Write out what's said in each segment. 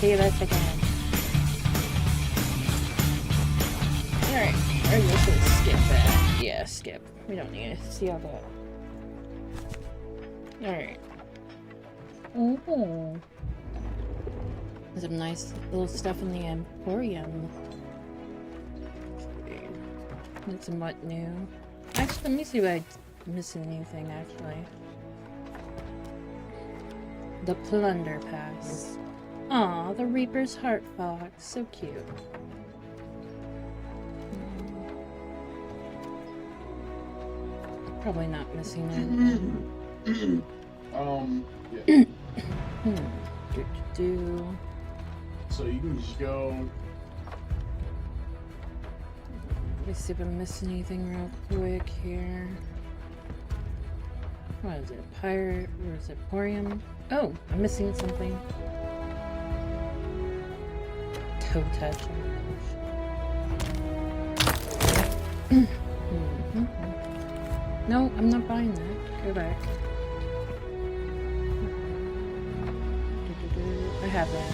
See this again. Alright, or just gonna skip that. Yeah, skip. We don't need to see all that. Alright. Oh. There's some nice little stuff in the emporium. Need some what new. Actually, let me see if I missing anything actually. The Plunder Pass. Aw, the Reaper's Heart Fox. So cute. Probably not missing it. Yeah. So you can just go. Let me see if I'm missing anything real quick here. What is it? Pirate? Or is it Emporium? Oh, I'm missing something. Toe touch. No, I'm not buying that. Go back. I have that.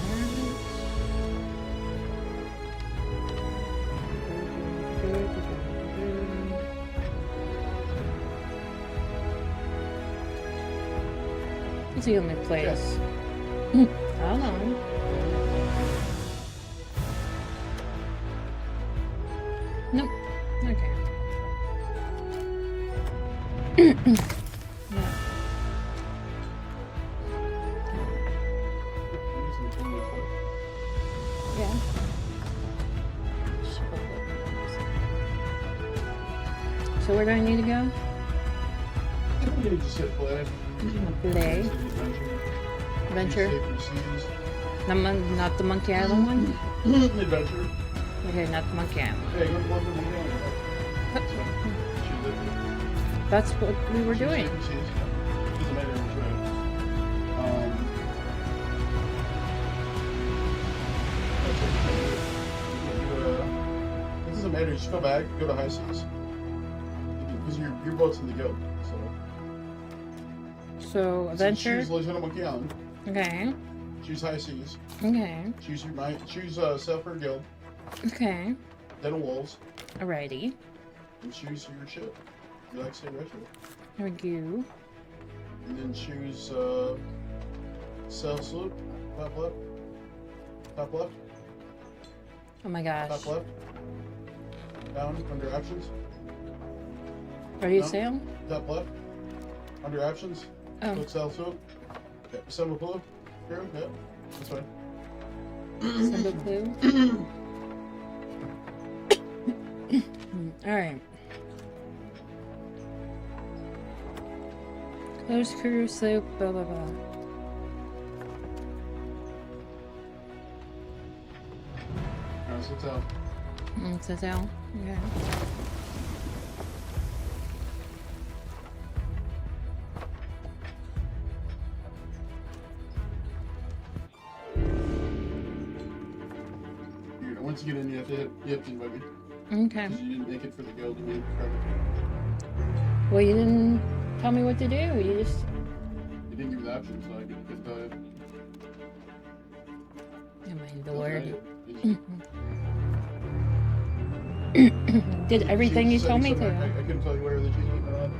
It's the only place. Hold on. Nope. Okay. No. Yeah. So where do I need to go? You need to just hit play. Play. Adventure. Not the Monkey Island one? Adventure. Okay, not the Monkey Island. Hey, go to Monkey Island. That's what we were doing. This doesn't matter. Just go back. Go to high seas. Because your boat's in the guild. So adventure. Choose Lieutenant Monkey Island. Okay. Choose high seas. Okay. Choose Self Guild. Okay. Then wolves. Alrighty. And choose your ship. You like to say retro. There we go. And then choose sail sloop. Top left. Top left. Oh my gosh. Top left. Down under options. Ready to No. sail? Top left. Under options. Oh. Look sail sloop. Okay. Assemble clue. Here. Yeah. That's fine. Send a clue. Alright. Close crew, sloop, blah blah blah. Alright, so tell. It's a sail. Okay. Once you get in, you have to invite me. Okay. Because you didn't make it for the guild, you made it for Well, you didn't tell me what to do. You just. You didn't give me the option, so I couldn't tell you. Oh my lord. Did everything you told me I to. couldn't tell you where the cheese went on.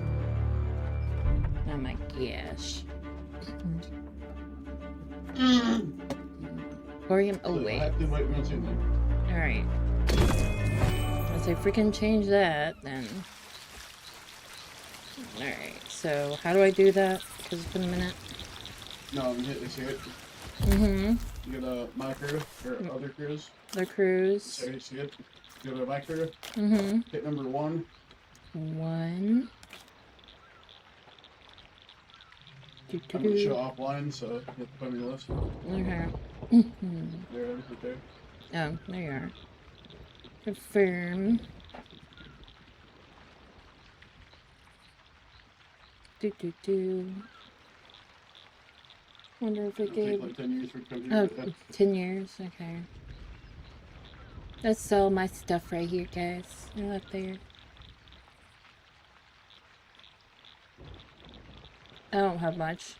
Oh my gosh. Pour him. Oh, wait. I have to wait minutes in. Alright. Once I freaking change that, then. Alright, so how do I do that? Because it's been a minute. No, you see it. Mm-hmm. You go to my crew, or other crews. The cruise. So you see it. You go to my crew. Mm-hmm. Hit number 1. 1. I'm going to show offline, so you have to put me on your list. Okay. There, right there. Oh, there you are. Confirm. Do. Wonder if it It'll take gave. like 10 years for it to come Oh, through. 10 years. Okay. That's all my stuff right here, guys. They're up there. I don't have much.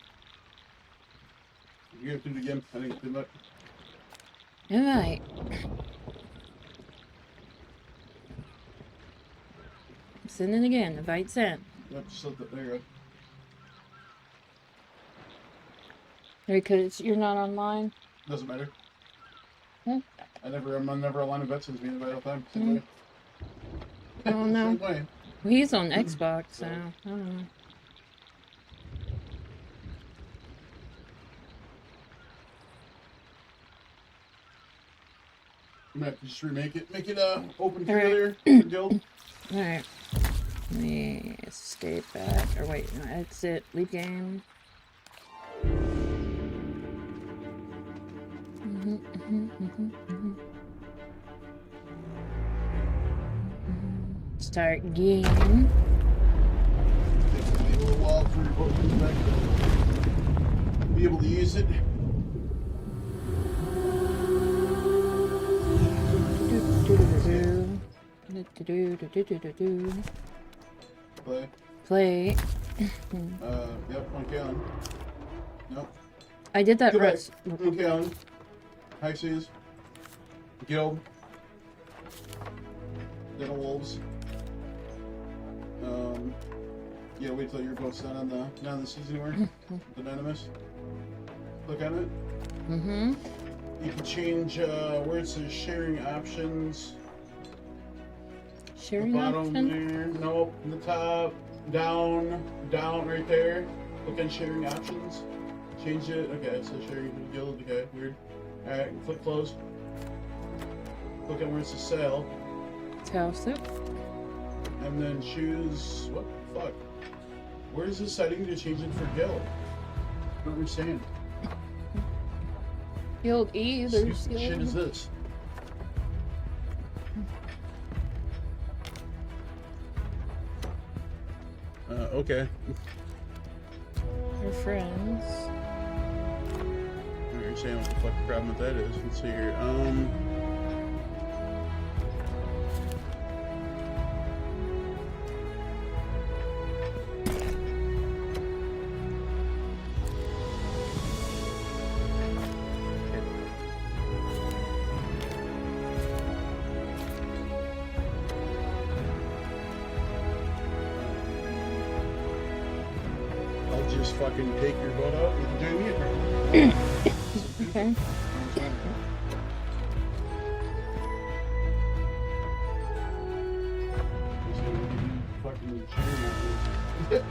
You have to do it again. I think it's too much. Alright. Send it again. Invite sent. Yep, just let there you go. Because you're not online? Doesn't matter. Hmm? I'm never a line of veterans being invited all the time. Same way. Oh no. Same way. Well, he's on Xbox, so I don't know. I'm gonna have to just remake it. Make it open All right. failure for guild. Alright. Let me escape back. Or wait, no, exit. Leave game. Start game. Take a little while for your boat to come back. Be able to use it. Play. Play. Yep, okay on. Nope. I did that Go back. right. Okay on. High seas. Guild. Little wolves. Yeah, wait till your boat's not on the season anymore. The Dynamis. Click on it. Mm-hmm. You can change where it says sharing options. Sharing The bottom option? there. Nope. The top. Down right there. Click on sharing options. Change it. Okay, so sharing the guild. Okay, weird. Alright, click close. Click on where it says sail. House it. And then choose. What the fuck? Where's the setting to change it for guild? I don't understand. Guild E, there's Stupid shit is this? Okay. Your friends. I understand what the fuck the problem with that is. Let's see here. I'll just fucking take your boat out and join me at Okay. Fucking chain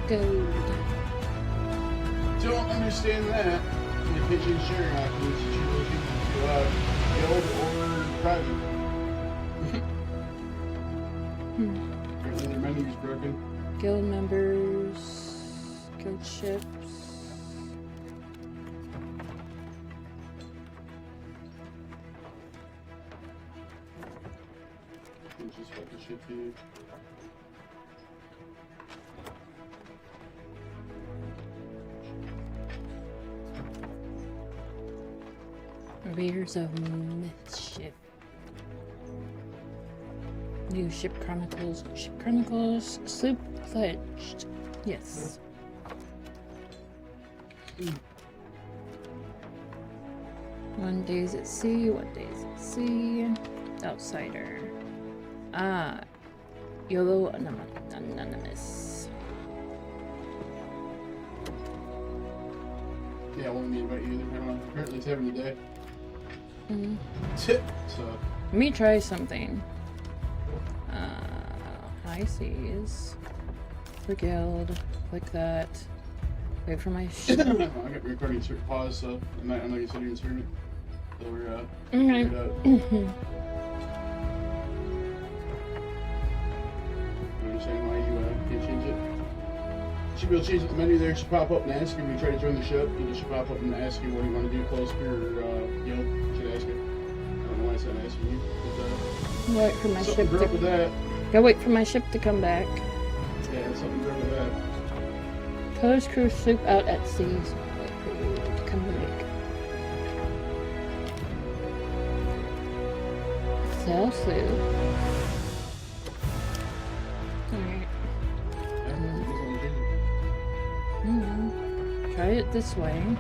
Gold. Don't understand that. The pitching sharing options you choose guild or private. Apparently their menu's broken. Guild members. Guild ships. It's just fucking shit for you. Raiders of Mischief. New Ship Chronicles. Ship Chronicles. Sloop pledged. Yes. One days at sea. 1 days at sea. Outsider. Ah. YOLO Anonymous. Yeah, I won't be about you either. I don't know. Apparently it's having a day. Mm. So. Let me try something. High seas. For guild. Click that. Wait for my ship. I got recording pause, so I'm not gonna sit here and stream it. So we're Okay. figure it out. I understand why you can't change it. You should be able to change the menu there. It should pop up and ask you when you try to join the ship. It should pop up and ask you what you want to do close for your guild. It should ask you. I don't know why it's not asking you. But, Wait for my ship broke with to. that. Gotta wait for my ship to come back. Yeah, something broke with that. Colors crew sloop out at sea. So wait for you to come back. Sail sloop. Alright. Try it this way.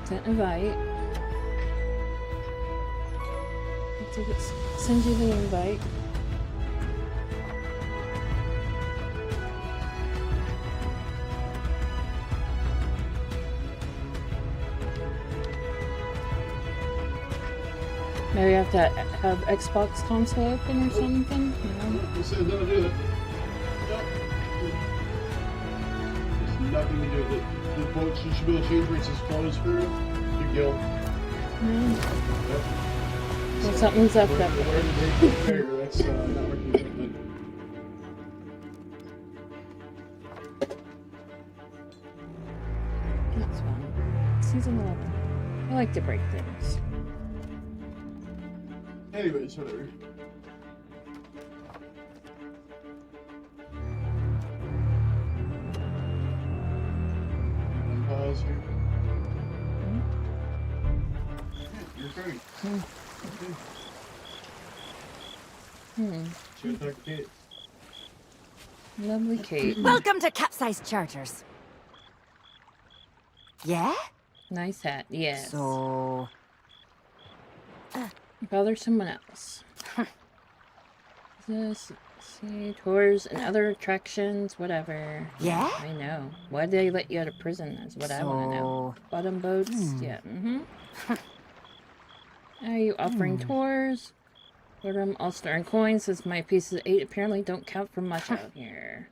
Send invite. Let's see if it sends you the invite. Maybe you have to have Xbox console open or something? No? It says no, do that. Yep. There's nothing to do with it. The boat you should be able to change where it says close for your guild. Yep. Well, something's up there. Where did they put there? That's not working good. That's fun. Season 11. I like to break things. Anyways, whatever. Pause here. You're great. Should attack the Kate. Lovely Kate. Welcome to Capsized Charters. Yeah? Nice hat. Yes. So... Bother someone else. This, see, tours and other attractions, whatever. Yeah? I know. Why did they let you out of prison? That's what I want to know. Bottom boats? Yeah. Are you offering tours? Order them all to earn coins, since my pieces of 8 apparently don't count for much out here.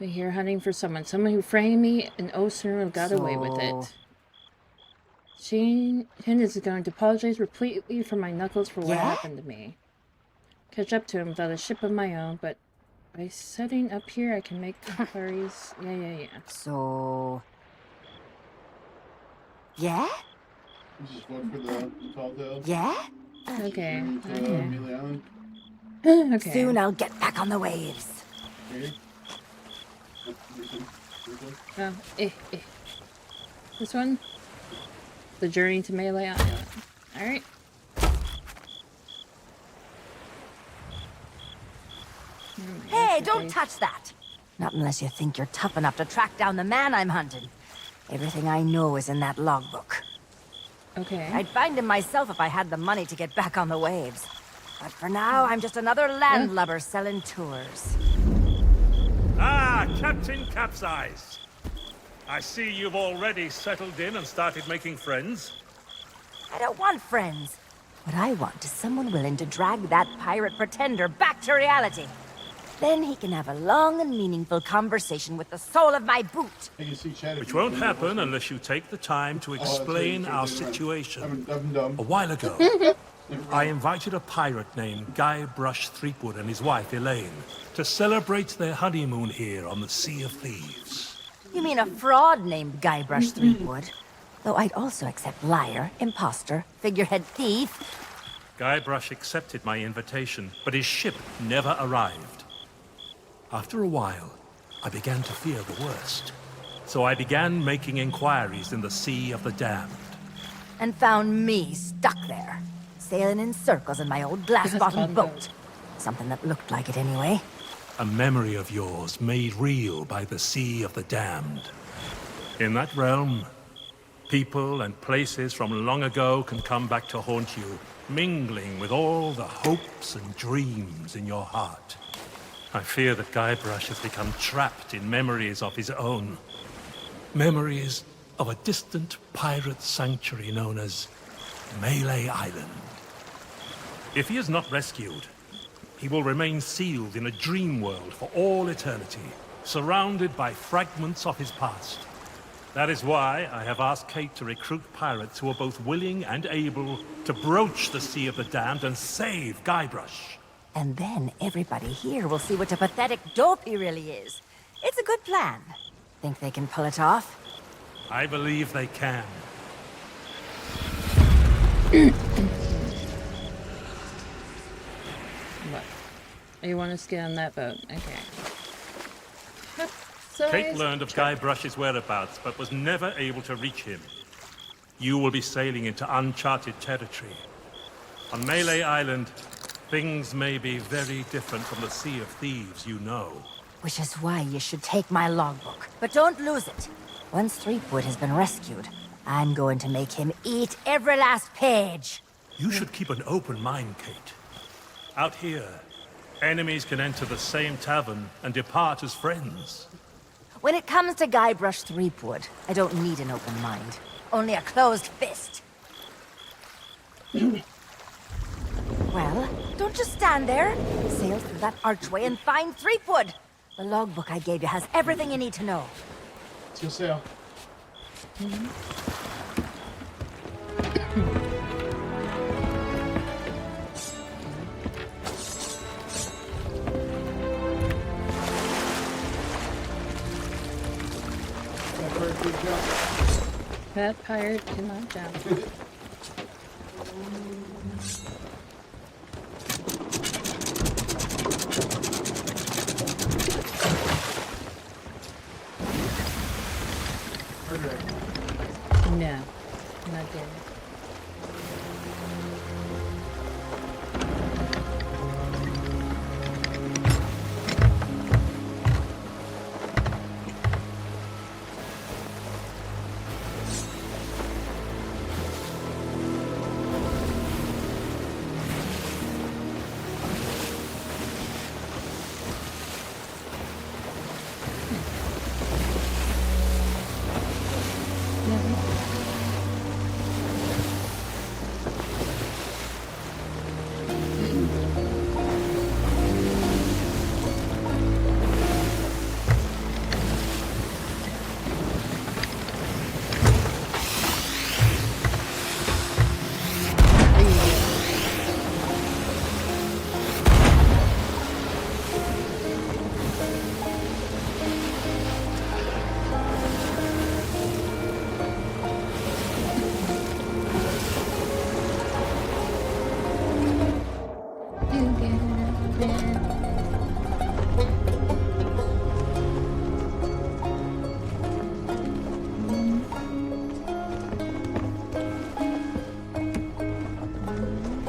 We're here hunting for someone who framed me, and oh, sooner got away with it. Shane is going to apologize repeatedly for my knuckles for what happened to me. Catch up to him without a ship of my own, but by setting up here, I can make inquiries. Yeah. So... Yeah? You just look for the tall tale. Yeah? Okay. Amelia Island. Okay. Soon I'll get back on the waves. Ready? Oh, This one? The Journey to Melee Island. Alright. Hey, don't touch that! Not unless you think you're tough enough to track down the man I'm hunting. Everything I know is in that logbook. Okay. I'd find him myself if I had the money to get back on the waves. But for now, I'm just another landlubber selling tours. Ah, Captain Capsize. I see you've already settled in and started making friends. I don't want friends. What I want is someone willing to drag that pirate pretender back to reality. Then he can have a long and meaningful conversation with the sole of my boot. Which won't happen unless you take the time to explain our situation. A while ago, I invited a pirate named Guybrush Threepwood and his wife Elaine to celebrate their honeymoon here on the Sea of Thieves. You mean a fraud named Guybrush Threepwood? Though I'd also accept liar, imposter, figurehead thief. Guybrush accepted my invitation, but his ship never arrived. After a while, I began to fear the worst. So I began making inquiries in the Sea of the Damned. And found me stuck there, sailing in circles in my old glass-bottomed boat. Something that looked like it anyway. A memory of yours made real by the Sea of the Damned. In that realm, people and places from long ago can come back to haunt you, mingling with all the hopes and dreams in your heart. I fear that Guybrush has become trapped in memories of his own. Memories of a distant pirate sanctuary known as Melee Island. If he is not rescued, he will remain sealed in a dream world for all eternity, surrounded by fragments of his past. That is why I have asked Kate to recruit pirates who are both willing and able to broach the Sea of the Damned and save Guybrush. And then everybody here will see what a pathetic dope he really is. It's a good plan. Think they can pull it off? I believe they can. What? You want us to get on that boat? Okay. So Kate learned of Guybrush's whereabouts, but was never able to reach him. You will be sailing into uncharted territory. On Melee Island, things may be very different from the Sea of Thieves you know. Which is why you should take my logbook. But don't lose it. Once Threepwood has been rescued, I'm going to make him eat every last page. You should keep an open mind, Kate. Out here, enemies can enter the same tavern and depart as friends. When it comes to Guybrush Threepwood, I don't need an open mind. Only a closed fist. Well, don't just stand there. Sail through that archway and find Threepwood. The logbook I gave you has everything you need to know. Let's go sail. That pirate cannot jump. No, not good.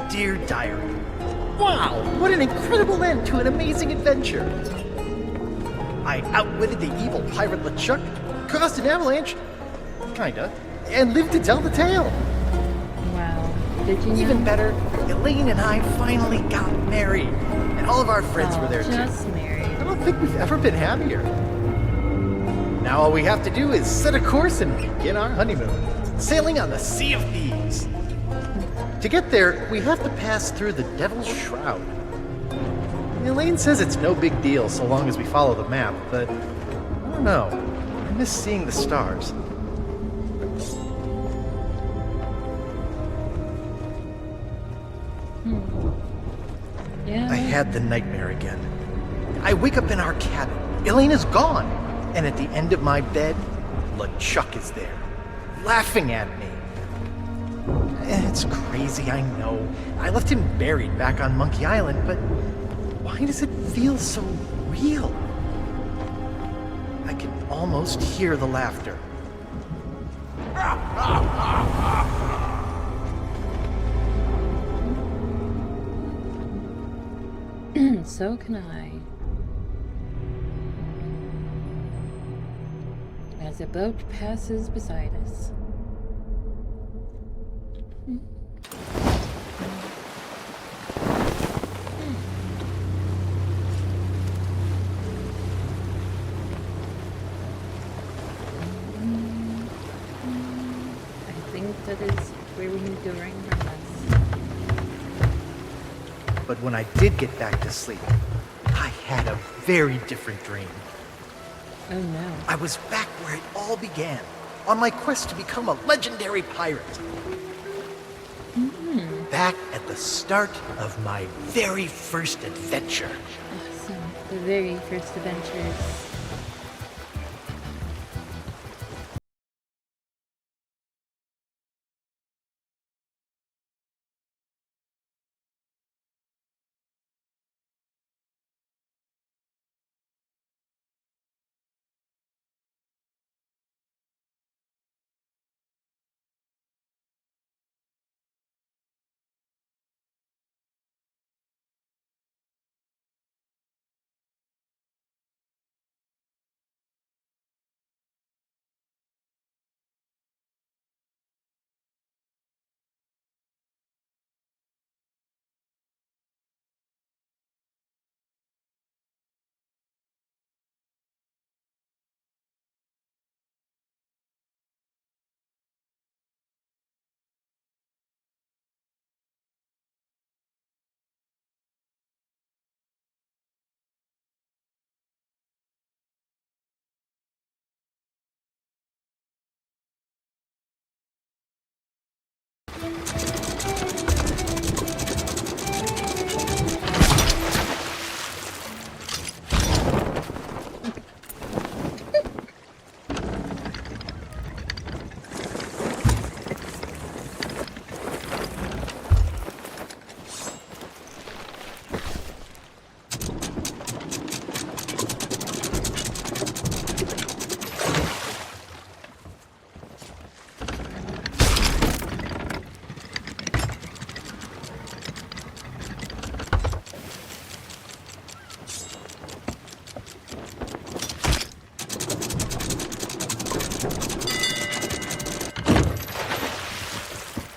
Dear Diary, wow, what an incredible end to an amazing adventure! I outwitted the evil pirate LeChuck, caused an avalanche, kinda, and lived to tell the tale. Wow. Did you know? Even better, Elaine and I finally got married, and all of our friends were there Just too. married. I don't think we've ever been happier. Now all we have to do is set a course and begin our honeymoon, sailing on the Sea of Thieves. To get there, we have to pass through the Devil's Shroud. Elaine says it's no big deal so long as we follow the map, but I don't know. I miss seeing the stars. Yeah. I had the nightmare again. I wake up in our cabin. Elaine is gone. And at the end of my bed, LeChuck is there, laughing at me. It's crazy, I know. I left him buried back on Monkey Island, but why does it feel so real? I can almost hear the laughter. So can I. As a boat passes beside us. I think that is where we need to go right now. But when I did get back to sleep, I had a very different dream. Oh no. I was back where it all began, on my quest to become a legendary pirate. Back at the start of my very first adventure. Awesome. The very first adventures.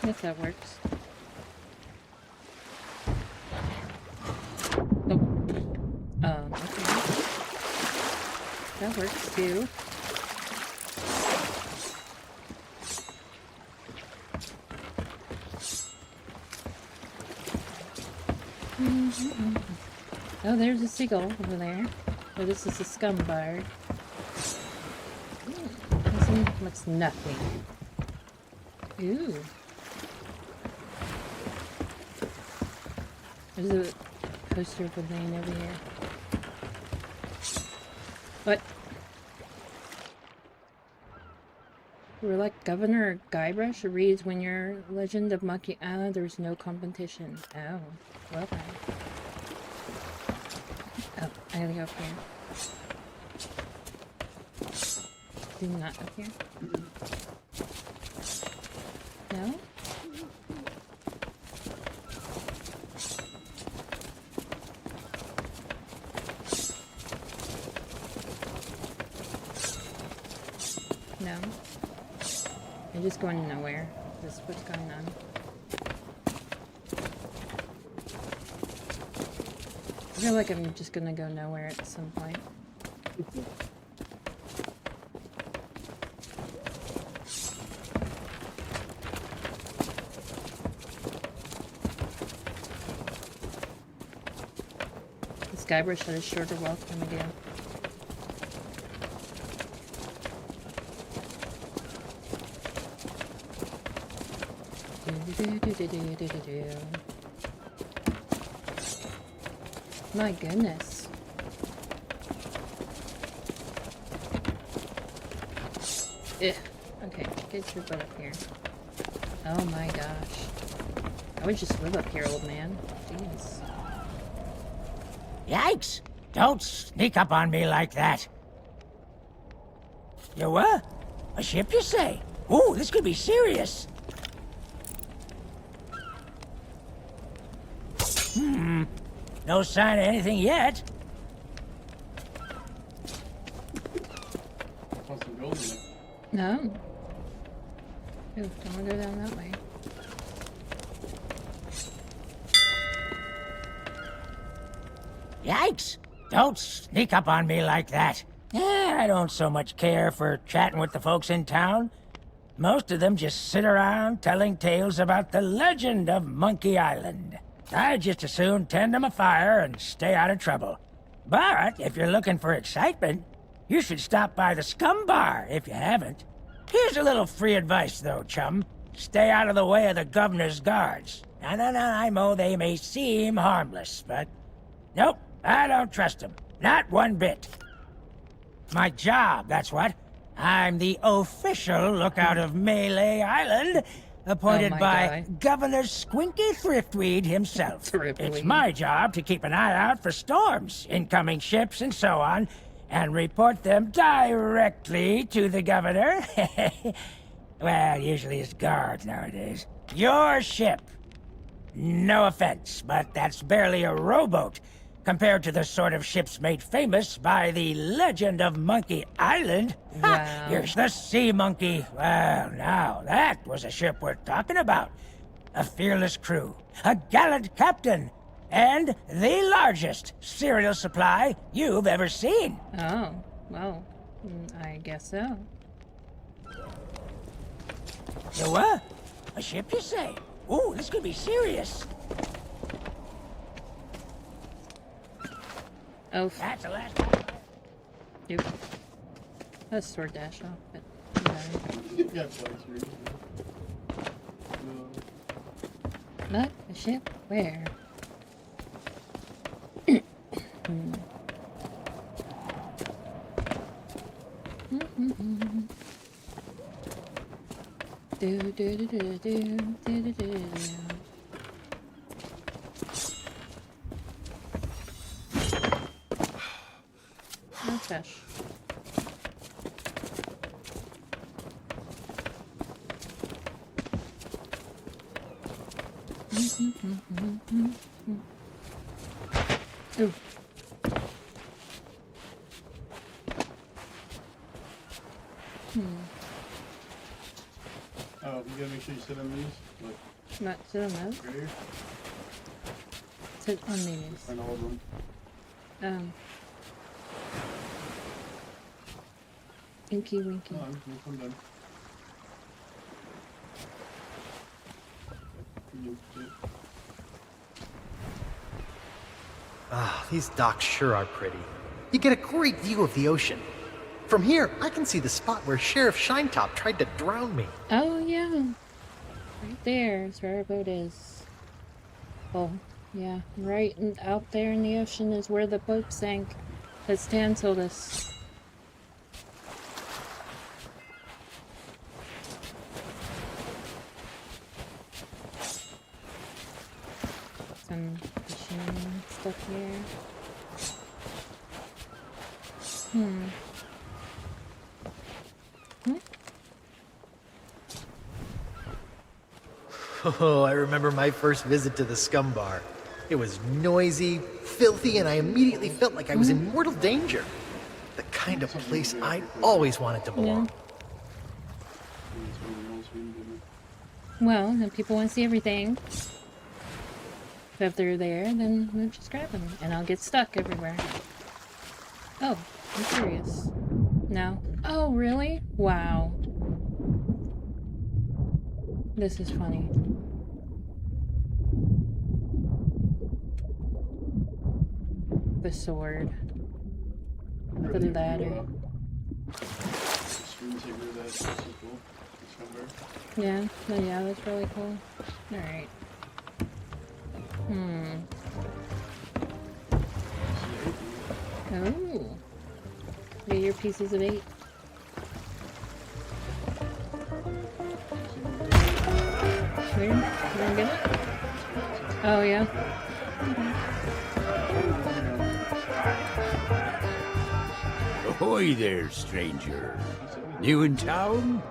Yes, that works. Oh. Okay. That works too. Oh, there's a seagull over there. Oh, this is a scumbar. What's nothing? Ooh. There's a poster of a lane over here. What? We're like Governor Guybrush reads when you're Legend of Monkey Island, there's no competition. Oh, well then. Oh, I gotta go up here. Not up here. No? No. I'm just going nowhere. This is what's going on. I feel like I'm just gonna go nowhere at some point. This Guybrush had a shorter walk than I do. My goodness. Ugh. Okay, get your butt up here. Oh my gosh. I would just live up here, old man. Jeez. Yikes! Don't sneak up on me like that. You what? A ship, you say? Ooh, this could be serious. No sign of anything yet. Found some gold in it. No. Ooh, don't want to go down that way. Yikes! Don't sneak up on me like that. I don't so much care for chatting with the folks in town. Most of them just sit around telling tales about the legend of Monkey Island. I'd just as soon tend them a fire and stay out of trouble. But if you're looking for excitement, you should stop by the Scum Bar if you haven't. Here's a little free advice, though, chum. Stay out of the way of the governor's guards. No, I know they may seem harmless, but... Nope, I don't trust them. Not one bit. My job, that's what. I'm the official lookout of Melee Island, appointed Oh my by God. Governor Squinky Thriftweed himself. Thriftweed. It's my job to keep an eye out for storms, incoming ships, and so on, and report them directly to the governor. Well, usually it's guards nowadays. Your ship. No offense, but that's barely a rowboat compared to the sort of ships made famous by the legend of Monkey Island. Wow. Here's the Sea Monkey. Well, now, that was a ship worth talking about. A fearless crew, a gallant captain, and the largest cereal supply you've ever seen. Oh, well, I guess so. You what? A ship, you say? Ooh, this could be serious. Oh, That's the last. dude. Let's sword dash off, but whatever. Yeah, flags here. What? A ship? Where? Do do do do do do do do do. No fish. Ooh. Oh, you gotta make sure you sit on these. Look, Not sit on those. right here. Sit on these. Find all of them. Inky winky. No, I'm done. Ah, these docks sure are pretty. You get a great view of the ocean. From here, I can see the spot where Sheriff Shinetop tried to drown me. Oh yeah, right there is where our boat is. Oh yeah, right out there in the ocean is where the boat sank that Stan told us. Some fishing stuff here. Oh, I remember my first visit to the Scum Bar. It was noisy, filthy, and I immediately felt like I was in mortal danger. The kind of place I always wanted to belong. Well, if people want to see everything, if they're there, then we'll just grab them, and I'll get stuck everywhere. Oh, I'm curious. No. Oh, really? Wow. This is funny. The sword. The ladder. Screensaver of that. That's so cool. It's somewhere. Yeah, oh, yeah, that's really cool. Alright. Oh. Get your pieces of 8. Where? You gonna get it? Oh, yeah. Oh, Ahoy there, stranger. New in town?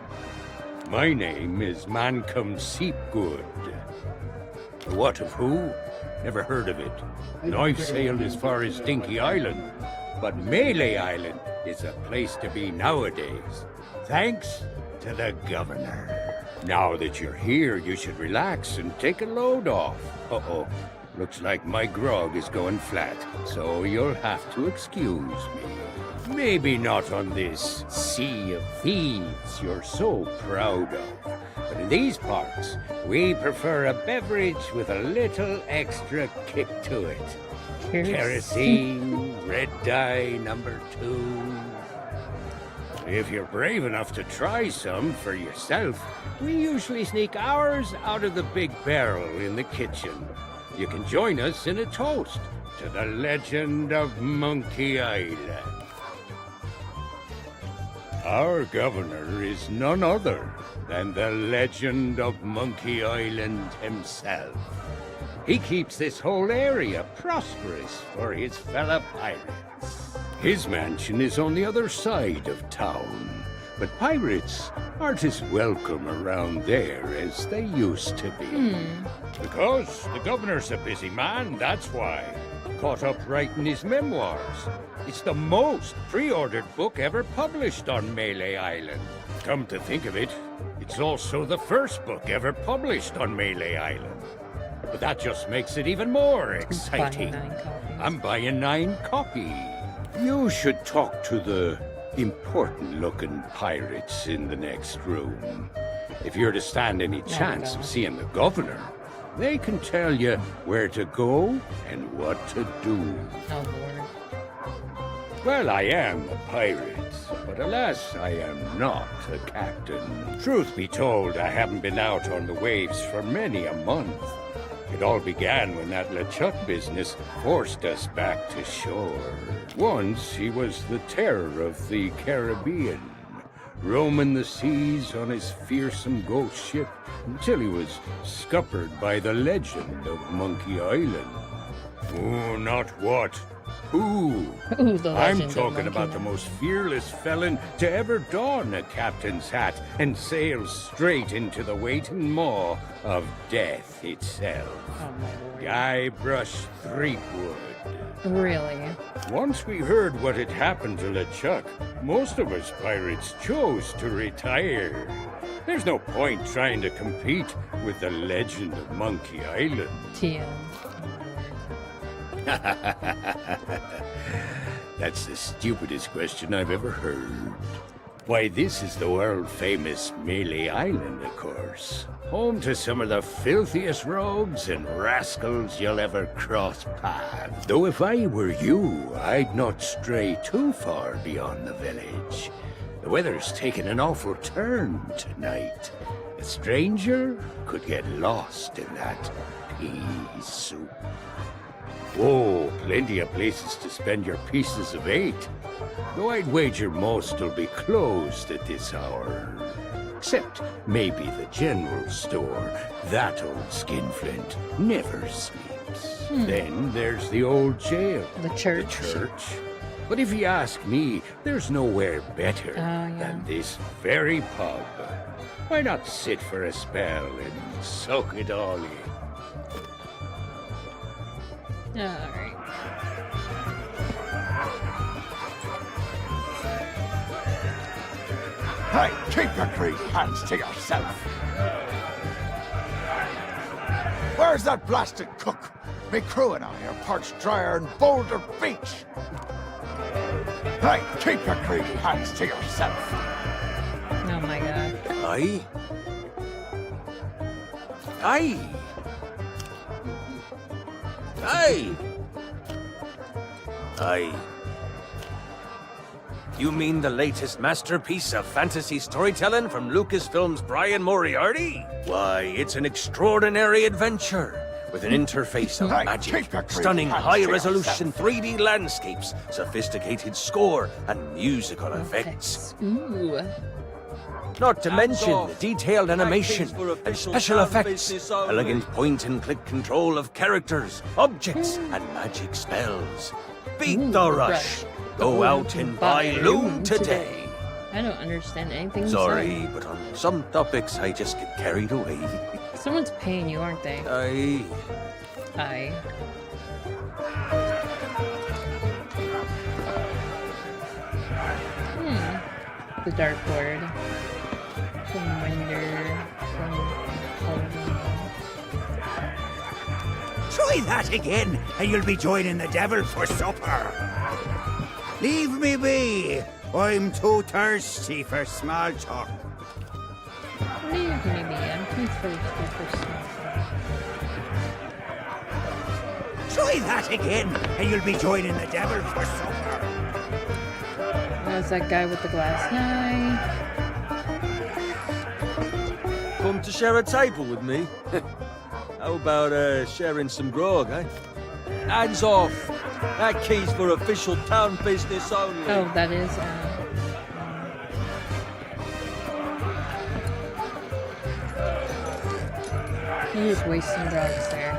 My name is Mancom Seepgood. What of who? Never heard of it. And I've sailed as far as Dinky Island, but Melee Island is a place to be nowadays, thanks to the governor. Now that you're here, you should relax and take a load off. Uh-oh, looks like my grog is going flat, so you'll have to excuse me. Maybe not on this Sea of Thieves you're so proud of, but in these parts, we prefer a beverage with a little extra kick to it. Kerosene, red dye #2. If you're brave enough to try some for yourself, we usually sneak ours out of the big barrel in the kitchen. You can join us in a toast to the legend of Monkey Island. Our governor is none other than the legend of Monkey Island himself. He keeps this whole area prosperous for his fellow pirates. His mansion is on the other side of town, but pirates aren't as welcome around there as they used to be. Because the governor's a busy man, that's why. Caught up writing his memoirs. It's the most pre-ordered book ever published on Melee Island. Come to think of it, it's also the first book ever published on Melee Island. But that just makes it even more exciting. I'm buying 9 copies. You should talk to the important-looking pirates in the next room. If you're to stand any chance of seeing the governor, they can tell you where to go and what to do. Oh, Lord. Well, I am a pirate, but alas, I am not a captain. Truth be told, I haven't been out on the waves for many a month. It all began when that LeChuck business forced us back to shore. Once he was the terror of the Caribbean, roaming the seas on his fearsome ghost ship until he was scuppered by the legend of Monkey Island. Oh, not what. Who? Ooh, the I'm legend of talking Monkey about the Island. most fearless felon to ever don a captain's hat and sail straight into the waiting maw of death itself. Oh, my Lord. Guybrush Threepwood. Really? Once we heard what had happened to LeChuck, most of us pirates chose to retire. There's no point trying to compete with the legend of Monkey Island. TM. That's the stupidest question I've ever heard. Why, this is the world-famous Melee Island, of course. Home to some of the filthiest rogues and rascals you'll ever cross paths. Though if I were you, I'd not stray too far beyond the village. The weather's taken an awful turn tonight. A stranger could get lost in that pea soup. Oh, plenty of places to spend your pieces of 8. Though I'd wager most will be closed at this hour. Except maybe the general store. That old skinflint never sleeps. Then there's the old jail. The church. The church. But if you ask me, there's nowhere better yeah. than this very pub. Why not sit for a spell and soak it all in? Alright. Hey, keep your greedy hands to yourself. Where's that blasted cook? Me crew and I are parched drier in Boulder Beach. Hey, keep your greedy hands to yourself. Oh my god. Aye? Aye! Aye! Aye. You mean the latest masterpiece of fantasy storytelling from Lucasfilm's Brian Moriarty? Why, it's an extraordinary adventure with an interface of Hey, magic, keep your greedy stunning hands to high-resolution yourself. 3D landscapes, sophisticated score, and musical effects. Ooh. Not to mention the detailed animation and special effects, elegant point-and-click control of characters, objects, and magic spells. Beat the rush. Go out and buy Loom today. I don't understand anything. Sorry, but on some topics I just get carried away. Someone's paying you, aren't they? Aye. The dartboard. From Winder. From Try that again, and you'll be joining the devil for supper. Leave me be. I'm too thirsty for small talk. Leave me be. I'm too thirsty for stuff. Try that again, and you'll be joining the devil for supper. There's that guy with the glass eye. Come to share a table with me? How about sharing some grog, eh? Hands off! That key's for official town business only. Oh, that is, You're just wasting drugs there.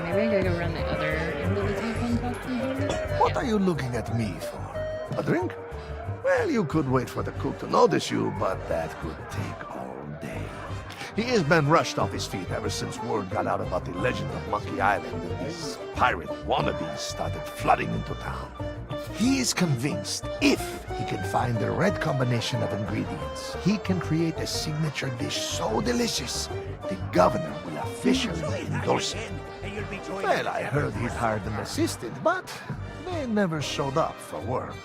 Maybe I gotta go around the other end of the table and talk to him. What are you looking at me for? A drink? Well, you could wait for the cook to notice you, but that could take all day. He has been rushed off his feet ever since word got out about the legend of Monkey Island and these pirate wannabes started flooding into town. He is convinced if he can find the right combination of ingredients, he can create a signature dish so delicious, the governor will officially endorse it. Well, I heard he'd hired an assistant, but they never showed up for work.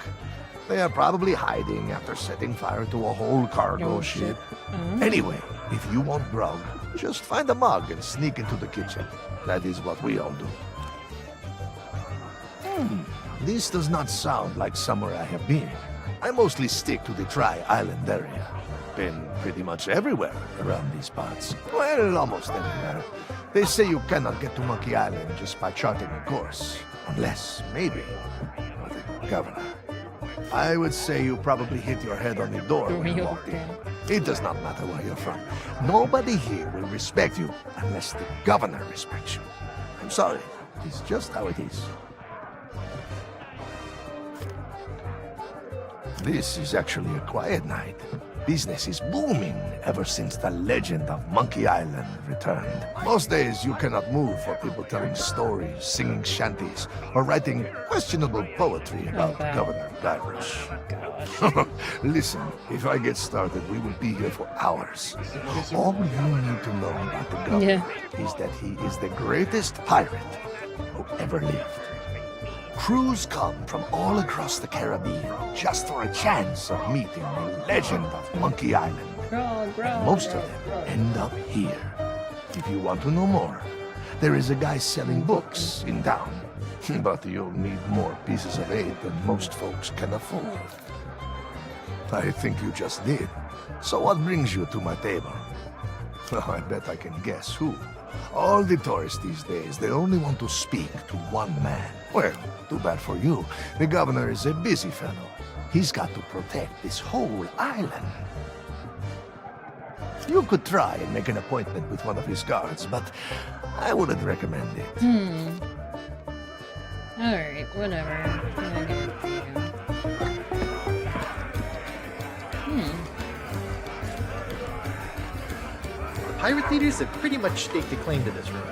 They are probably hiding after setting fire to a whole cargo ship. Anyway, if you want grog, just find a mug and sneak into the kitchen. That is what we all do. This does not sound like somewhere I have been. I mostly stick to the Tri-Island area. Been pretty much everywhere around these parts. Well, almost everywhere. They say you cannot get to Monkey Island just by charting a course. Unless, maybe, with the governor. I would say you probably hit your head on the door when you walked in. It does not matter where you're from. Nobody here will respect you unless the governor respects you. I'm sorry. It's just how it is. This is actually a quiet night. Business is booming ever since the legend of Monkey Island returned. Most days you cannot move for people telling stories, singing shanties, or writing questionable poetry about Governor Guybrush. Listen, if I get started, we will be here for hours. All you need to know about the governor is that he is the greatest pirate who ever lived. Crews come from all across the Caribbean just for a chance of meeting the legend of Monkey Island. And most of them end up here. If you want to know more, there is a guy selling books in town. But you'll need more pieces of aid than most folks can afford. I think you just did. So what brings you to my table? Well, I bet I can guess who. All the tourists these days, they only want to speak to one man. Well, too bad for you. The governor is a busy fellow. He's got to protect this whole island. You could try and make an appointment with one of his guards, but I wouldn't recommend it. Alright, whatever. I'll give it to you. Pirate leaders have pretty much staked a claim to this room.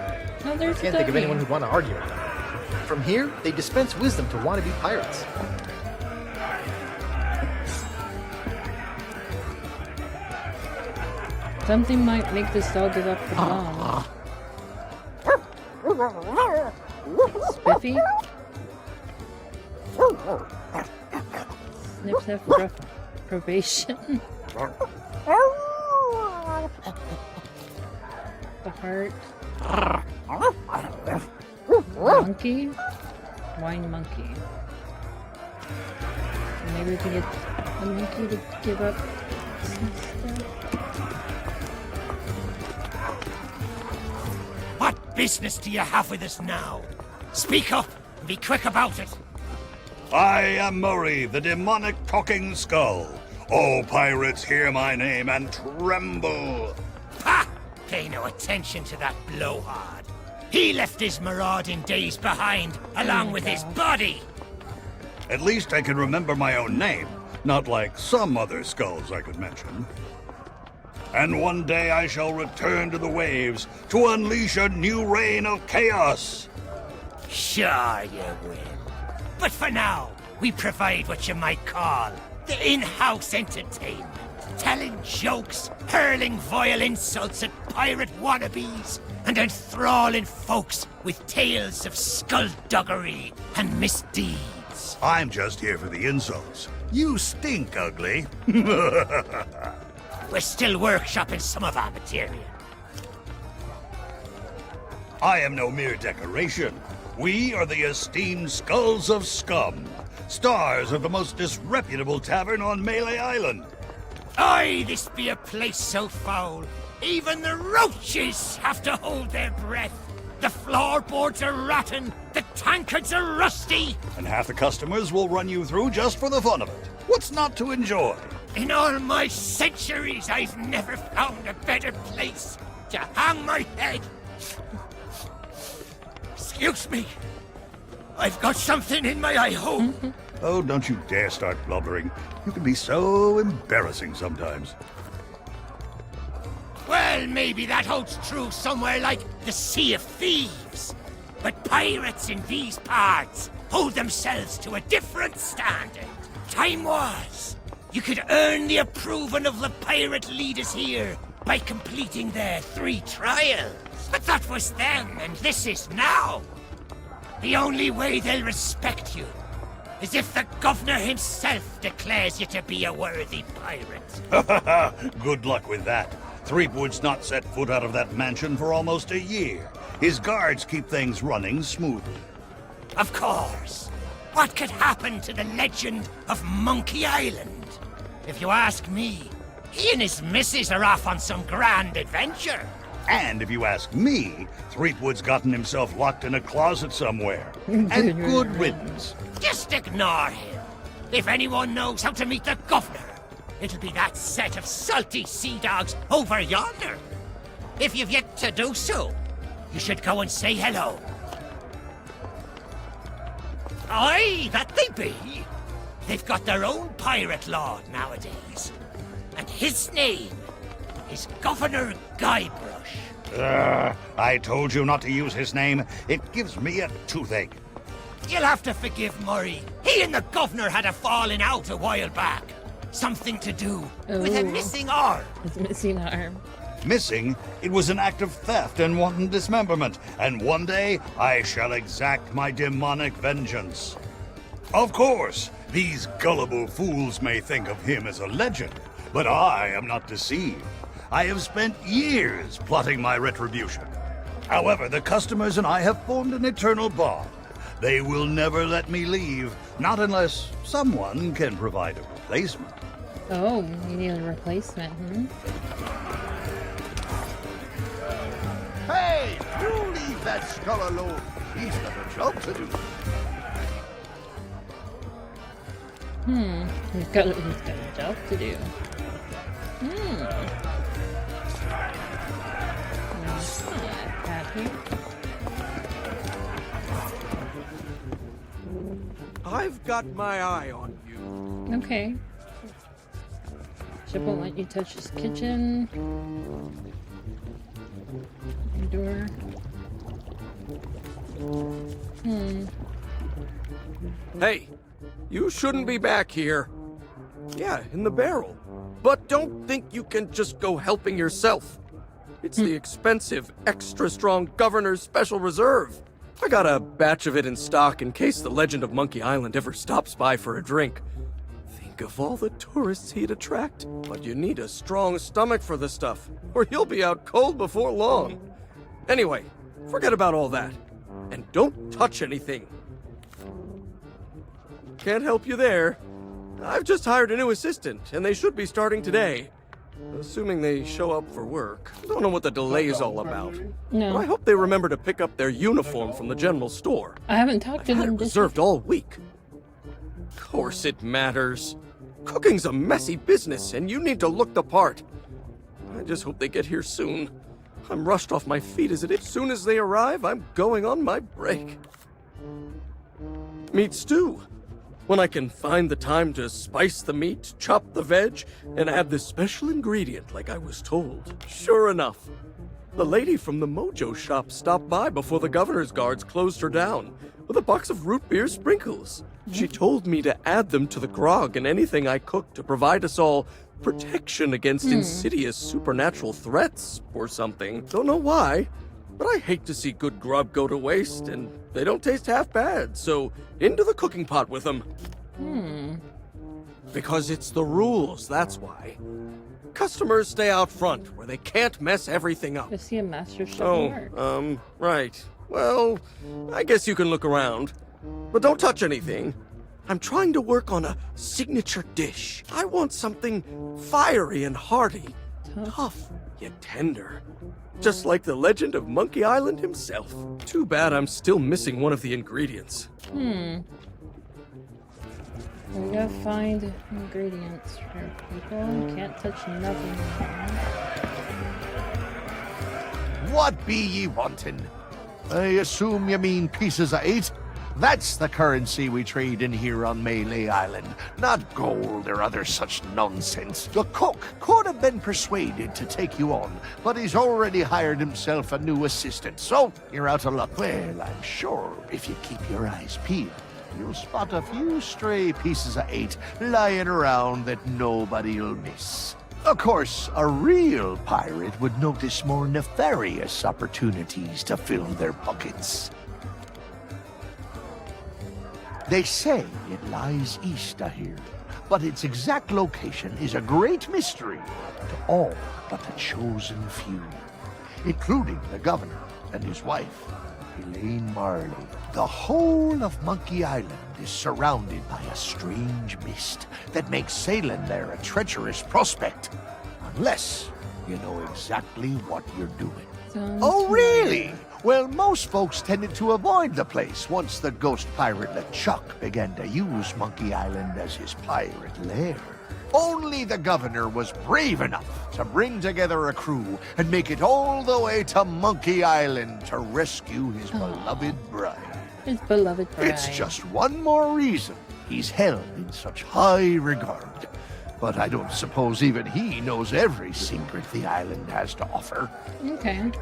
Oh, there's Can't think of anyone who'd want to argue with them. From here, they dispense wisdom to wannabe pirates. Something might make this dog give up the bomb. Spiffy? Snips have probation. The heart. Monkey? Wine monkey. Maybe we can get the monkey to give up some stuff. What business do you have with us now? Speak up and be quick about it. I am Murray, the demonic talking skull. All pirates hear my name and tremble. Ha! Pay no attention to that blowhard. He left his marauding days behind, along with his body. At least I can remember my own name, not like some other skulls I could mention. And one day I shall return to the waves to unleash a new reign of chaos. Sure you will. But for now, we provide what you might call the in-house entertainment. Telling jokes, hurling vile insults at pirate wannabes, and enthralling folks with tales of skullduggery and misdeeds. I'm just here for the insults. You stink, ugly. We're still workshopping some of our material. I am no mere decoration. We are the esteemed Skulls of Scum, stars of the most disreputable tavern on Melee Island. Aye, this be a place so foul, even the roaches have to hold their breath. The floorboards are rotten, the tankards are rusty. And half the customers will run you through just for the fun of it. What's not to enjoy? In all my centuries, I've never found a better place to hang my head. Excuse me. I've got something in my eye hole. Oh, don't you dare start blubbering. You can be so embarrassing sometimes. Well, maybe that holds true somewhere like the Sea of Thieves. But pirates in these parts hold themselves to a different standard. Time was, you could earn the approval of the pirate leaders here by completing their 3 trials. But that was then, and this is now. The only way they'll respect you is if the governor himself declares you to be a worthy pirate. Good luck with that. Threepwood's not set foot out of that mansion for almost a year. His guards keep things running smoothly. Of course. What could happen to the legend of Monkey Island? If you ask me, he and his missus are off on some grand adventure. And if you ask me, Threepwood's gotten himself locked in a closet somewhere. And good riddance. Just ignore him. If anyone knows how to meet the governor, it'll be that set of salty sea dogs over yonder. If you've yet to do so, you should go and say hello. Aye, that they be. They've got their own pirate lord nowadays. And his name is Governor Guybrush. I told you not to use his name. It gives me a toothache. You'll have to forgive Murray. He and the governor had a falling out a while back. Something to do with a missing arm. His missing arm. Missing? It was an act of theft and wanton dismemberment, and one day I shall exact my demonic vengeance. Of course, these gullible fools may think of him as a legend, but I am not deceived. I have spent years plotting my retribution. However, the customers and I have formed an eternal bond. They will never let me leave, not unless someone can provide a replacement. Oh, you need a replacement, Hey, you leave that skull alone. He's got a job to do. He's got a job to do. I've got my eye on you. Okay. Ship won't let you touch his kitchen. Door. Hey, you shouldn't be back here. Yeah, in the barrel. But don't think you can just go helping yourself. It's the expensive, extra strong Governor's Special Reserve. I got a batch of it in stock in case the legend of Monkey Island ever stops by for a drink. Think of all the tourists he'd attract. But you need a strong stomach for the stuff, or you'll be out cold before long. Anyway, forget about all that. And don't touch anything. Can't help you there. I've just hired a new assistant, and they should be starting today. Assuming they show up for work. Don't know what the delay is all about. No. But I hope they remember to pick up their uniform from the general store. I haven't talked to I've had them it this reserved all week. course it matters. Cooking's a messy business, and you need to look the part. I just hope they get here soon. I'm rushed off my feet as it is. As soon as they arrive, I'm going on my break. Meat stew. When I can find the time to spice the meat, chop the veg, and add this special ingredient like I was told. Sure enough, the lady from the Mojo shop stopped by before the governor's guards closed her down with a box of root beer sprinkles. She told me to add them to the grog and anything I cooked to provide us all protection against insidious supernatural threats or something. Don't know why, but I hate to see good grub go to waste, and they don't taste half bad, so into the cooking pot with them. Because it's the rules, that's why. Customers stay out front, where they can't mess everything up. I see a master chef Right. Well, I guess you can look around. But don't touch anything. I'm trying to work on a signature dish. I want something fiery and hearty. Tough, yet tender. Just like the legend of Monkey Island himself. Too bad I'm still missing one of the ingredients. We gotta find ingredients for people. Can't touch nothing. What be ye wantin'? I assume you mean pieces of 8? That's the currency we trade in here on Melee Island, not gold or other such nonsense. The cook could have been persuaded to take you on, but he's already hired himself a new assistant, so you're out of luck. Well, I'm sure if you keep your eyes peeled, you'll spot a few stray pieces of 8 lying around that nobody'll miss. Of course, a real pirate would notice more nefarious opportunities to fill their pockets. They say it lies east of here, but its exact location is a great mystery to all but the chosen few, including the governor and his wife, Elaine Marley. The whole of Monkey Island is surrounded by a strange mist that makes sailing there a treacherous prospect, unless you know exactly what you're doing. Oh, really? Well, most folks tended to avoid the place once the ghost pirate LeChuck began to use Monkey Island as his pirate lair. Only the governor was brave enough to bring together a crew and make it all the way to Monkey Island to rescue his beloved bride. His beloved bride. It's just one more reason he's held in such high regard. But I don't suppose even he knows every secret the island has to offer. Okay.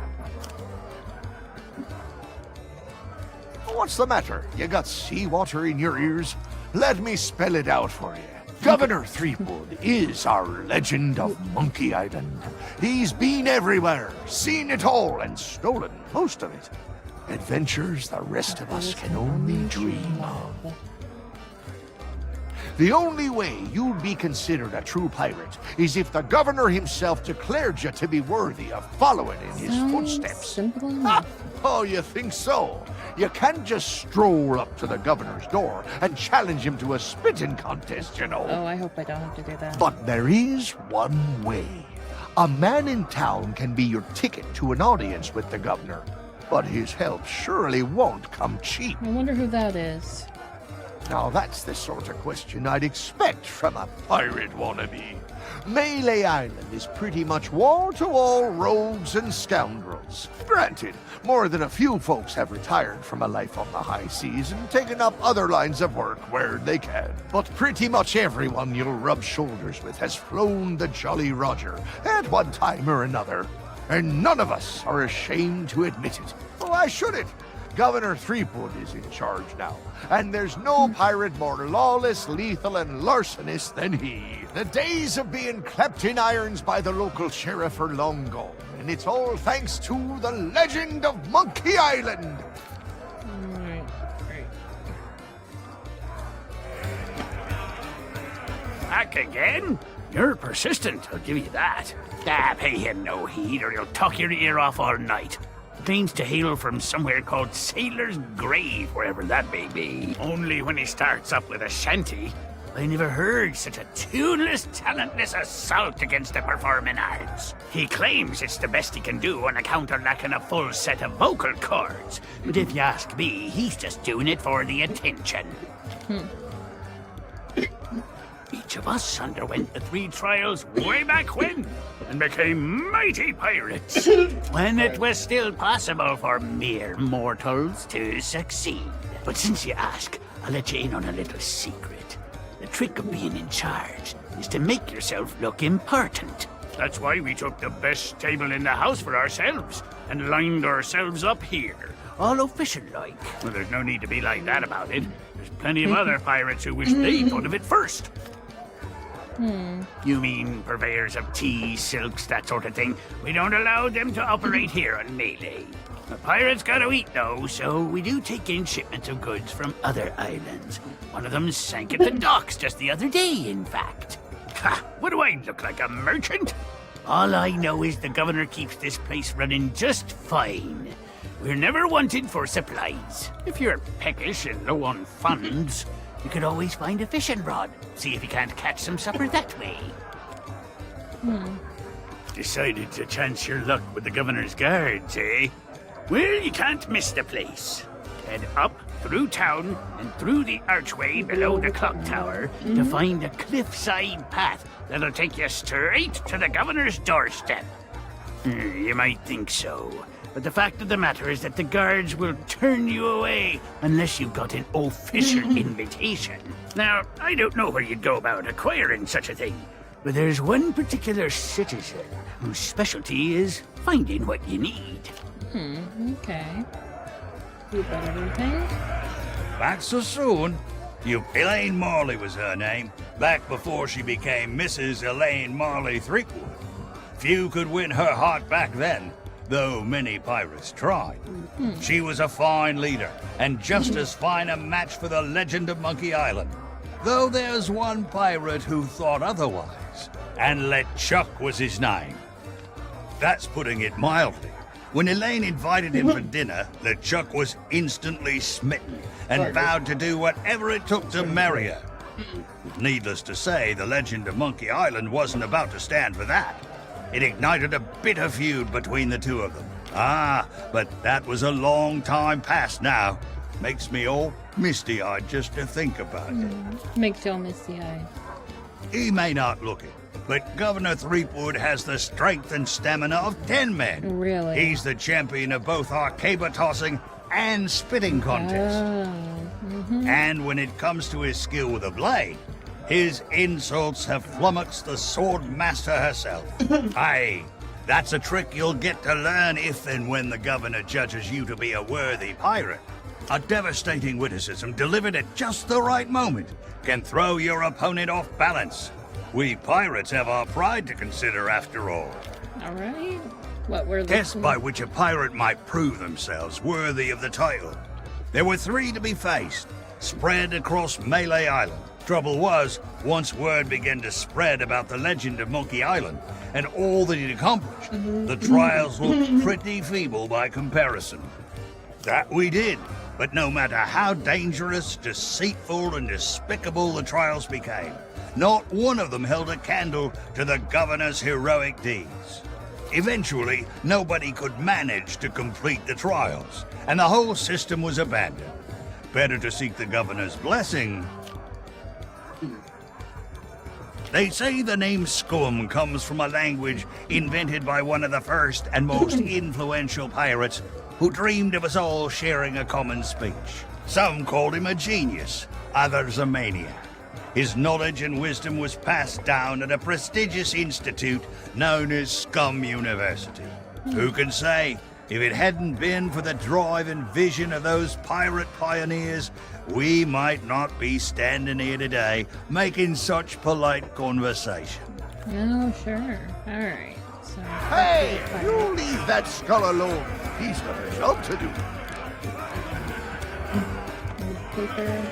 What's the matter? You got seawater in your ears? Let me spell it out for you. Governor Threepwood is our legend of Monkey Island. He's been everywhere, seen it all, and stolen most of it. Adventures the rest of us can only dream of. The only way you'd be considered a true pirate is if the governor himself declared you to be worthy of following in his footsteps. Simple enough. Oh, you think so? You can't just stroll up to the governor's door and challenge him to a spitting contest, you know. Oh, I hope I don't have to do that. But there is one way. A man in town can be your ticket to an audience with the governor, but his help surely won't come cheap. I wonder who that is. Now that's the sort of question I'd expect from a pirate wannabe. Melee Island is pretty much wall-to-wall rogues and scoundrels. Granted, more than a few folks have retired from a life on the high seas and taken up other lines of work where they can. But pretty much everyone you'll rub shoulders with has flown the Jolly Roger at one time or another. And none of us are ashamed to admit it. Why should it? Governor Threepwood is in charge now, and there's no pirate more lawless, lethal, and larcenous than he. The days of being clapped in irons by the local sheriff are long gone, and it's all thanks to the legend of Monkey Island. Alright, great. Back again? You're persistent, I'll give you that. Pay him no heed or he'll tuck your ear off all night. Claims to hail from somewhere called Sailor's Grave, wherever that may be. Only when he starts up with a shanty. I never heard such a tuneless, talentless assault against the performing arts. He claims it's the best he can do on account of lacking a full set of vocal cords. But if you ask me, he's just doing it for the attention. Each of us underwent the 3 trials way back when and became mighty pirates when it was still possible for mere mortals to succeed. But since you ask, I'll let you in on a little secret. The trick of being in charge is to make yourself look important. That's why we took the best table in the house for ourselves and lined ourselves up here. All official-like. Well, there's no need to be like that about it. There's plenty of other pirates who wish they'd thought of it first. You mean purveyors of tea, silks, that sort of thing? We don't allow them to operate here on Melee. The pirates gotta eat, though, so we do take in shipments of goods from other islands. One of them sank at the docks just the other day, in fact. Ha! What do I look like, a merchant? All I know is the governor keeps this place running just fine. We're never wanted for supplies. If you're peckish and low on funds, you could always find a fishing rod. See if you can't catch some supper that way. Decided to chance your luck with the governor's guards, eh? Well, you can't miss the place. Head up, through town, and through the archway below the clock tower to find a cliffside path that'll take you straight to the governor's doorstep. You might think so, but the fact of the matter is that the guards will turn you away unless you've got an official invitation. Now, I don't know where you'd go about acquiring such a thing, but there's one particular citizen whose specialty is finding what you need. Okay. You got everything? Back so soon? Elaine Marley was her name, back before she became Mrs. Elaine Marley Threepwood. Few could win her heart back then, though many pirates tried. She was a fine leader, and just as fine a match for the legend of Monkey Island. Though there's one pirate who thought otherwise, and LeChuck was his name. That's putting it mildly. When Elaine invited him for dinner, LeChuck was instantly smitten and vowed to do whatever it took to marry her. Needless to say, the legend of Monkey Island wasn't about to stand for that. It ignited a bitter feud between the two of them. But that was a long time past now. Makes me all misty-eyed just to think about it. Makes you all misty-eyed. He may not look it, but Governor Threepwood has the strength and stamina of 10 men. Really? He's the champion of both our caber tossing and spitting contests. And when it comes to his skill with a blade, his insults have flummoxed the sword master herself. Aye, that's a trick you'll get to learn if and when the governor judges you to be a worthy pirate. A devastating witticism delivered at just the right moment can throw your opponent off balance. We pirates have our pride to consider, after all. All right. What were the Tests by which a pirate might prove themselves worthy of the title. There were 3 to be faced, spread across Melee Island. Trouble was, once word began to spread about the legend of Monkey Island and all that it accomplished, the trials looked pretty feeble by comparison. That we did, but no matter how dangerous, deceitful, and despicable the trials became, not one of them held a candle to the governor's heroic deeds. Eventually, nobody could manage to complete the trials, and the whole system was abandoned. Better to seek the governor's blessing. They say the name Scum comes from a language invented by one of the first and most influential pirates who dreamed of us all sharing a common speech. Some called him a genius, others a maniac. His knowledge and wisdom was passed down at a prestigious institute known as Scum University. Who can say, if it hadn't been for the drive and vision of those pirate pioneers, we might not be standing here today making such polite conversation. Oh, sure. All right. So, Hey, you leave that skull alone. He's got a job to do. paper.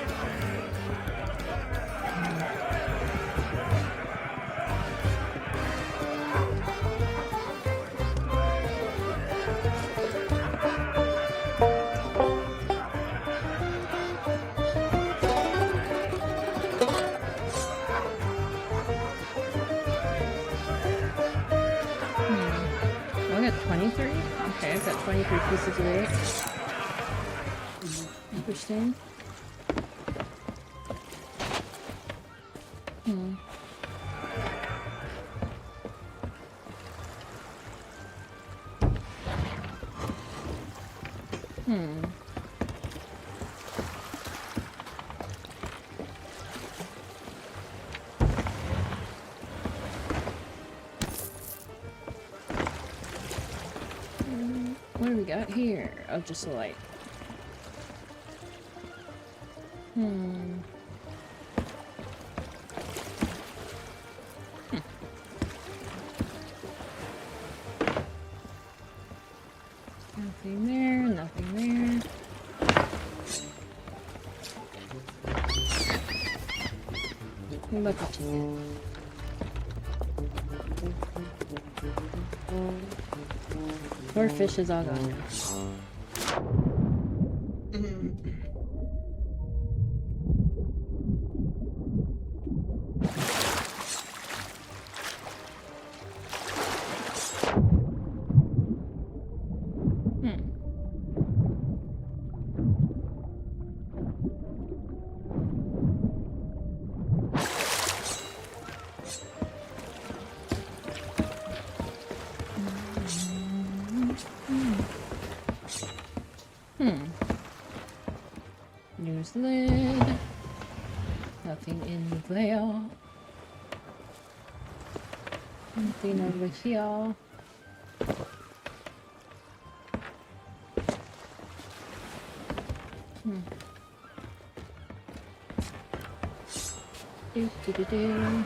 I got 23? Okay, I've got 23 pieces of eight. Interesting. Hmm. Hmm. What do we got here? Oh, just a light. Hmm. Nothing there, nothing there. Look at you. Poor fish is all gone. News lid. Nothing in there. Nothing over here. Do do do do.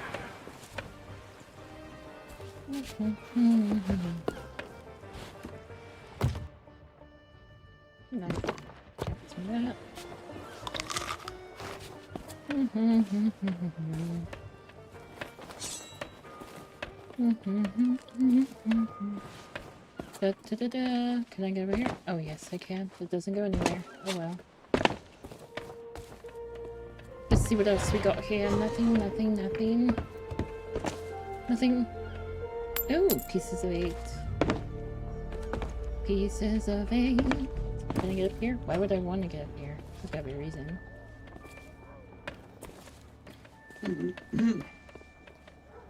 No, can't see that. Da, da, da, da. Can I get over here? Oh yes, I can. It doesn't go anywhere. Oh well. Let's see what else we got here. Nothing, nothing, nothing. Nothing. Oh, pieces of 8. Pieces of 8. Can I get up here? Why would I want to get up here? There's gotta be a reason.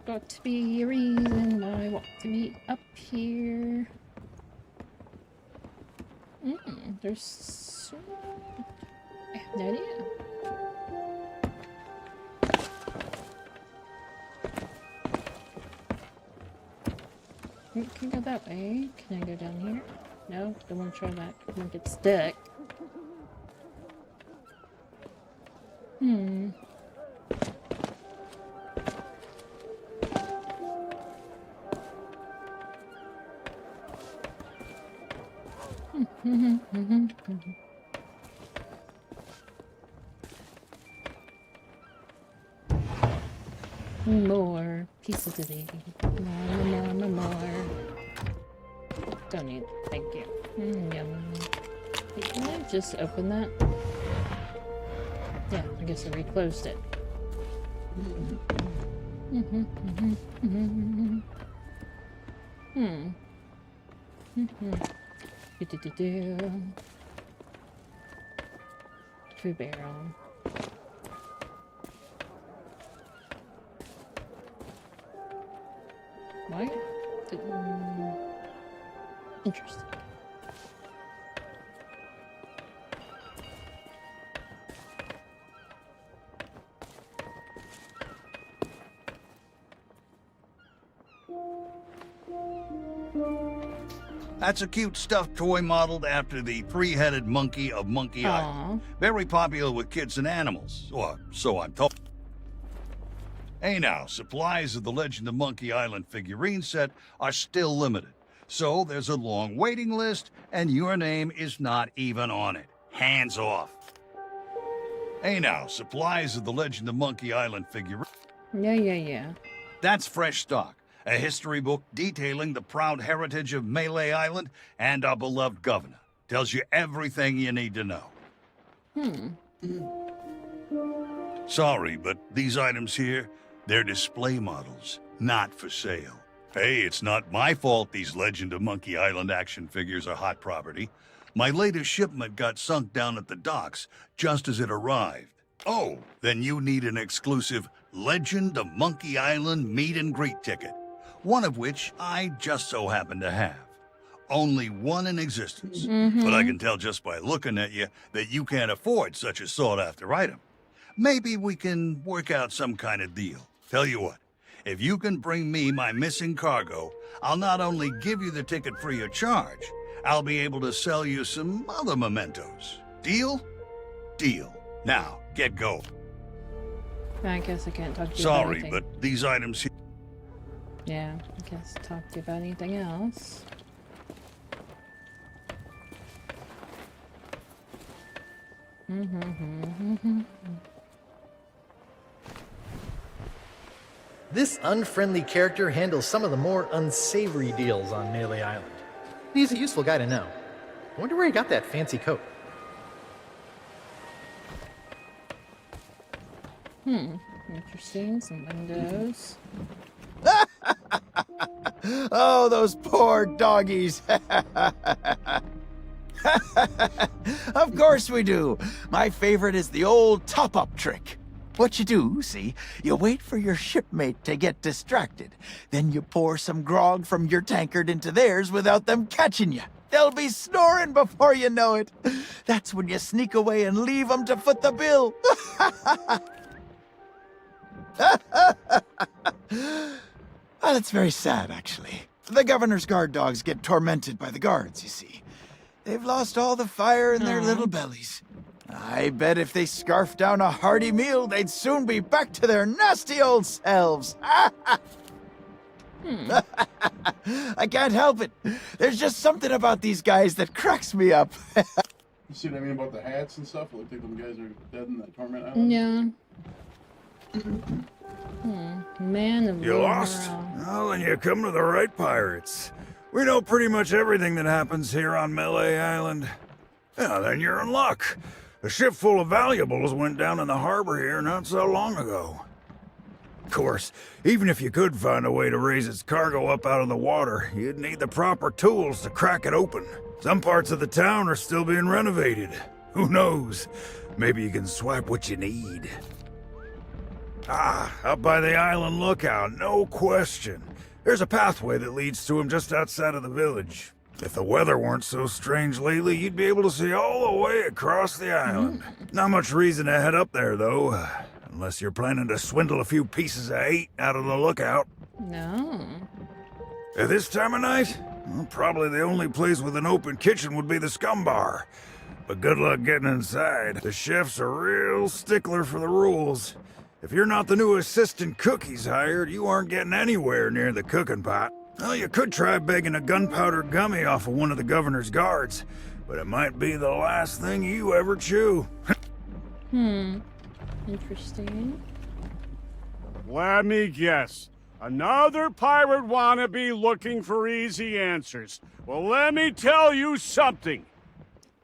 Got to be a reason why I want to be up here. There's... I have no idea. We can go that way. Can I go down here? No, don't want to try that. I might get stuck. More pieces of it. More. Don't need it. Thank you. Yum. Can I just open that? Yeah, I guess I reclosed it. Food barrel. Why? Interesting. That's a cute stuffed toy modeled after the three-headed monkey of Monkey Island. Very popular with kids and animals, or so I'm told. Hey now, supplies of the Legend of Monkey Island figurine set are still limited. So there's a long waiting list, and your name is not even on it. Hands off. Hey now, supplies of the Legend of Monkey Island figurine. Yeah. That's fresh stock. A history book detailing the proud heritage of Melee Island and our beloved governor. Tells you everything you need to know. Sorry, but these items here, they're display models, not for sale. Hey, it's not my fault these Legend of Monkey Island action figures are hot property. My latest shipment got sunk down at the docks just as it arrived. Oh, then you need an exclusive Legend of Monkey Island meet and greet ticket, one of which I just so happen to have. Only one in existence. But I can tell just by looking at you that you can't afford such a sought-after item. Maybe we can work out some kind of deal. Tell you what, if you can bring me my missing cargo, I'll not only give you the ticket free of charge, I'll be able to sell you some other mementos. Deal? Deal. Now, get going. I guess I can't talk to you about Sorry, anything. but these items here... Yeah, I guess talk to you about anything else. This unfriendly character handles some of the more unsavory deals on Melee Island. He's a useful guy to know. I wonder where he got that fancy coat. Interesting. Some windows. Oh, those poor doggies. Of course we do. My favorite is the old top-up trick. What you do, see, you wait for your shipmate to get distracted. Then you pour some grog from your tankard into theirs without them catching you. They'll be snoring before you know it. That's when you sneak away and leave them to foot the bill. Oh, that's very sad, actually. The governor's guard dogs get tormented by the guards, you see. They've lost all the fire in their little bellies. I bet if they scarfed down a hearty meal, they'd soon be back to their nasty old selves. I can't help it. There's just something about these guys that cracks me up. You see what I mean about the hats and stuff? It looks like them guys are dead in that torment island. Yeah. Man of You low lost? morale. Well, then you come to the right pirates. We know pretty much everything that happens here on Melee Island. Yeah, then you're in luck. A ship full of valuables went down in the harbor here not so long ago. Of course, even if you could find a way to raise its cargo up out of the water, you'd need the proper tools to crack it open. Some parts of the town are still being renovated. Who knows? Maybe you can swipe what you need. Ah, up by the island lookout, no question. There's a pathway that leads to him just outside of the village. If the weather weren't so strange lately, you'd be able to see all the way across the island. Not much reason to head up there, though, unless you're planning to swindle a few pieces of 8 out of the lookout. No. At this time of night, well, probably the only place with an open kitchen would be the Scum Bar. But good luck getting inside. The chef's a real stickler for the rules. If you're not the new assistant cook he's hired, you aren't getting anywhere near the cooking pot. Well, you could try begging a gunpowder gummy off of one of the governor's guards, but it might be the last thing you ever chew. Interesting. Let me guess. Another pirate wannabe looking for easy answers. Well, let me tell you something.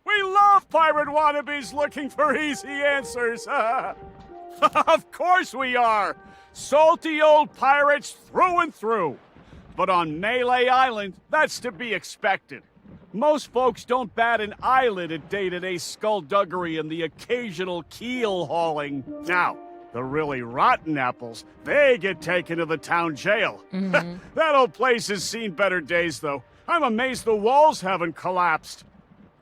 We love pirate wannabes looking for easy answers. Of course we are. Salty old pirates through and through. But on Melee Island, that's to be expected. Most folks don't bat an eyelid at day-to-day skullduggery and the occasional keel hauling. Now, the really rotten apples, they get taken to the town jail. That old place has seen better days, though. I'm amazed the walls haven't collapsed.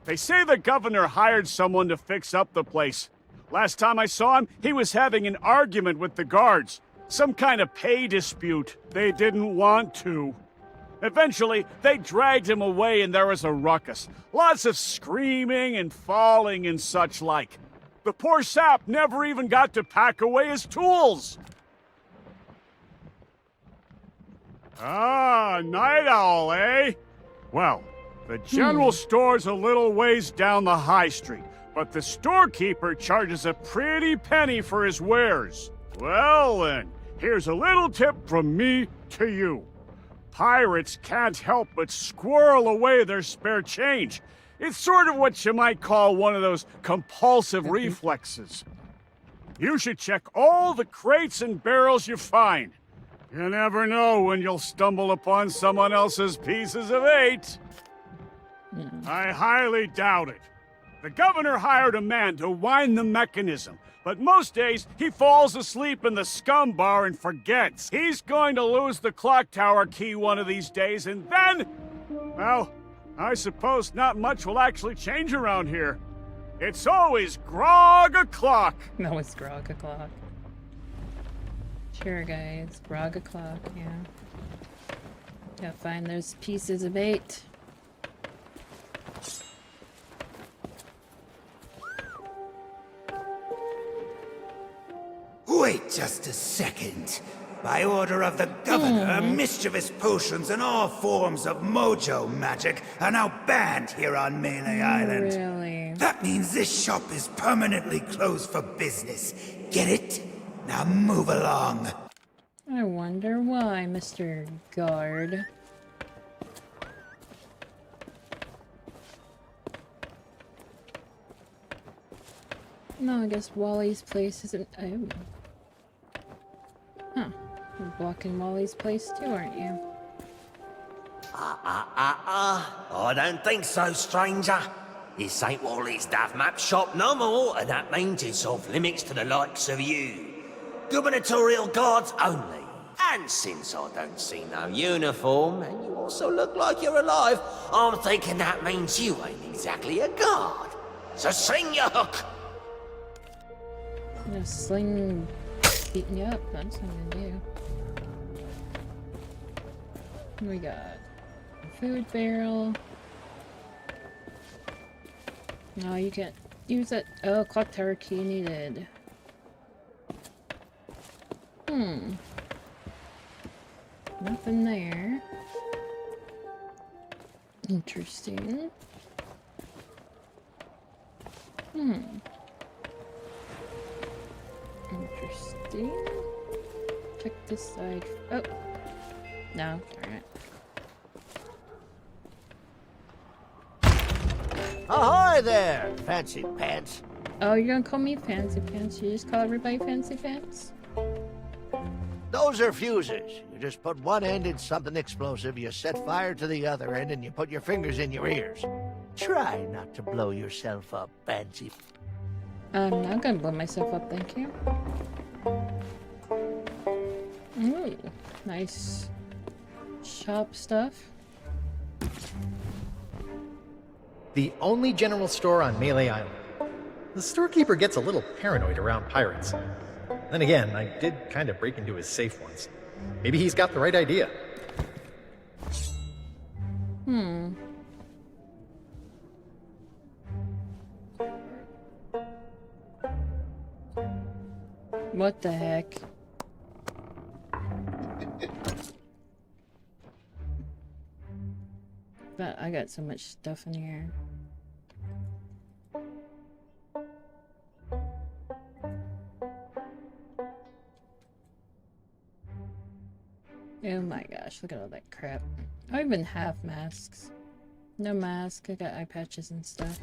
They say the governor hired someone to fix up the place. Last time I saw him, he was having an argument with the guards. Some kind of pay dispute. They didn't want to. Eventually, they dragged him away and there was a ruckus. Lots of screaming and falling and such like. The poor sap never even got to pack away his tools. Ah, night owl, eh? Well, the general store's a little ways down the high street, but the storekeeper charges a pretty penny for his wares. Well then, here's a little tip from me to you. Pirates can't help but squirrel away their spare change. It's sort of what you might call one of those compulsive reflexes. You should check all the crates and barrels you find. You never know when you'll stumble upon someone else's pieces of 8. I highly doubt it. The governor hired a man to wind the mechanism, but most days he falls asleep in the scum bar and forgets. He's going to lose the clock tower key one of these days, and then... well, I suppose not much will actually change around here. It's always grog o'clock. No, it's grog o'clock. Sure, guys. Grog o'clock, yeah. Gotta find those pieces of bait. Wait just a second. By order of the governor, mischievous potions and all forms of mojo magic are now banned here on Melee Island. Really? That means this shop is permanently closed for business. Get it? Now move along. I wonder why, Mr. Guard. No, I guess Wally's place isn't... oh. Huh. You're blocking Wally's place too, aren't you? I don't think so, stranger. This ain't Wally's Duff Map shop no more, and that means it's off limits to the likes of you. Gubernatorial guards only. And since I don't see no uniform, and you also look like you're alive, I'm thinking that means you ain't exactly a guard. So sling your hook. I'm gonna sling beating you up, that's what I'm gonna do. What do we got? A food barrel. No, you can't use that. Oh, clock tower key needed. Nothing there. Interesting. Interesting. Check this side. Oh. No, darn it. Ahoy there, fancy pants. Oh, you're gonna call me fancy pants? You just call everybody fancy pants? Those are fuses. You just put one end in something explosive, you set fire to the other end, and you put your fingers in your ears. Try not to blow yourself up, fancy. I'm not gonna blow myself up, thank you. Ooh, nice shop stuff. The only general store on Melee Island. The storekeeper gets a little paranoid around pirates. Then again, I did kind of break into his safe once. Maybe he's got the right idea. What the heck? But I got so much stuff in here. Oh my gosh, look at all that crap. I don't even have masks. No mask, I got eye patches and stuff.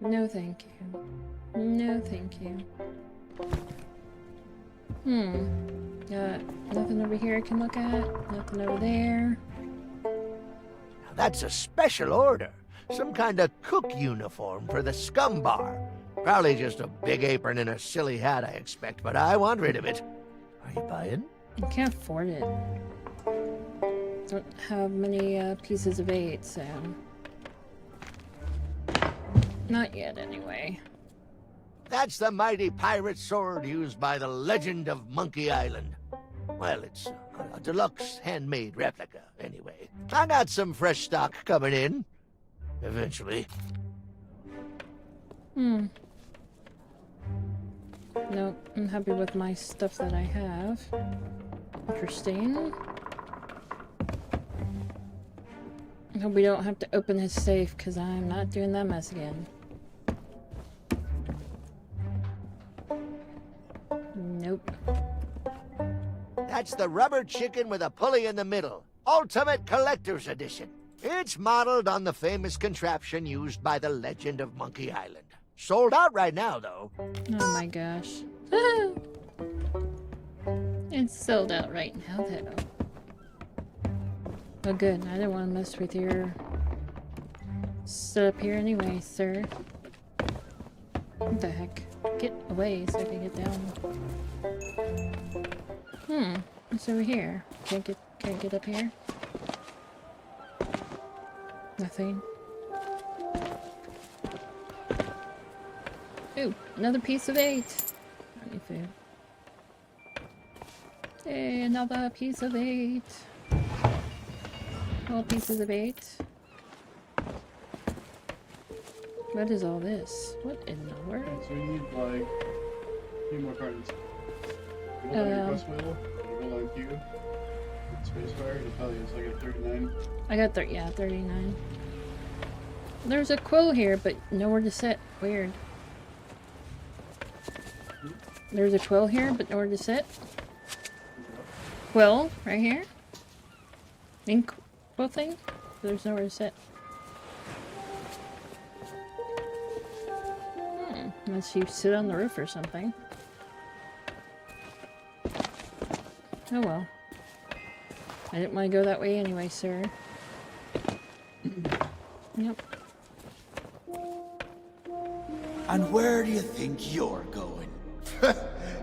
No thank you. No thank you. Got nothing over here I can look at. Nothing over there. Now that's a special order. Some kind of cook uniform for the scum bar. Probably just a big apron and a silly hat, I expect, but I want rid of it. Are you buying? I can't afford it. Don't have many pieces of bait, so... Not yet, anyway. That's the mighty pirate sword used by the legend of Monkey Island. Well, it's a deluxe handmade replica, anyway. I got some fresh stock coming in. Eventually. Nope, I'm happy with my stuff that I have. Interesting. I hope we don't have to open his safe, because I'm not doing that mess again. Nope. That's the rubber chicken with a pulley in the middle. Ultimate Collector's Edition. It's modeled on the famous contraption used by the legend of Monkey Island. Sold out right now, though. Oh my gosh. It's sold out right now, though. Oh good, I don't want to mess with your setup here anyway, sir. What the heck? Get away so I can get down. What's over here? Can't get up here? Nothing. Ooh, another piece of 8. I need food. Hey, another piece of 8. All pieces of 8. What is all this? What in the world? So we need like a few more cartons. You hold on your quest wheel, you hold on Q, spacebar, it'll tell you it's like a 39. I got 39. There's a quill here, but nowhere to sit. Weird. There's a quill here, but nowhere to sit. Quill, right here. Ink quill thing. There's nowhere to sit. Unless you sit on the roof or something. Oh well. I didn't want to go that way anyway, sir. Yep. And where do you think you're going?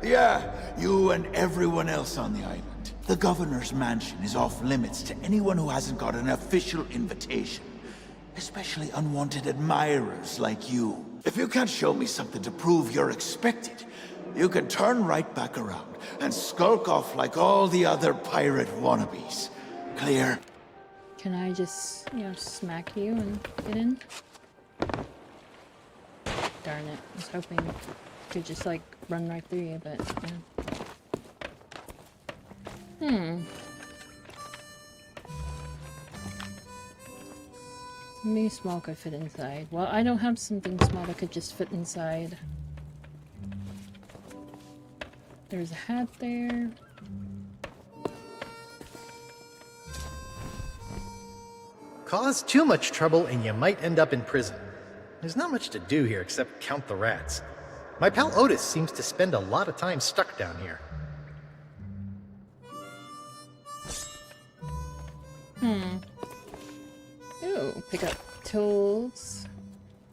Yeah, you and everyone else on the island. The governor's mansion is off limits to anyone who hasn't got an official invitation. Especially unwanted admirers like you. If you can't show me something to prove you're expected, you can turn right back around and skulk off like all the other pirate wannabes. Clear? Can I just, you know, smack you and get in? Darn it. I was hoping I could just, like, run right through you, but, yeah. Something small could fit inside. Well, I don't have something small that could just fit inside. There's a hat there. Cause too much trouble and you might end up in prison. There's not much to do here except count the rats. My pal Otis seems to spend a lot of time stuck down here. Ooh, pick up tools.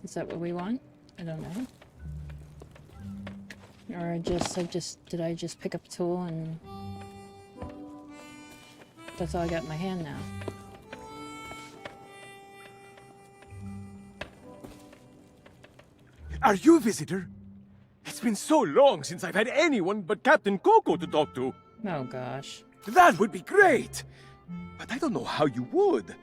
Is that what we want? I don't know. Or did I just pick up a tool and that's all I got in my hand now. Are you a visitor? It's been so long since I've had anyone but Captain Coco to talk to. Oh gosh. That would be great! But I don't know how you would.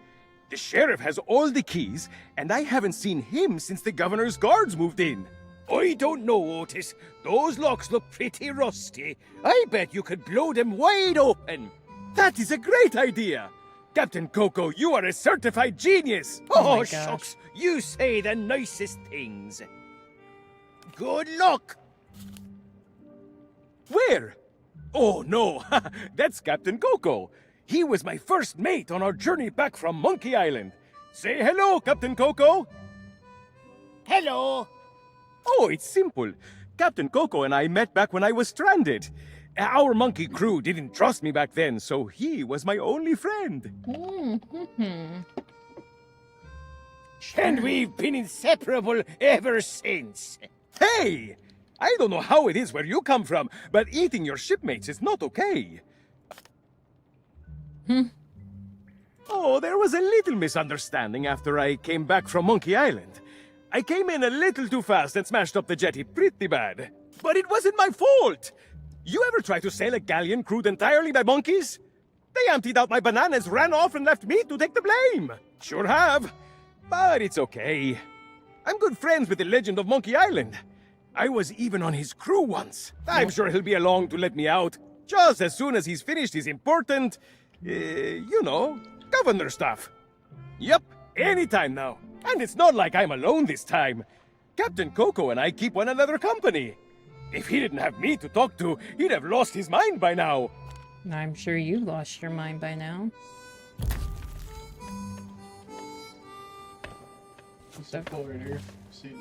The sheriff has all the keys, and I haven't seen him since the governor's guards moved in. I don't know, Otis. Those locks look pretty rusty. I bet you could blow them wide open. That is a great idea! Captain Coco, you are a certified genius! Oh shucks, you say the nicest things. Good luck! Where? Oh no, that's Captain Coco. He was my first mate on our journey back from Monkey Island. Say hello, Captain Coco. Hello. Oh, it's simple. Captain Coco and I met back when I was stranded. Our monkey crew didn't trust me back then, so he was my only friend. And we've been inseparable ever since. Hey! I don't know how it is where you come from, but eating your shipmates is not okay. Oh, there was a little misunderstanding after I came back from Monkey Island. I came in a little too fast and smashed up the jetty pretty bad. But it wasn't my fault! You ever try to sail a galleon crewed entirely by monkeys? They emptied out my bananas, ran off, and left me to take the blame. Sure have. But it's okay. I'm good friends with the legend of Monkey Island. I was even on his crew once. I'm sure he'll be along to let me out, just as soon as he's finished his important, you know, governor stuff. Yep, anytime now. And it's not like I'm alone this time. Captain Coco and I keep one another company. If he didn't have me to talk to, he'd have lost his mind by now. I'm sure you lost your mind by now. Step forward here. See.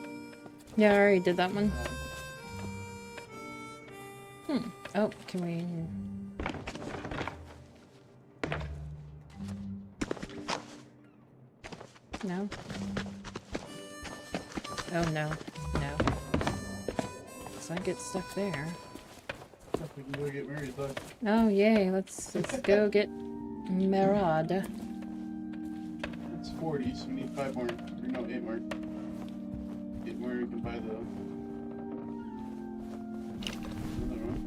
Yeah, I already did that one. Oh, can we... No? Oh, no. No. So I get stuck there. We can go get married, though. Oh, yay. Let's go get married. It's 40, so we need 5 more. Or no, 8 more. 8 more, you can buy the... another one.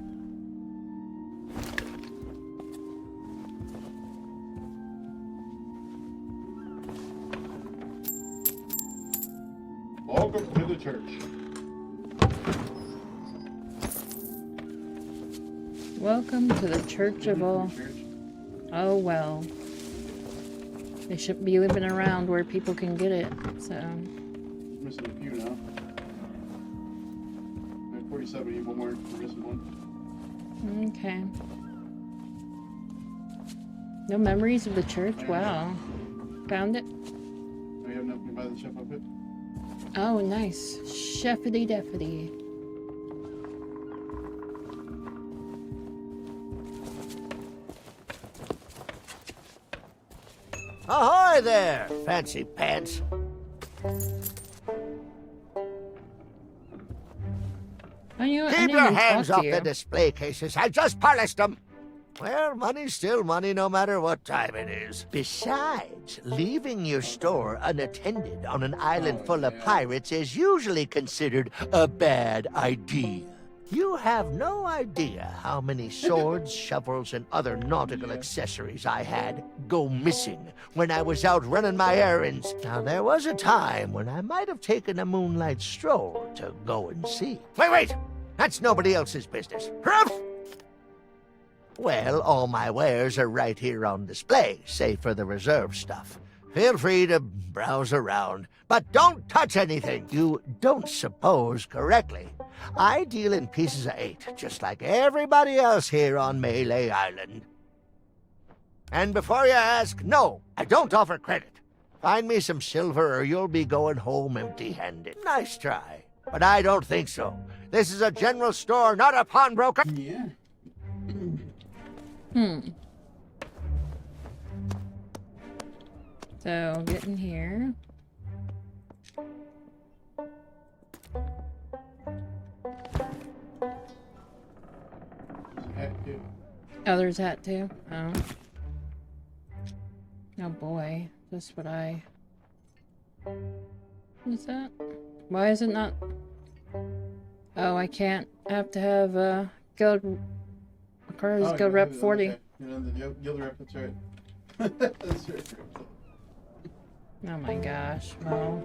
Welcome to the church. Welcome to the Church of all... Oh, well. They shouldn't be living around where people can get it, so... Missing a few now. We're at 47, need one more. We're missing one. Okay. No memories of the church? Wow. Found it? Do we have enough to buy the chef outfit? Oh, nice. Chefity Deputy. Ahoy there, fancy pants. Keep your hands off the display cases. I just polished them. Well, money's still money no matter what time it is. Besides, leaving your store unattended on an island full of pirates is usually considered a bad idea. You have no idea how many swords, shovels, and other nautical accessories I had go missing when I was out running my errands. Now, there was a time when I might have taken a moonlight stroll to go and see. Wait! That's nobody else's business. Huff! Well, all my wares are right here on display, save for the reserve stuff. Feel free to browse around, but don't touch anything. You don't suppose correctly. I deal in pieces of 8, just like everybody else here on Melee Island. And before you ask, no, I don't offer credit. Find me some silver or you'll be going home empty-handed. Nice try, but I don't think so. This is a general store, not a pawnbroker. Yeah. So, get in here. Oh, there's that too? Oh. Oh boy. That's what I... What is that? Why is it not... Oh, I can't. I have to have, guild... Cars guild rep 40. Okay. You know, the guild rep, that's right. That's right. Oh my gosh. Well...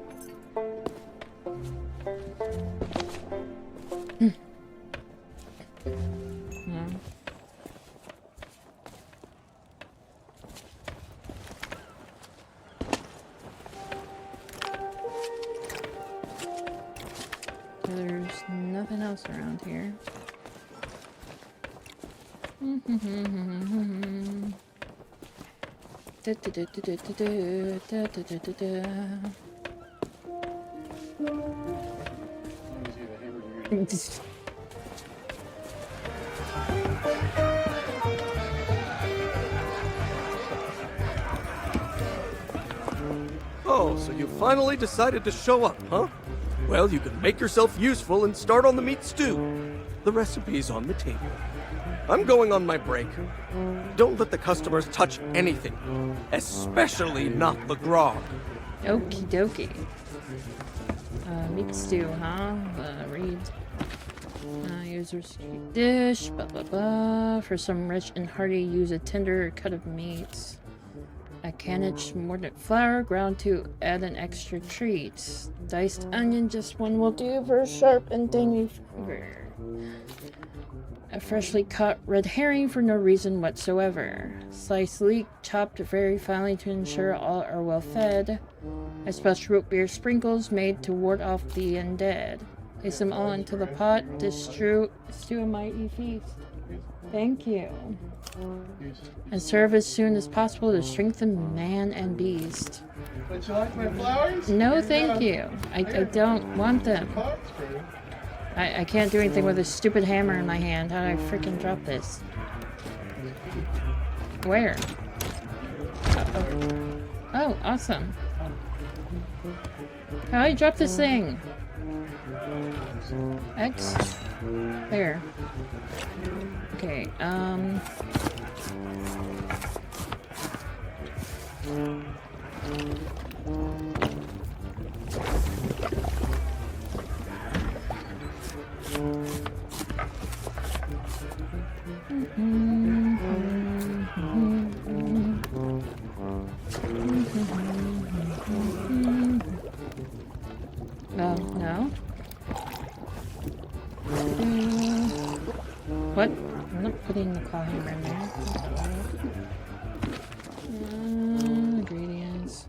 No. There's nothing else around here. Oh, so you finally decided to show up, huh? Well, you can make yourself useful and start on the meat stew. The recipe's on the table. I'm going on my break. Don't let the customers touch anything, especially not the grog. Okie dokie. Meat stew, huh? Read. Users dish, blah blah blah. For some rich and hearty, use a tender cut of meat. A cannage mordant flour ground to add an extra treat. Diced onion, just one will do for a sharp and tangy flavor. A freshly caught red herring for no reason whatsoever. Sliced leek, chopped very finely to ensure all are well fed. A special root beer sprinkles made to ward off the undead. Place them all into the pot to stew a mighty feast. Thank you. And serve as soon as possible to strengthen man and beast. Would you like my flowers? No, thank you. I don't want them. I can't do anything with a stupid hammer in my hand. How do I freaking drop this? Where? Uh-oh. Oh, awesome. How do I drop this thing? X? There. Okay, no. What? I'm not putting the claw hammer in there. Ingredients.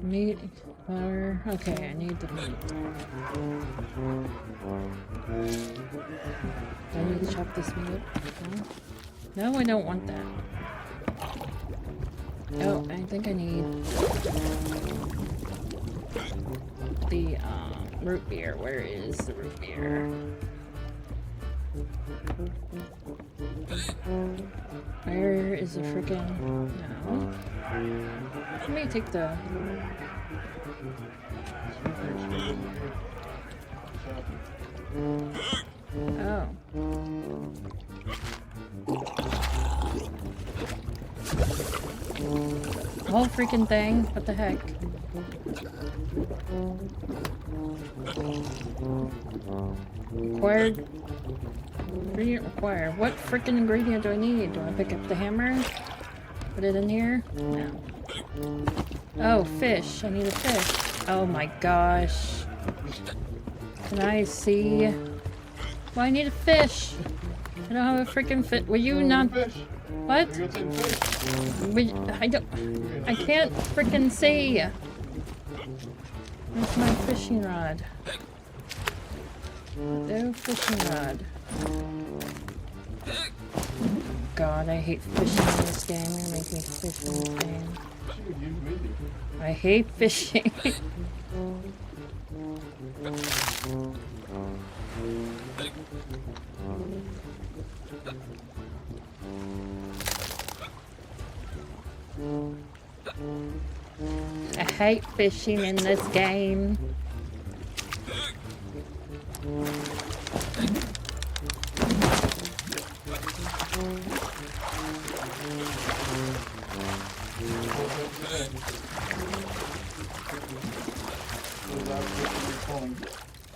Meat, flour. Okay, I need the meat. Do I need to chop this meat up? No? No, I don't want that. Oh, I think I need the root beer. Where is the root beer? Where is the freaking... No. Let me take the... Oh. Whole freaking thing? What the heck? Required... Ingredient required. What freaking ingredient do I need? Do I pick up the hammer? Put it in here? No. Oh, fish. I need a fish. Oh my gosh. Can I see? Well, I need a fish. I don't have a freaking fish. Will you not? What? I don't. I can't freaking see. Where's my fishing rod? No fishing rod. God, I hate fishing in this game. You're gonna make me fish in this game. I hate fishing. I hate fishing in this game.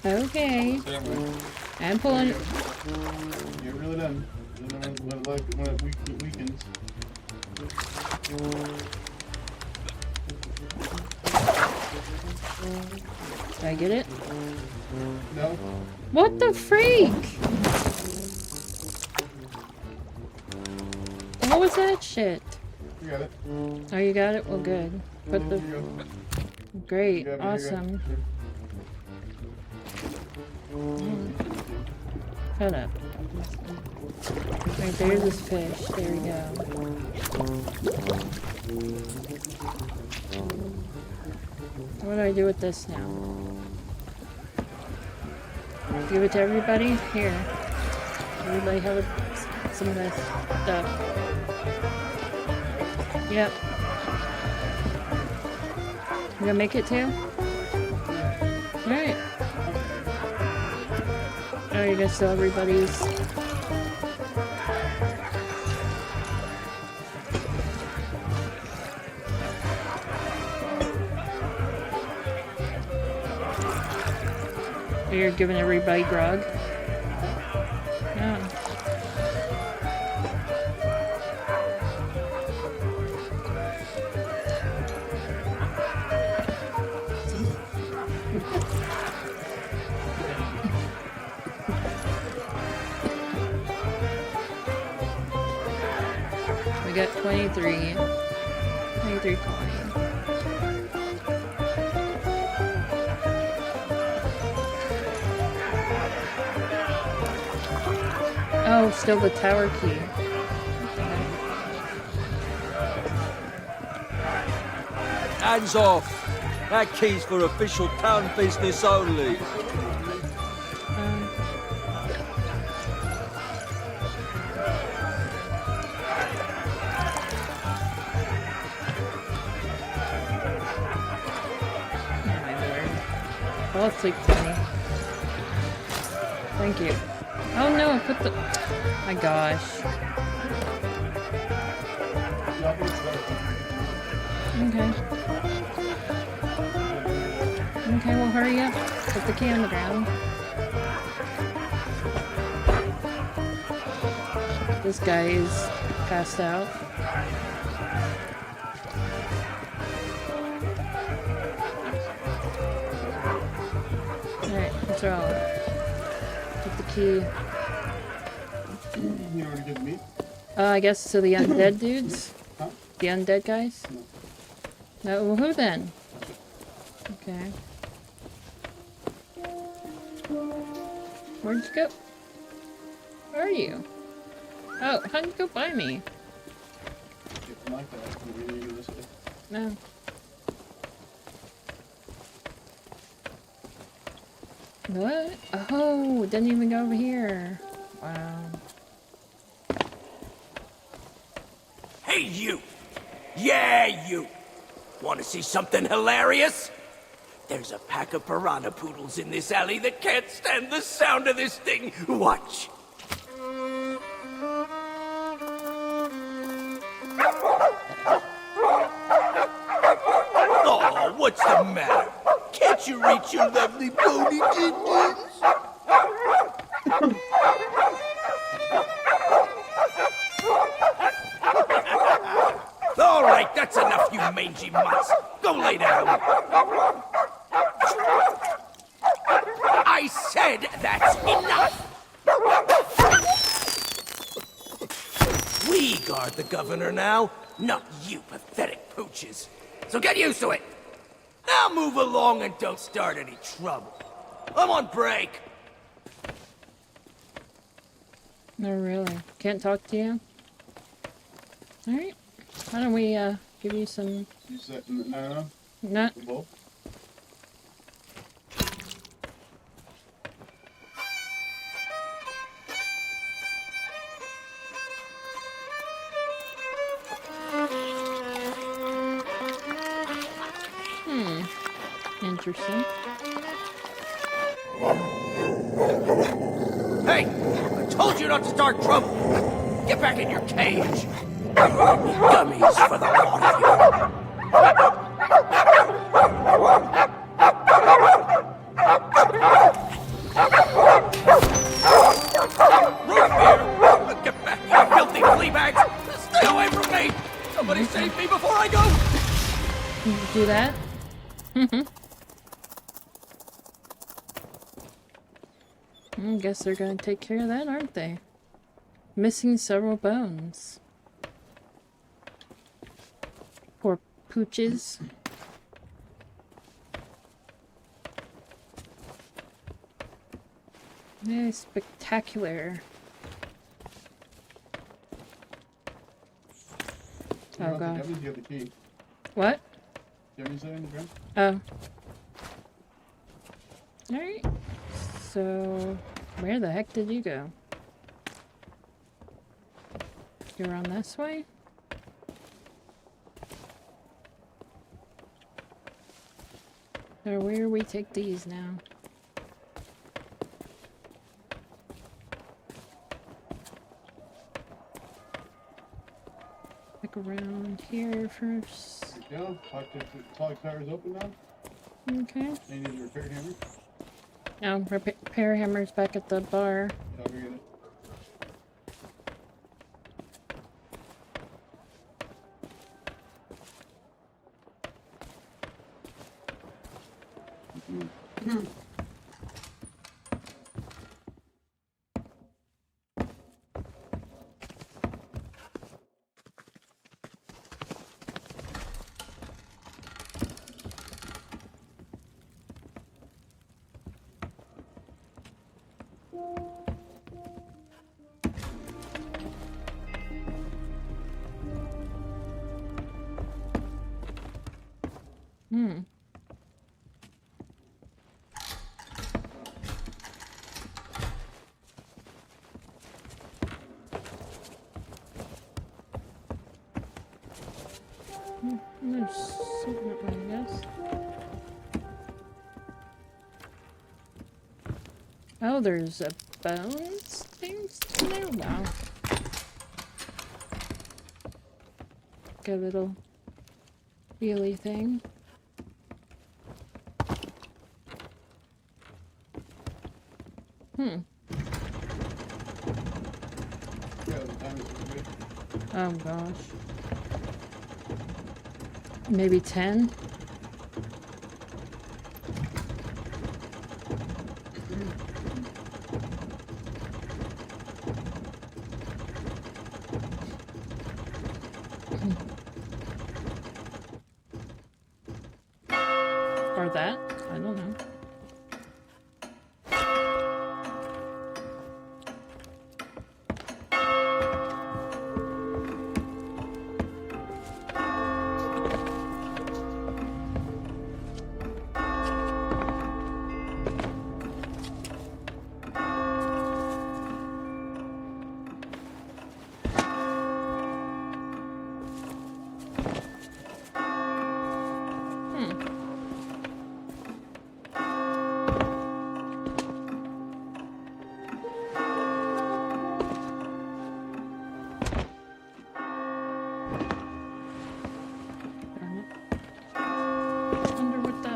Okay. I'm pulling it. Get rid of them. When it weakens. Did I get it? No. What the freak? What was that shit? You got it. Oh, you got it? Well, good. Put the... Great. Awesome. Shut up. Right, there's this fish. There we go. What do I do with this now? Give it to everybody? Here. Everybody have some of this stuff. Yep. You gonna make it too? Alright. Oh, you guys still everybody's... You're giving everybody grog? Yeah. We got 23 coins. Oh, still the tower key. Hands off! That key's for official town business only. Fall asleep, Tony. Thank you. Oh no, I put the... My gosh. Okay. Okay, well hurry up. Put the key on the ground. This guy is passed out. Alright, let's roll. Get the key. You know where to get me? I guess to the undead dudes? Huh? The undead guys? No. Well, who then? Okay. Where'd you go? Where are you? Oh, how'd you go by me? No. What? Oh, it didn't even go over here. Wow. Hey, you! Yeah, you! Want to see something hilarious? There's a pack of piranha poodles in this alley that can't stand the sound of this thing. Watch. Oh, what's the matter? Can't you reach your lovely bony kidneys? All right, that's enough, you mangy mutts. Go lay down. I said that's enough. We guard the governor now, not you pathetic pooches. So get used to it. Now move along and don't start any trouble. I'm on break. No, really. Can't talk to you? Alright. Why don't we, give you some... Use that no. Nut. Interesting. Hey! I told you not to start trouble! Get back in your cage! Gummies for the lot of you! Root beer! Get back, you filthy flea bags! Stay away from me! Somebody save me before I go! Can you do that? I guess they're gonna take care of that, aren't they? Missing several bones. Poor pooches. Yeah, spectacular. Oh god. What? Oh. Alright. So, where the heck did you go? You're on this way? So where we take these now? Look around here first. There you go. Clock tower's open now. Okay. They need a repair hammer. Oh, repair hammer's back at the bar. I'll go get it. Hmm. There's something up there, I guess. Oh, there's a bones thing there? Wow. Like a little wheelie thing. Hmm. Oh gosh. Maybe 10? Or that? I don't know.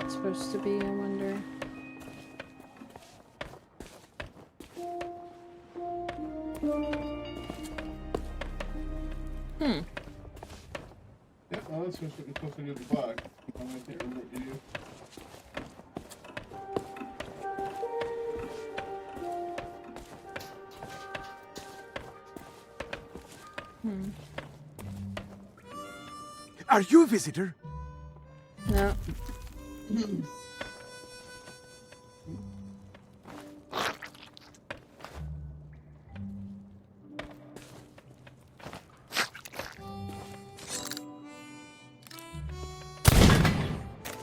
Supposed to be, I wonder. Hmm. Yeah, well, that's supposed to do the clock. I can't remember what you do. Hmm. Are you a visitor? No.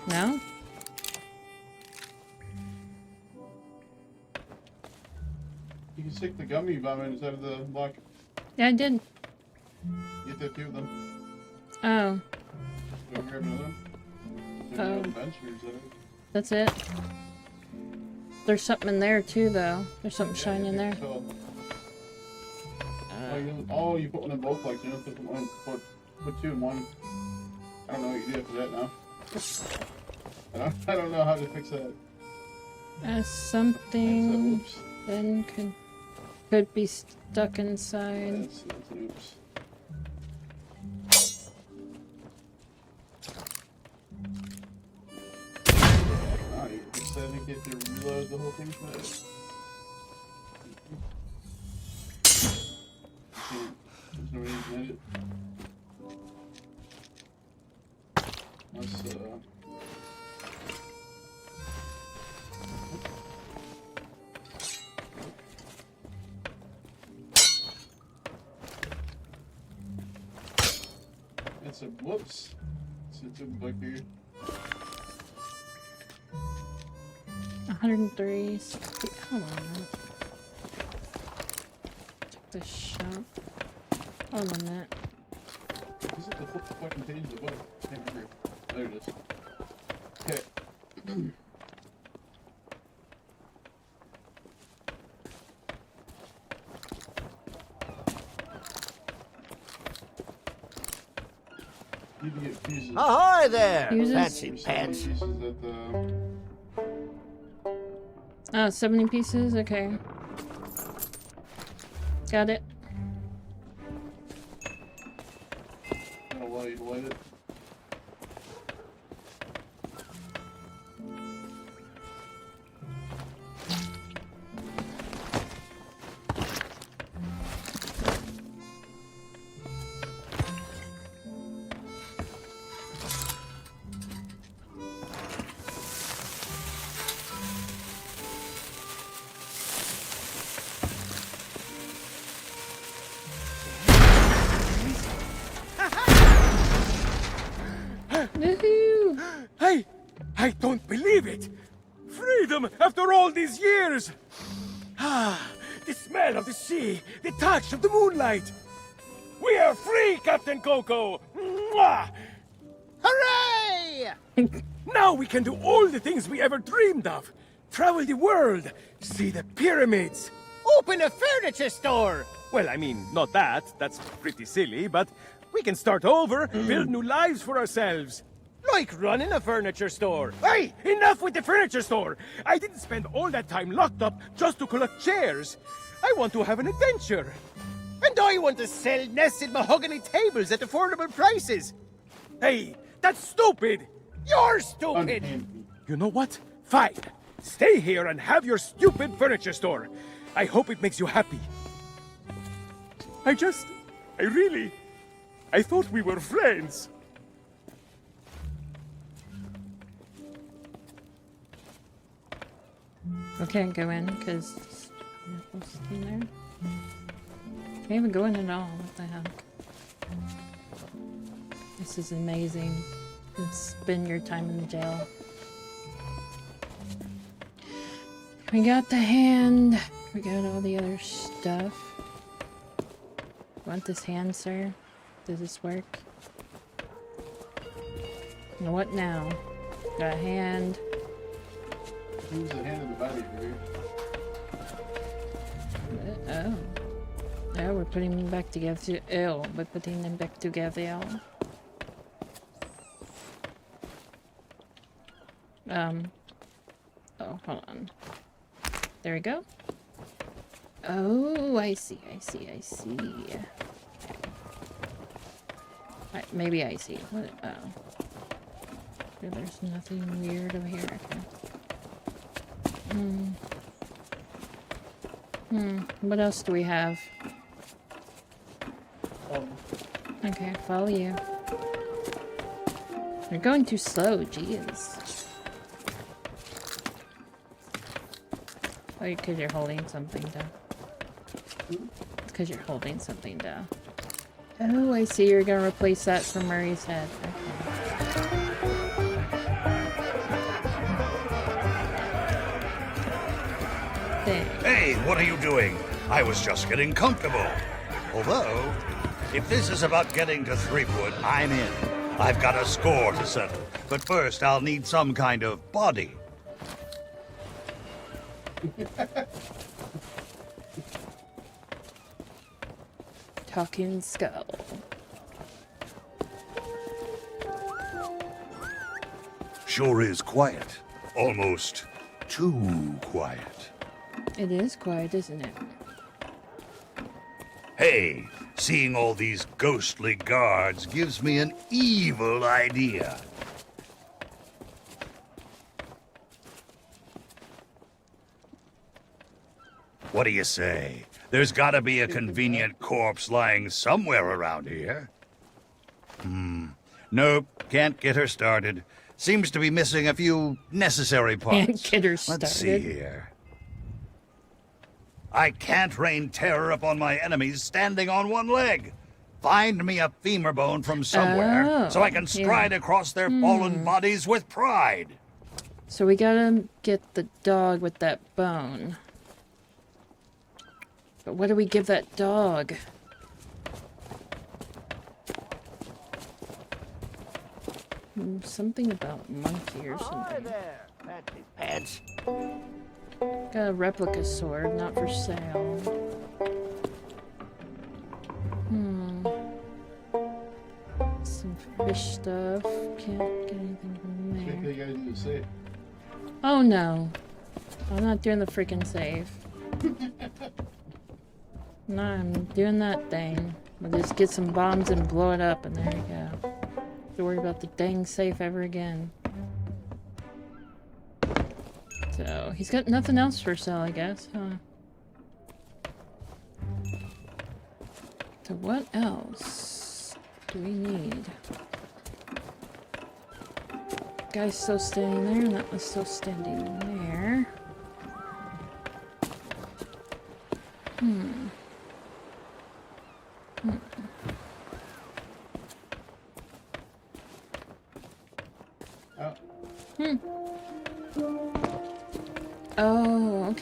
No? You can stick the gummy bomb inside of the lock. Yeah, I did. Get that two of them. Oh. Go grab another one. Oh. Bench, or is that it? That's it. There's something in there too, though. There's something shiny in there. So. Oh, you put one in both legs. You don't put two in one. I don't know what you do after that now. I don't know how to fix that. Something then could be stuck inside. That's an oops. Oh, you fix that and get to reload the whole thing for that. There's no way you can edit. Let's, That's a whoops. It's a bug here. 103. 60. Hold on a minute. Check the shop. Hold on a minute. Is it the flip the fucking page of what? I can't remember. There it is. Okay. Need to get fuses. Ahoy there, Fuses? fancy pants. Fuses at the... Oh, 70 pieces? Okay. Got it. Gonna allow you to light it. After all these years! Ah, the smell of the sea, the touch of the moonlight. We are free, Captain Coco! Mwah! Hooray! Now we can do all the things we ever dreamed of. Travel the world, see the pyramids. Open a furniture store! Well, I mean, not that. That's pretty silly, but we can start over, build new lives for ourselves. Like running a furniture store. Hey, enough with the furniture store! I didn't spend all that time locked up just to collect chairs. I want to have an adventure. And I want to sell nested mahogany tables at affordable prices. Hey, that's stupid! You're stupid! You know what? Fine. Stay here and have your stupid furniture store. I hope it makes you happy. I thought we were friends. We can't go in because apples in there. Can't even go in at all. What the heck? This is amazing. You can spend your time in the jail. We got the hand. We got all the other stuff. Want this hand, sir? Does this work? And what now? Got a hand. Who's the hand of the body here? Oh. Oh, we're putting them back together. Oh, we're putting them back together. Oh, hold on. There we go. Oh, I see. Maybe I see. What? Oh. There's nothing weird over here. Okay. What else do we have? Okay, follow you. You're going too slow, jeez. Oh, because you're holding something down. It's because you're holding something down. Oh, I see. You're gonna replace that for Murray's head. Okay. Hey, what are you doing? I was just getting comfortable. Although, if this is about getting to Threepwood, I'm in. I've got a score to settle. But first, I'll need some kind of body. Talking skull. Sure is quiet. Almost too quiet. It is quiet, isn't it? Hey, seeing all these ghostly guards gives me an evil idea. What do you say? There's gotta be a convenient corpse lying somewhere around here. Nope, can't get her started. Seems to be missing a few necessary parts. Can't get her started. Let's see here. I can't rain terror upon my enemies standing on one leg. Find me a femur bone from somewhere so I can stride across their fallen bodies with pride. So we gotta get the dog with that bone. But what do we give that dog? Something about monkey or something. There, fancy pants. Got a replica sword, not for sale. Some fish stuff. Can't get anything from there. Check the guys in the safe. Oh no. I'm not doing the freaking save. No, I'm doing that thing. We'll just get some bombs and blow it up, and there you go. Don't have to worry about the dang safe ever again. So, he's got nothing else for sale, I guess, huh? So what else do we need? Guy's still standing there, and that was still standing there.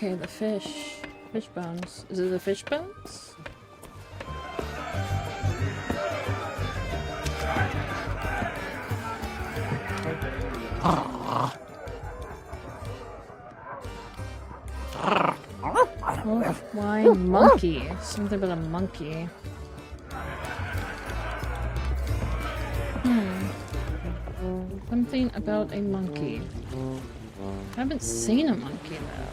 Okay, the fish. Fish bones. Is it the fish bones? Oh, flying monkey. Something about a monkey. Something about a monkey. I haven't seen a monkey though.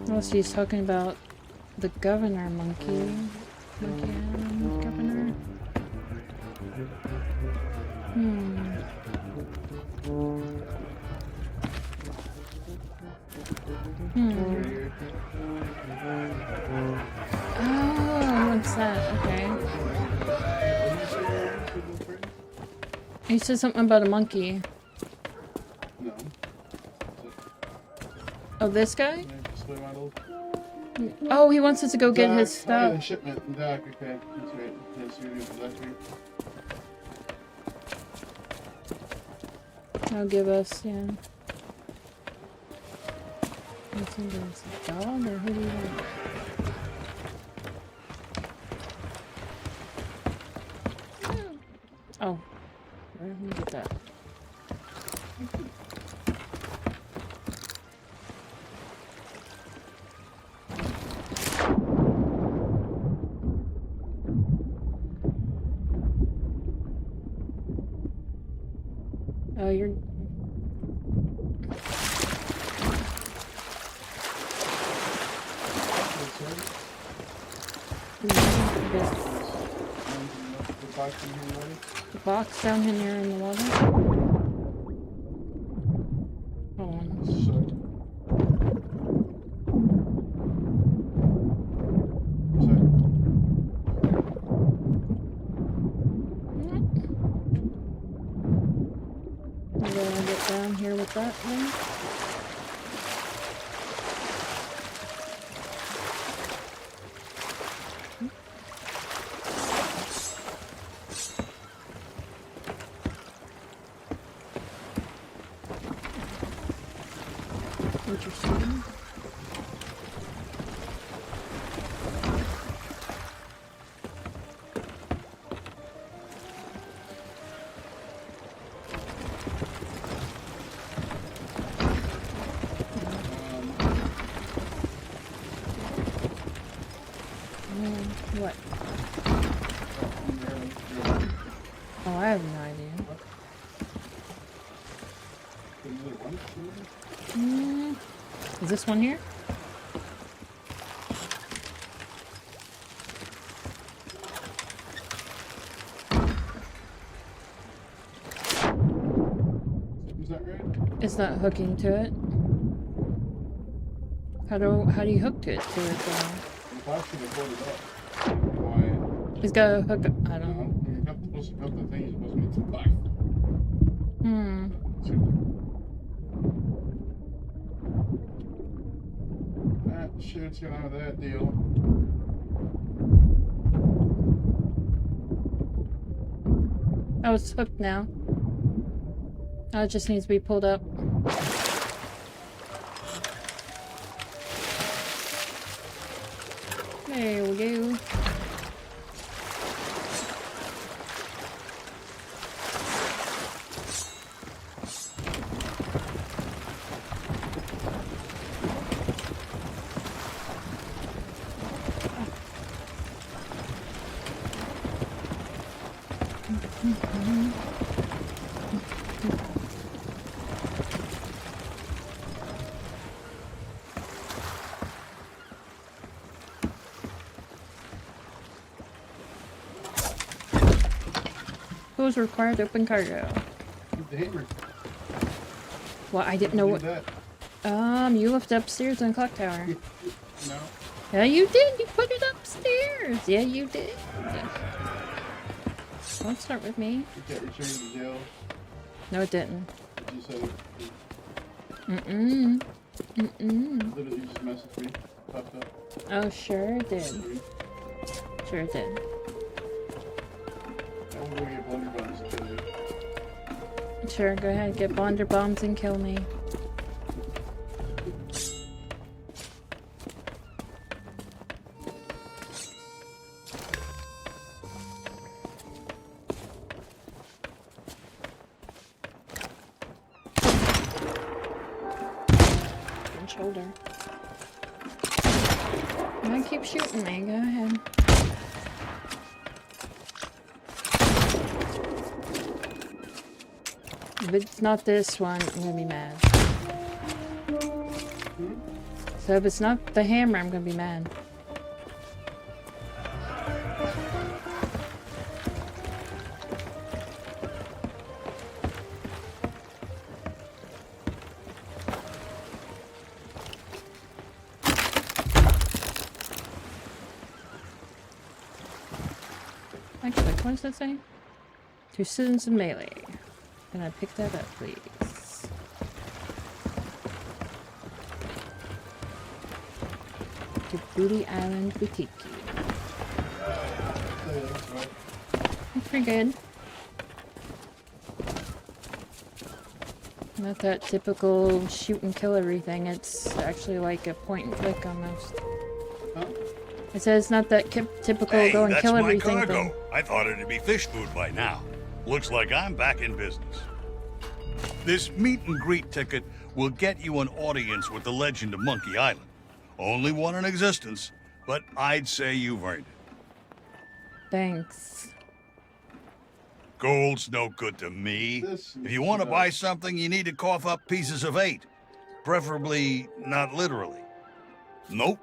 Unless he's talking about the governor monkey. Monkey Island governor. Oh, what's that? Okay. He said something about a monkey. No. Oh, this guy? Oh, he wants us to go get his Oh, stuff. the shipment. Dock, okay. That's right. That's right. I'll give us, yeah. What's in this? A dog or who do you want? Oh. Where did we get that? Oh, you're... The box down in there in the water? Hold on. I'm gonna get down here with that thing. Interesting. What? Oh, I have no idea. Is this one here? Is that right? It's not hooking to it. How do you hook to it though? He's got a hook up. I don't know. Sure, what's going on with that deal? Oh, it's hooked now. Oh, it just needs to be pulled up. There we go. Who's required to open cargo? The hammer. Well, I didn't know what. You left it upstairs in the clock tower. No. Yeah, you did. You put it upstairs. Yeah, you did. Don't start with me. You got returned to jail. No, it didn't. You said literally just messaged me. Popped up. Oh, sure it did. Sure it did. I'm gonna get blunderbuns to kill you. Sure, go ahead. Get bonder bombs and kill me. there. You keep shooting me. Go ahead. If it's not this one, I'm gonna be mad. So if it's not the hammer, I'm gonna be mad. Actually, what does that say? To citizens in melee. Can I pick that up, please? To Booty Island Boutique. That's pretty good. Not that typical shoot and kill everything. It's actually like a point and click almost. It says not that typical go and kill everything That's my thing. cargo. I thought it'd be fish food by now. Looks like I'm back in business. This meet and greet ticket will get you an audience with the legend of Monkey Island. Only one in existence, but I'd say you've earned it. Thanks. Gold's no good to me. If you want to buy something, you need to cough up pieces of 8. Preferably not literally. Nope.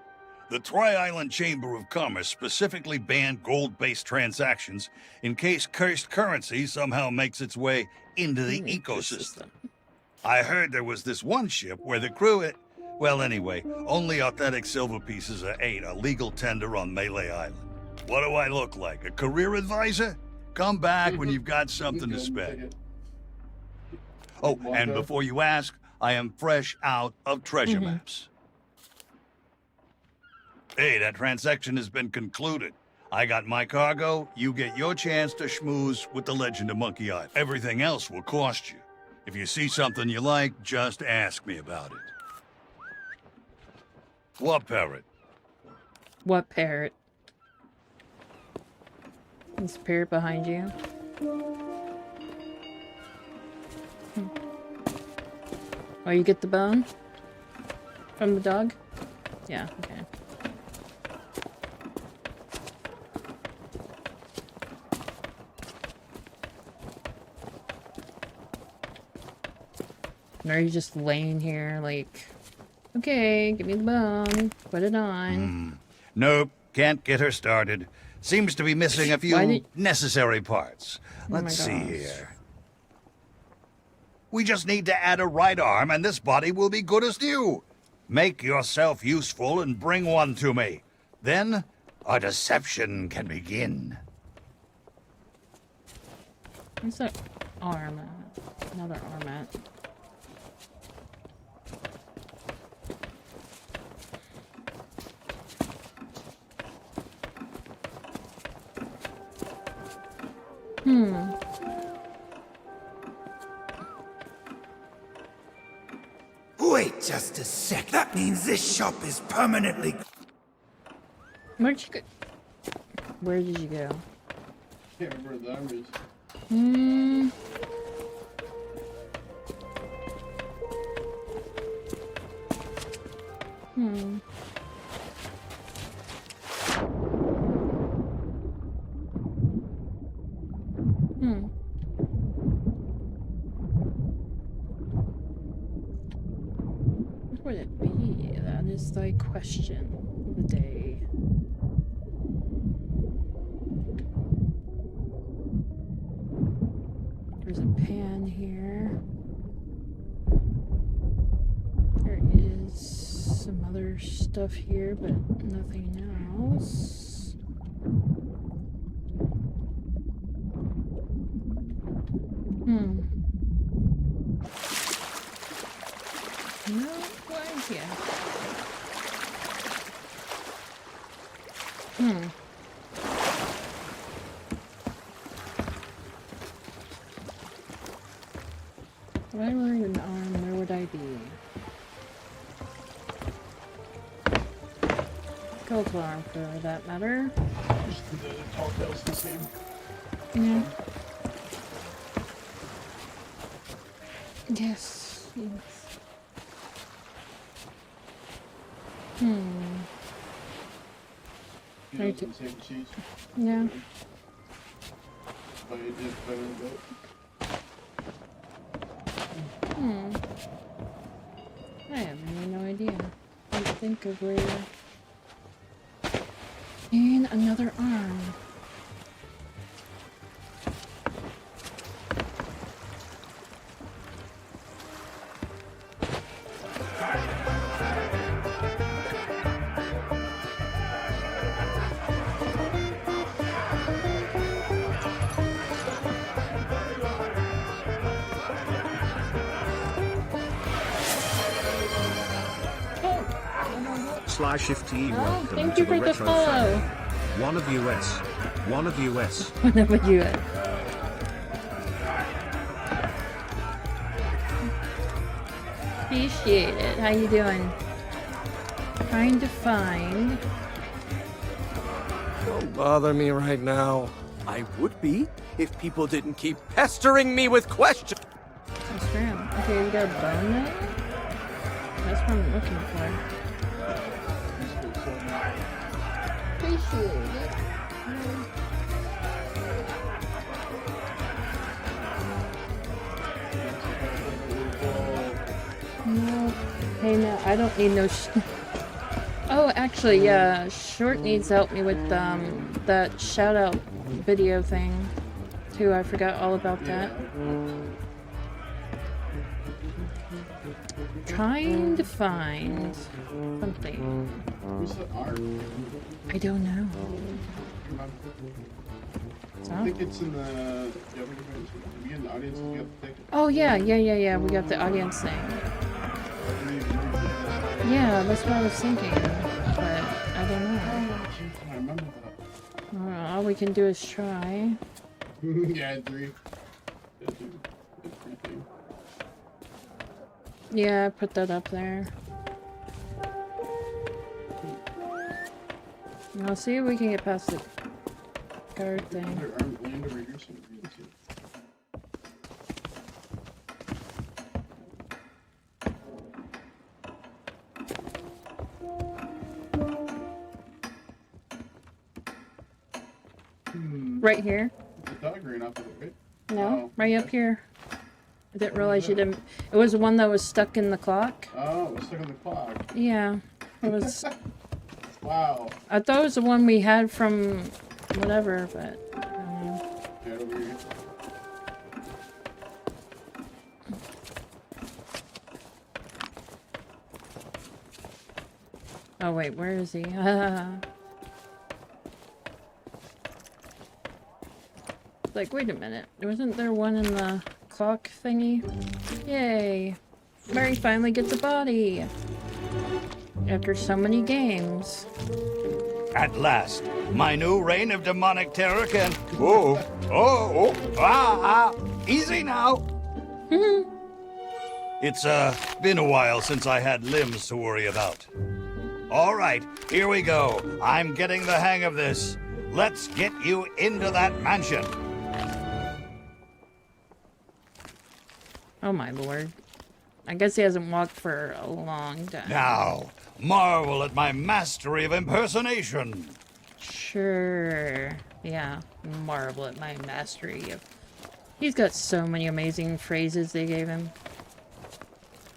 The Tri-Island Chamber of Commerce specifically banned gold-based transactions in case cursed currency somehow makes its way into the ecosystem. I heard there was this one ship where the crew... Well, anyway, only authentic silver pieces of 8 are legal tender on Melee Island. What do I look like, a career advisor? Come back when you've got something to spend. Oh, and before you ask, I am fresh out of treasure maps. Hey, that transaction has been concluded. I got my cargo, you get your chance to schmooze with the legend of Monkey Island. Everything else will cost you. If you see something you like, just ask me about it. What parrot? What parrot? This parrot behind you. Oh, you get the bone? From the dog? Yeah, okay. Or are you just laying here like, okay, give me the bone, put it on. Nope, can't get her started. Seems to be missing a few necessary parts. Let's see here. We just need to add a right arm and this body will be good as new. Make yourself useful and bring one to me. Then our deception can begin. What's that arm at? Another arm at. Wait just a sec. That means this shop is permanently... Where'd you go? Where did you go? Can't remember the numbers. What would it be? That is the question of the day. There's a pan here. There is some other stuff here, but nothing else. No idea. If I were an arm, where would I be? Skeletal arm, for that matter. Just the tall tales the same. Yeah. Yes. Yes. You know, it's the same cheese. Yeah. But it is better than both. I have no idea. I can't think of where. And another arm. Sly15 Oh, welcome thank to you the for the retro follow. family. One of US. One of US. One of you. Appreciate it. How you doing? Trying to find. Don't bother me right now. I would be if people didn't keep pestering me with questions. Oh, scram. Okay, we got a bone there. That's what I'm looking for. Appreciate it. No. Hey, no, I don't need no Oh, actually, yeah, Short needs to help me with that shout-out video thing, too. I forgot all about that. Trying to find something. Who's the art? I don't know. I think it's in the. We in the audience. We got the ticket. Oh, yeah. We got the audience thing. Yeah, that's what I was thinking, but I don't know. I remember that. All we can do is try. Yeah, 3. Yeah, I put that up there. I'll see if we can get past the guard thing. Right here? The dog ran off of it, right? No, right up here. I didn't realize you didn't. It was the one that was stuck in the clock. Oh, it was stuck on the clock. Yeah, it was. Wow. I thought it was the one we had from whatever, but. Yeah, over here. Oh wait, where is he? Like, wait a minute. Wasn't there one in the clock thingy? Yay! Mary finally gets a body! After so many games. At last, my new reign of demonic terror can... Easy now! It's, been a while since I had limbs to worry about. All right, here we go. I'm getting the hang of this. Let's get you into that mansion. Oh my lord. I guess he hasn't walked for a long time. Now, marvel at my mastery of impersonation. Sure. Yeah, marvel at my mastery of... He's got so many amazing phrases they gave him.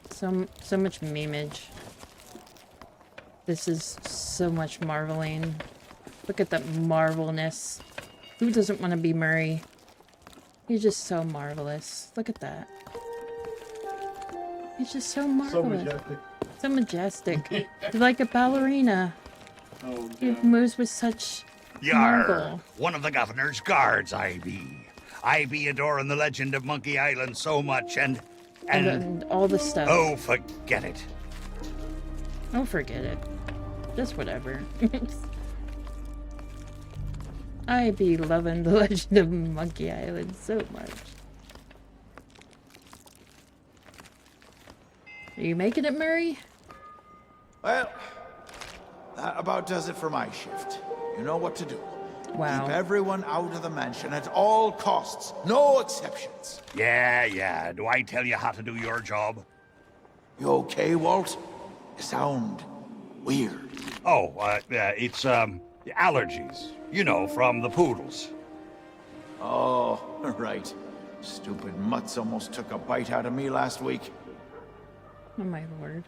So much memeage. This is so much marveling. Look at that marvelness. Who doesn't want to be Murray? He's just so marvelous. Look at that. He's just so marvelous. So majestic. He's like a ballerina. Oh, He moves with such marvel. Yar, one of the governor's guards I be. I be adoring the legend of Monkey Island so much and all the stuff. Oh, forget it. Oh, forget it. Just whatever. I be loving the legend of Monkey Island so much. Are you making it, Murray? Well, that about does it for my shift. You know what to do. Wow. Keep everyone out of the mansion at all costs. No exceptions. Yeah. Do I tell you how to do your job? You okay, Walt? You sound weird? Oh, it's, allergies. You know, from the poodles. Oh, right. Stupid mutts almost took a bite out of me last week. Oh my lord.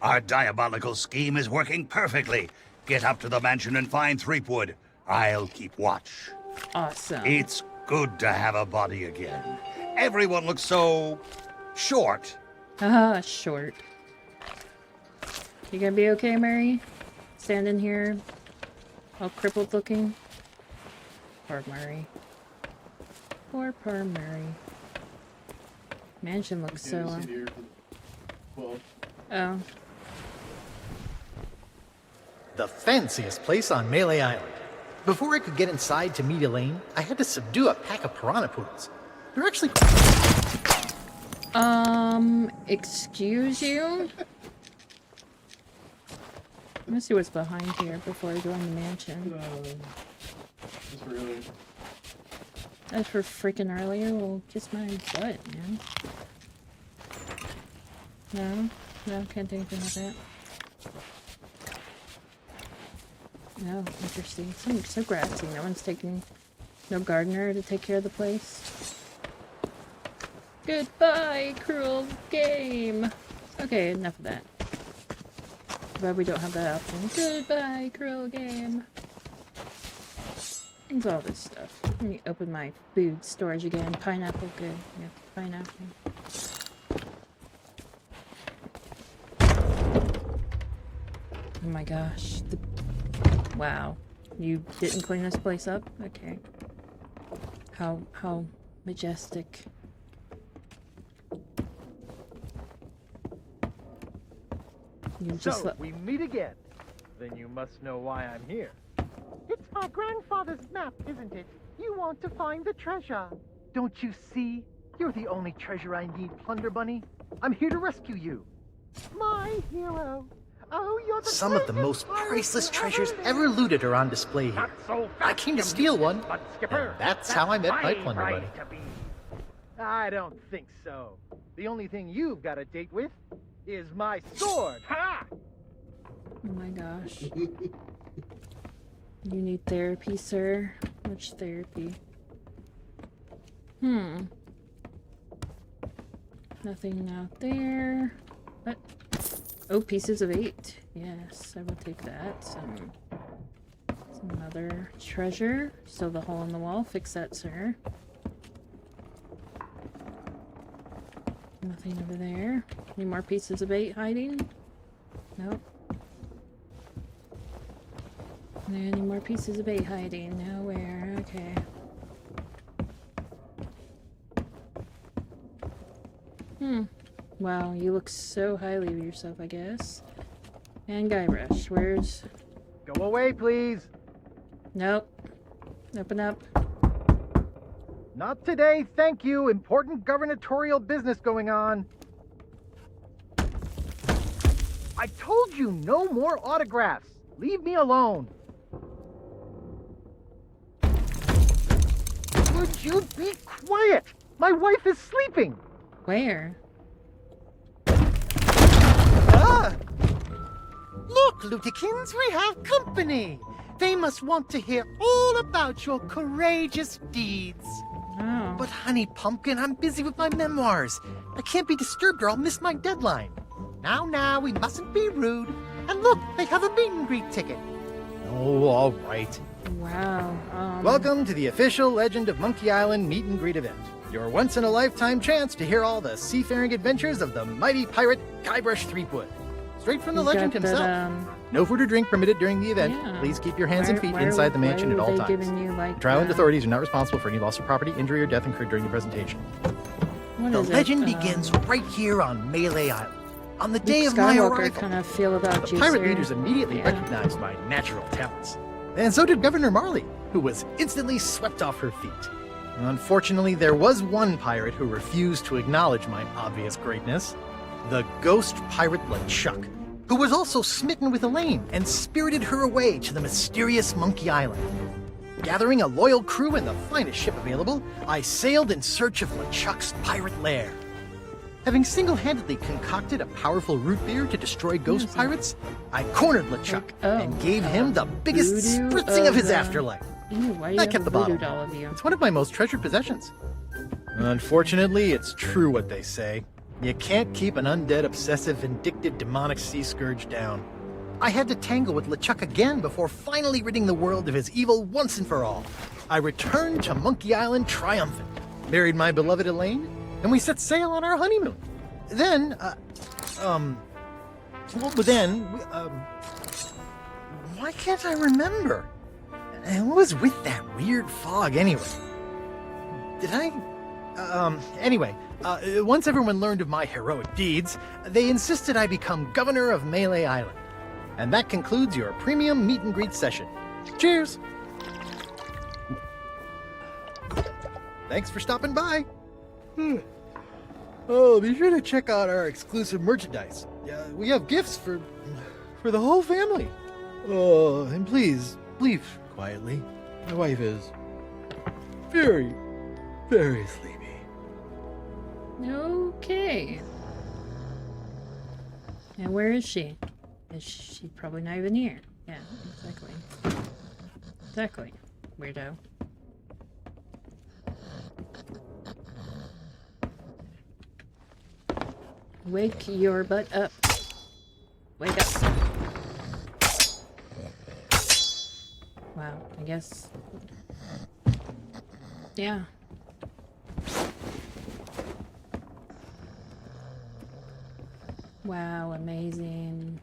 Our diabolical scheme is working perfectly. Get up to the mansion and find Threepwood. I'll keep watch. Awesome. It's good to have a body again. Everyone looks so... short. Short. You gonna be okay, Mary? Standing here, all crippled looking? Poor Murray. Poor Murray. Mansion looks so... Oh. The fanciest place on Melee Island. Before I could get inside to meet Elaine, I had to subdue a pack of piranha poodles. They're actually... excuse you? Let me see what's behind here before I go in the mansion. As for freaking earlier, well, kiss my butt, man. No, can't do anything with that. No, interesting. Something so grassy. No one's taking... No gardener to take care of the place. Goodbye, cruel game! Okay, enough of that. But we don't have that option. Goodbye, cruel game! What's all this stuff? Let me open my food storage again. Pineapple, good. Yeah, pineapple. Oh my gosh. Wow. You didn't clean this place up? Okay. How majestic. So, we meet again. Then you must know why I'm here. It's my grandfather's map, isn't it? You want to find the treasure. Don't you see? You're the only treasure I need, Plunder Bunny. I'm here to rescue you. My hero. Oh, you're the Some of the most priceless treasures ever looted are on display here. I came to steal one, and that's how I met my Plunder Bunny. I don't think so. The only thing you've got a date with is my sword. Ha! Oh my gosh. You need therapy, sir. Much therapy. Nothing out there. What? Oh, pieces of 8. Yes, I will take that. Some other treasure. Still the hole in the wall. Fix that, sir. Nothing over there. Any more pieces of 8 hiding? Nope. Any more pieces of 8 hiding? Nowhere. Okay. Wow, you look so highly of yourself, I guess. And Guybrush, where's... Go away, please. Nope. Open up. Not today, thank you. Important gubernatorial business going on. I told you no more autographs. Leave me alone. Would you be quiet? My wife is sleeping. Where? Look, Lutikins, we have company. They must want to hear all about your courageous deeds. Oh. But honey pumpkin, I'm busy with my memoirs. I can't be disturbed or I'll miss my deadline. Now, we mustn't be rude. And look, they have a meet and greet ticket. Oh, all right. Wow. Welcome to the official Legend of Monkey Island meet and greet event. Your once-in-a-lifetime chance to hear all the seafaring adventures of the mighty pirate Guybrush Threepwood. Straight from the legend himself. No food or drink permitted during the event. Yeah. Please keep your hands and feet inside the mansion at all times. Trial and authorities are not responsible for any loss of property, injury, or death incurred during the presentation. The legend begins right here on Melee Island. On the day of my Skywalker arrival, kind of feel about The you, pirate sir. leaders immediately recognized my natural talents. And so did Governor Marley, who was instantly swept off her feet. Unfortunately, there was one pirate who refused to acknowledge my obvious greatness. The ghost pirate LeChuck, who was also smitten with Elaine and spirited her away to the mysterious Monkey Island. Gathering a loyal crew and the finest ship available, I sailed in search of LeChuck's pirate lair. Having single-handedly concocted a powerful root beer to destroy ghost pirates, I cornered LeChuck and gave him the biggest voodoo spritzing of his the- afterlife. Ew, why do you I have kept a the bottle. voodoo doll of you? It's one of my most treasured possessions. Unfortunately, it's true what they say. You can't keep an undead, obsessive, vindictive, demonic sea scourge down. I had to tangle with LeChuck again before finally ridding the world of his evil once and for all. I returned to Monkey Island triumphant, married my beloved Elaine, and we set sail on our honeymoon. Then, why can't I remember? And what was with that weird fog anyway? Did I? Once everyone learned of my heroic deeds, they insisted I become governor of Melee Island. And that concludes your premium meet and greet session. Cheers! Thanks for stopping by. Oh, be sure to check out our exclusive merchandise. We have gifts for the whole family. Oh, and please, leave quietly. My wife is very, very sleepy. Okay. And where is she? Is she probably not even here? Yeah, exactly. Exactly. Weirdo. Wake your butt up. Wake up. Wow, I guess. Yeah. Wow, amazing.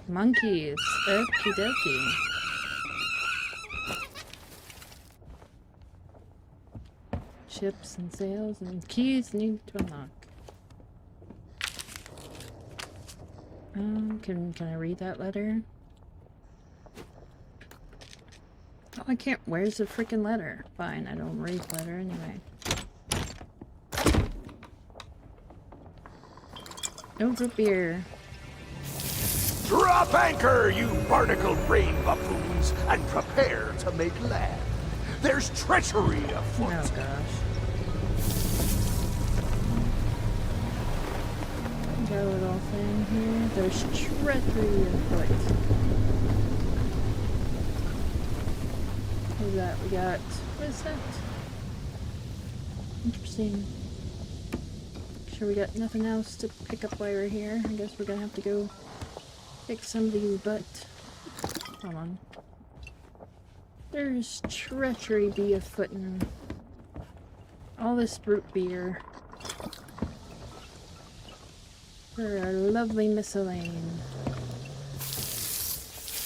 Monkeys. Okie dokie. Ships and sails and keys need to unlock. Can I read that letter? Oh, I can't. Where's the freaking letter? Fine, I don't read letter anyway. No root beer. Drop anchor, you barnacle-brained buffoons, and prepare to make land. There's treachery afoot. Oh gosh. Got a little thing here. There's treachery afoot. What's that? We got. What is that? Interesting. Sure, we got nothing else to pick up while we're here. I guess we're gonna have to go kick somebody's butt. Hold on. There's treachery be afoot and all this root beer. For our lovely Miss Elaine.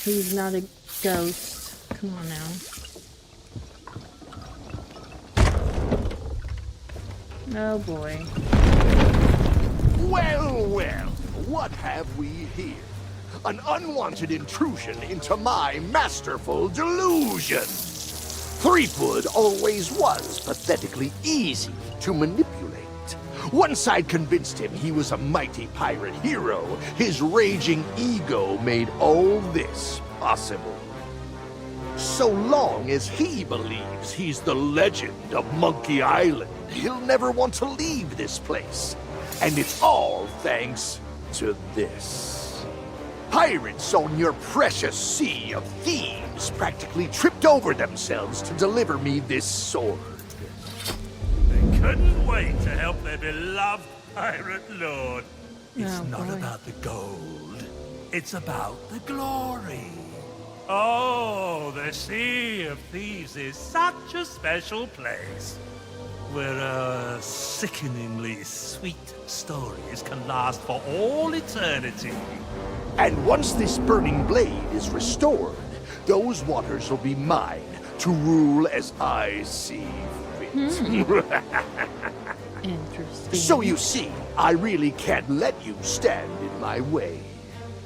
Who's not a ghost. Come on now. Oh boy. Well, well, what have we here? An unwanted intrusion into my masterful delusion. Threepwood always was pathetically easy to manipulate. Once I'd convinced him he was a mighty pirate hero, his raging ego made all this possible. So long as he believes he's the legend of Monkey Island, he'll never want to leave this place. And it's all thanks to this. Pirates on your precious Sea of Thieves practically tripped over themselves to deliver me this sword. They couldn't wait to help their beloved pirate lord. It's Oh, not boy. about the gold. It's about the glory. Oh, the Sea of Thieves is such a special place, where sickeningly sweet stories can last for all eternity. And once this burning blade is restored, those waters will be mine to rule as I see fit. Interesting. So you see, I really can't let you stand in my way.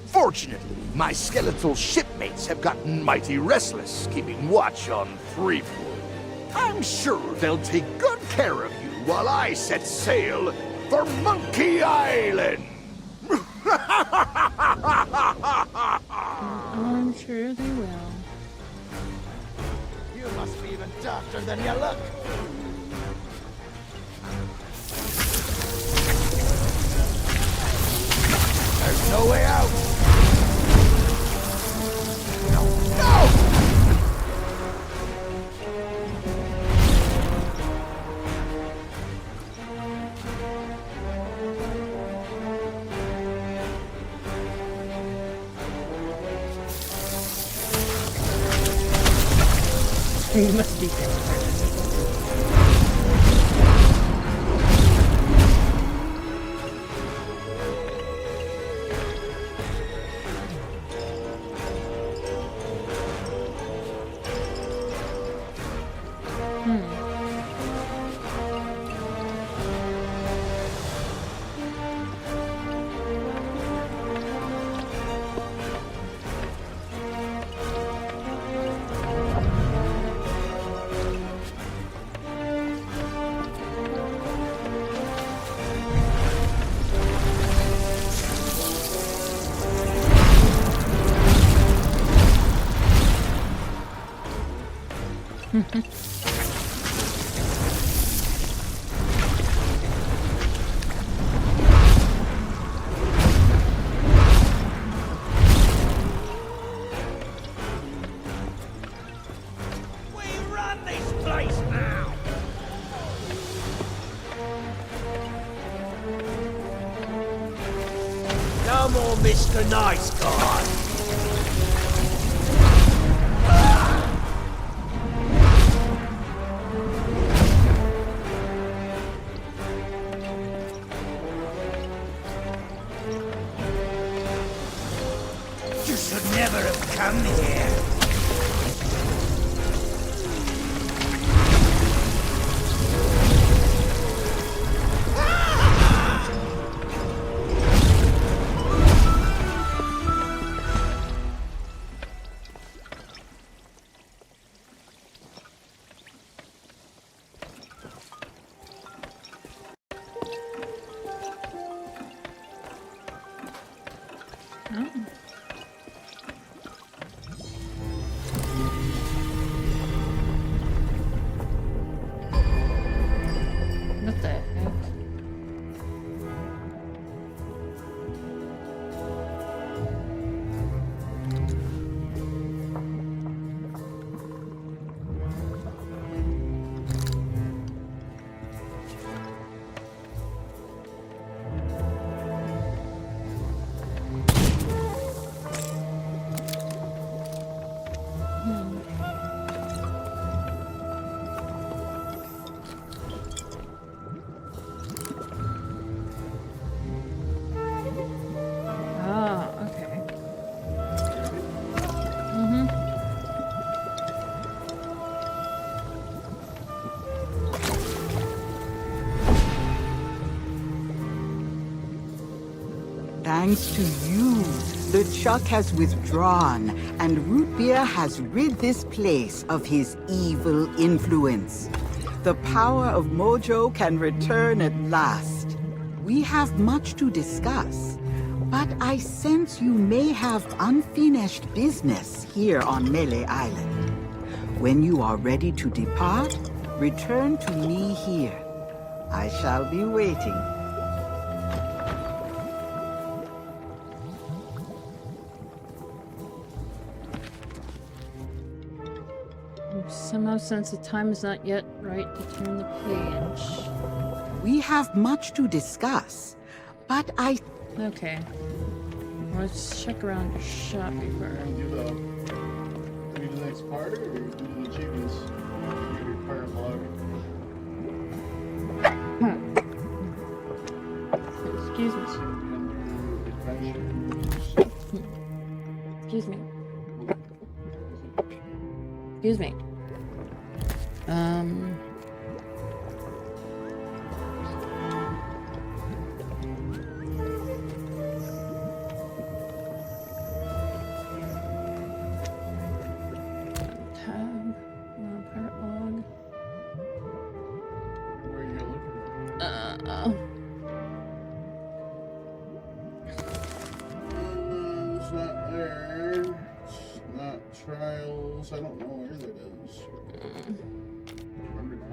Fortunately, my skeletal shipmates have gotten mighty restless, keeping watch on Threepwood. I'm sure they'll take good care of you while I set sail for Monkey Island. I'm sure they will. You must be even darker than you look. You must be there. Come on, Mr. Nice Guy. You should never have come here. What the heck? Ah, okay. Thanks to you, the Chuck has withdrawn, and root beer has rid this place of his evil influence. The power of Mojo can return at last. We have much to discuss, but I sense you may have unfinished business here on Melee Island. When you are ready to depart, return to me here. I shall be waiting. I somehow sense the time is not yet right to turn the page. We have much to discuss, but I... Okay. Let's check around your shop before. Do the next part, or do the achievements? Your part log. Excuse me. Excuse me. Excuse me. Tab. Pirate log. Where are you looking? It's not there. It's not trials. I don't know where that is. Remember now.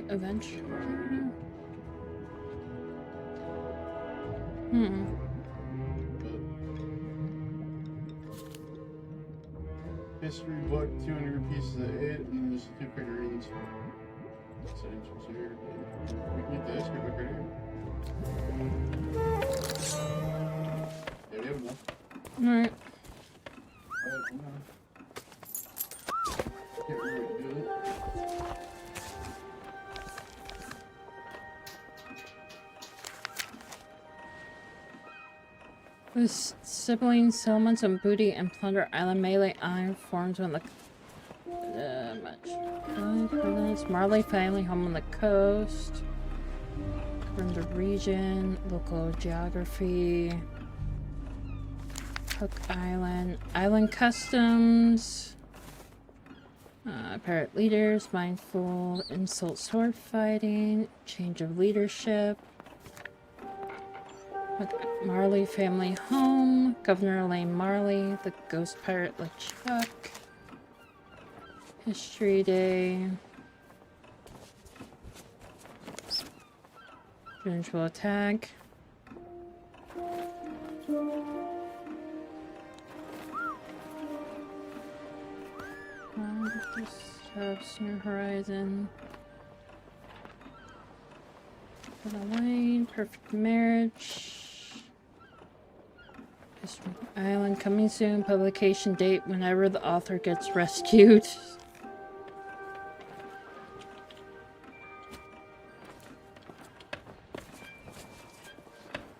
Eventually. History book, 200 pieces of it, and there's 2 figurines. Essentials here. We can get the history book right here. good enough. Alright. Can't really do it. The siblings, settlements, and booty and plunder island melee island forms on the Marley family home on the coast. From the region, local geography, Hook Island, island customs, pirate leaders, mindful, insult sword fighting, change of leadership. Marley family home, Governor Elaine Marley, the ghost pirate LeChuck, History Day, Vengeful attack, just have Snow Horizon, Lane, Perfect Marriage. Island coming soon. Publication date whenever the author gets rescued.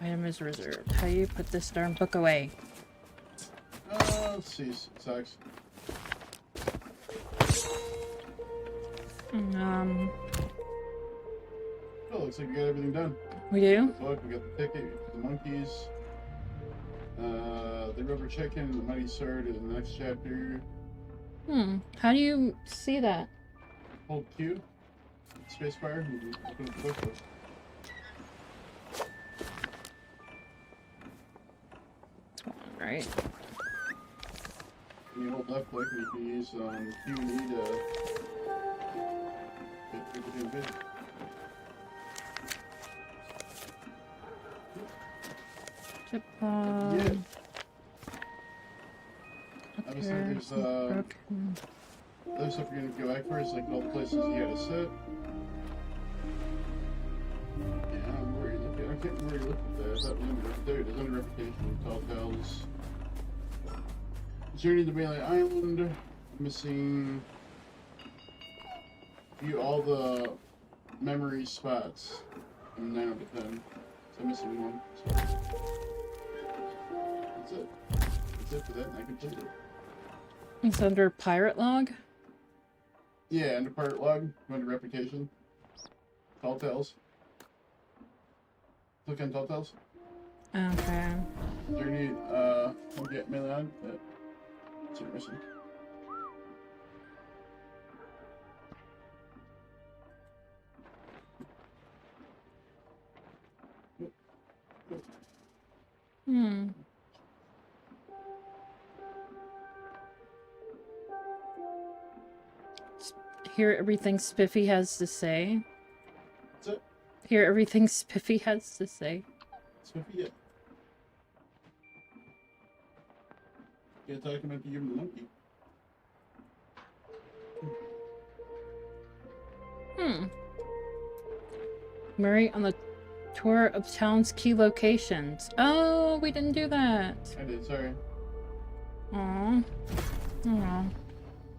Item is reserved. How do you put this darn book away? Let's see. Sucks. Um. Oh, looks like we got everything done. We do? Book, we got the ticket, the monkeys. The rubber chicken and the mighty sword in the next chapter. How do you see that? Hold Q. Spacebar. And open the book. Right. And you hold left click and you can use Q and E to get everything good. Chip Yeah. Obviously, there's other stuff you're gonna go back for, is like all the places you gotta sit. Yeah, I'm worried. I can't really look at that. I thought there it is under reputation, tall tales. Journey to Bailey Island. Missing all the memory spots. I'm 9 out of 10. So I'm missing one. So. That's it. That's it for that, and I completed it. It's under pirate log? Yeah, under pirate log, under reputation. Tall tales. Click on tall tales. Okay. Journey, we'll get melee on. Yeah. That's what you're missing. Hear everything Spiffy has to say. What's it? Hear everything Spiffy has to say. Spiffy, yeah. Get talking about the human monkey. Murray on the tour of town's key locations. Oh, we didn't do that. I did, sorry. Aww. Aww. You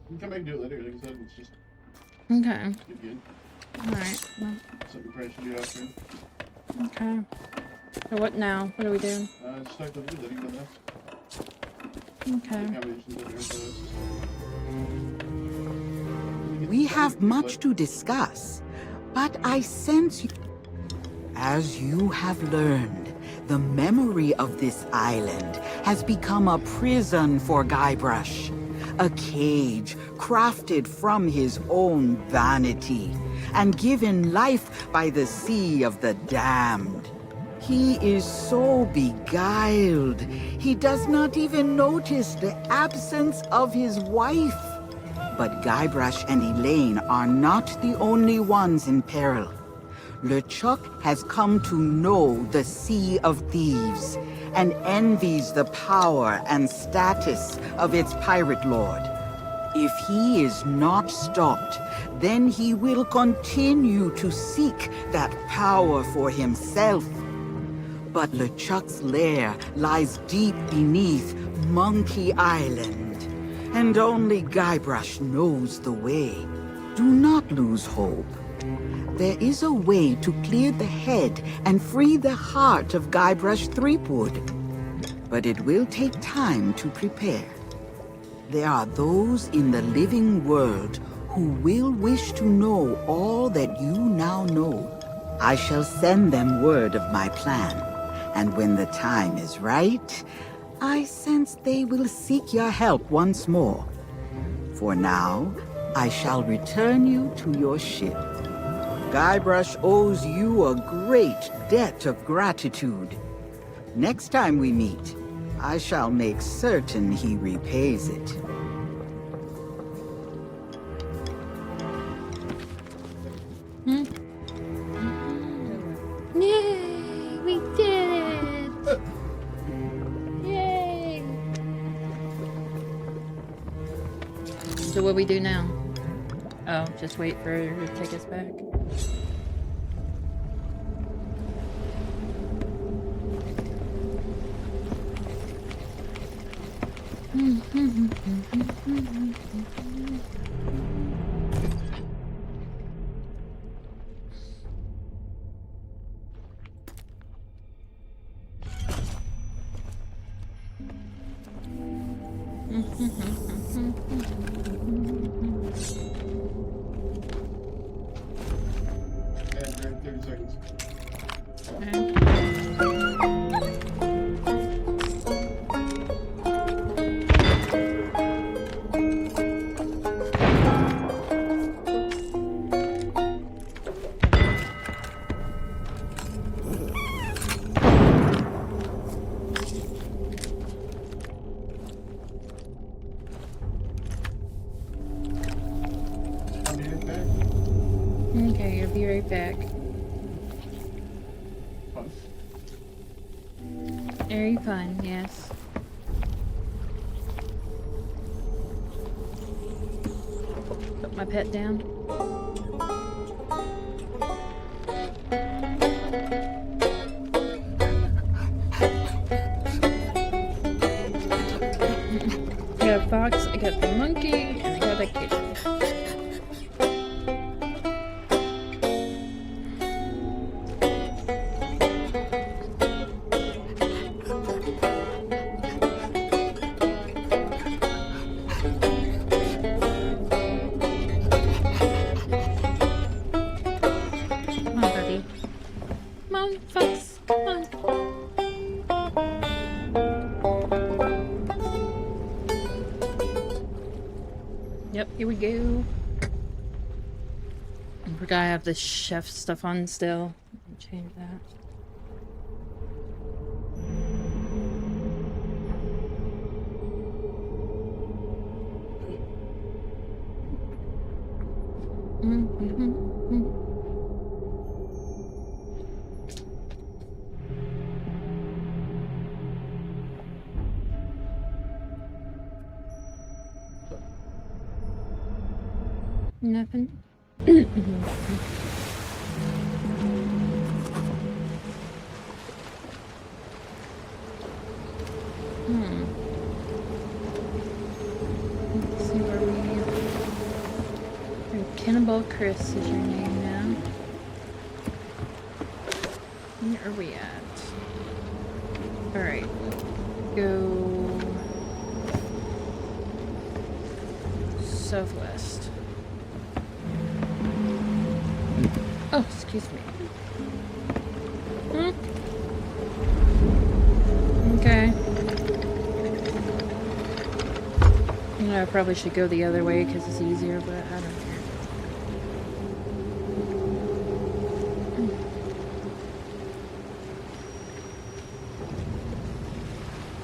can come back and do it later, like I said, it's just... Okay. Good. Alright. Well. Something you probably should do after. Okay. So what now? What do we do? Just talk to the video, go next. Okay. We have much to discuss, but I sense you... As you have learned, the memory of this island has become a prison for Guybrush. A cage crafted from his own vanity and given life by the sea of the damned. He is so beguiled, he does not even notice the absence of his wife. But Guybrush and Elaine are not the only ones in peril. LeChuck has come to know the Sea of Thieves and envies the power and status of its pirate lord. If he is not stopped, then he will continue to seek that power for himself. But LeChuck's lair lies deep beneath Monkey Island, and only Guybrush knows the way. Do not lose hope. There is a way to clear the head and free the heart of Guybrush Threepwood. But it will take time to prepare. There are those in the living world who will wish to know all that you now know. I shall send them word of my plan, and when the time is right, I sense they will seek your help once more. For now, I shall return you to your ship. Guybrush owes you a great debt of gratitude. Next time we meet, I shall make certain he repays it. Yay! We did it! Yay! So what we do now? Oh, just wait for her to take us back. And 30 seconds. Okay, I'll be right back. Very fun, yes. Put my pet down. I got a fox, I got the monkey, and I got a kitten. Fox, come on. Yep, here we go. I forgot I have the chef stuff on still. Change that. Nothing. Let's see where Cannibal Chris is your name now. Where are we at? Alright. Go southwest. Oh, excuse me. Okay. You know, I probably should go the other way because it's easier, but I don't care.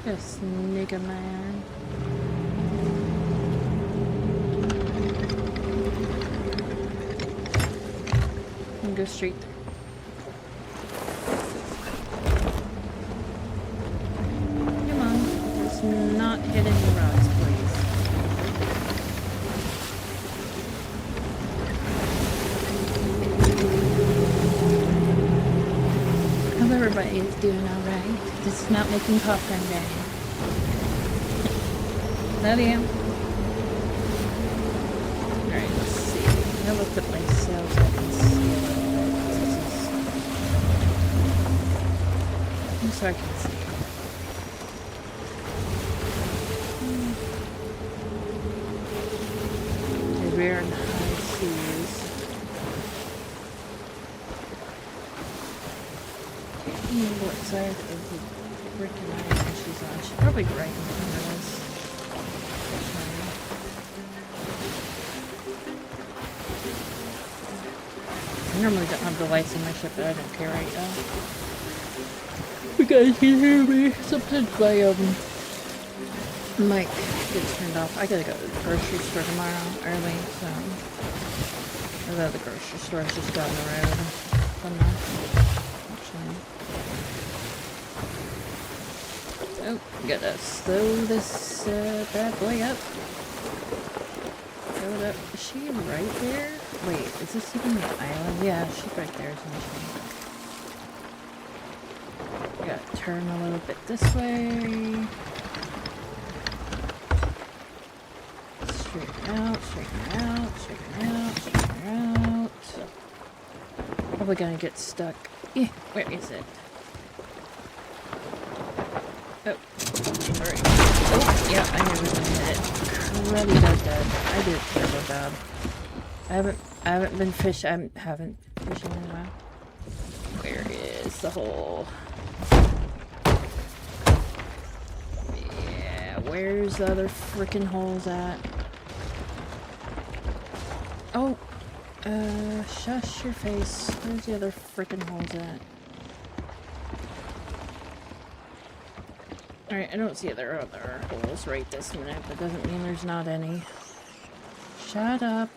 Just nigga man. And go straight there. Come on, let's not hit any rocks, please. Hope everybody is doing alright. This is not making popcorn day. Love you. Alright, let's see. I looked at myself so I can see a little bit. So I can see. We're in high seas. What side of the freaking island she's on? She's probably right in front of us. I normally don't have the lights in my ship, but I don't care right now. You guys can hear me. Sometimes my mic gets turned off. I gotta go to the grocery store tomorrow early, so although the grocery store is just down the road from us, actually. Oh, gotta slow this bad boy up. Slow it up. Is she right there? Wait, is this even the island? Yeah, she's right there, isn't she? Gotta turn a little bit this way. Straighten out, straighten out, straighten out, straighten out. Probably gonna get stuck. Eh, where is it? Oh, alright. Oh, yeah, I knew it was gonna hit it. Cruddy dud. I did a terrible job. I haven't been fishing. I haven't fishing in a while. Where is the hole? Yeah, where's the other freaking holes at? Oh, shush your face. Where's the other freaking holes at? Alright, I don't see there are other holes right this minute, but doesn't mean there's not any. Shut up.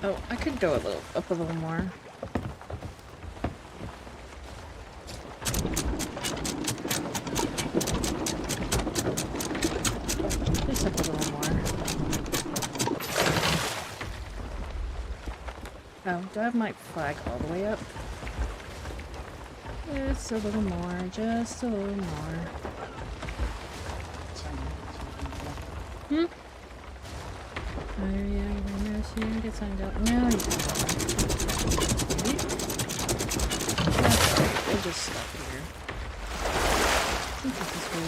Oh, I could go up a little more. Just up a little more. Oh, do I have my flag all the way up? Just a little more, just a little more. Hmm? Oh yeah, you get signed up. No, you can't. That's alright, we'll just stop here. I think this is where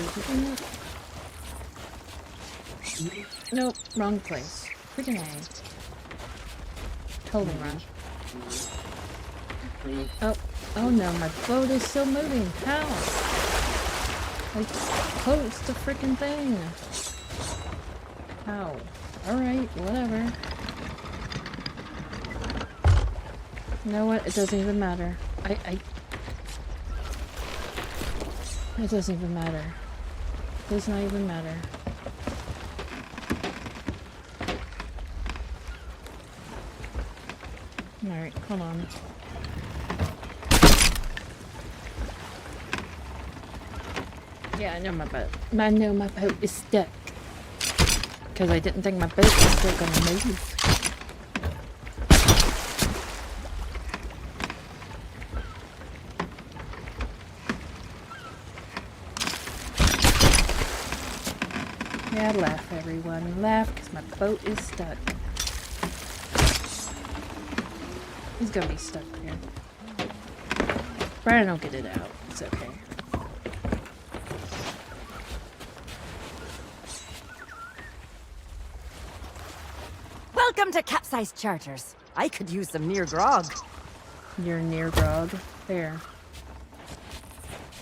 we can. Nope, wrong place. Freaking A. Totally wrong. Oh no, my boat is still moving. How? I closed the freaking thing. How? Alright, whatever. You know what? It doesn't even matter. It doesn't even matter. It does not even matter. Alright, hold on. Yeah, I know my boat. I know my boat is stuck. Because I didn't think my boat was still gonna move. Yeah, laugh everyone. Laugh because my boat is stuck. He's gonna be stuck here. Brian will get it out. It's okay. Welcome to Capsized Charters. I could use some near grog. You're near grog. There.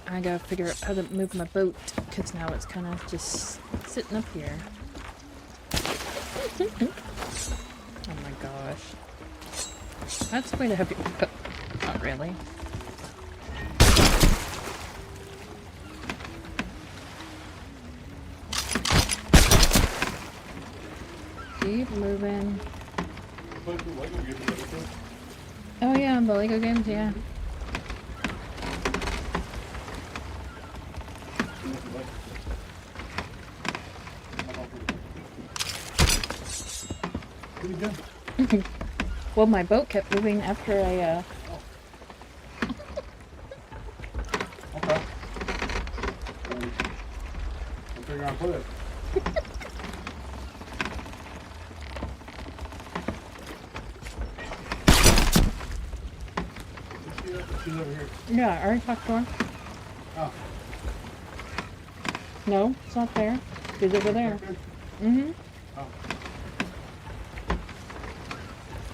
I gotta figure out how to move my boat, because now it's kind of just sitting up here. Oh my gosh. That's the way to help you. Oh, not really. Keep moving. Oh yeah, the Lego games, yeah. Well, my boat kept moving after I cliff. She's over here. Yeah, I already talked to her. Oh. No, it's not there. She's over there. Mm-hmm. Oh.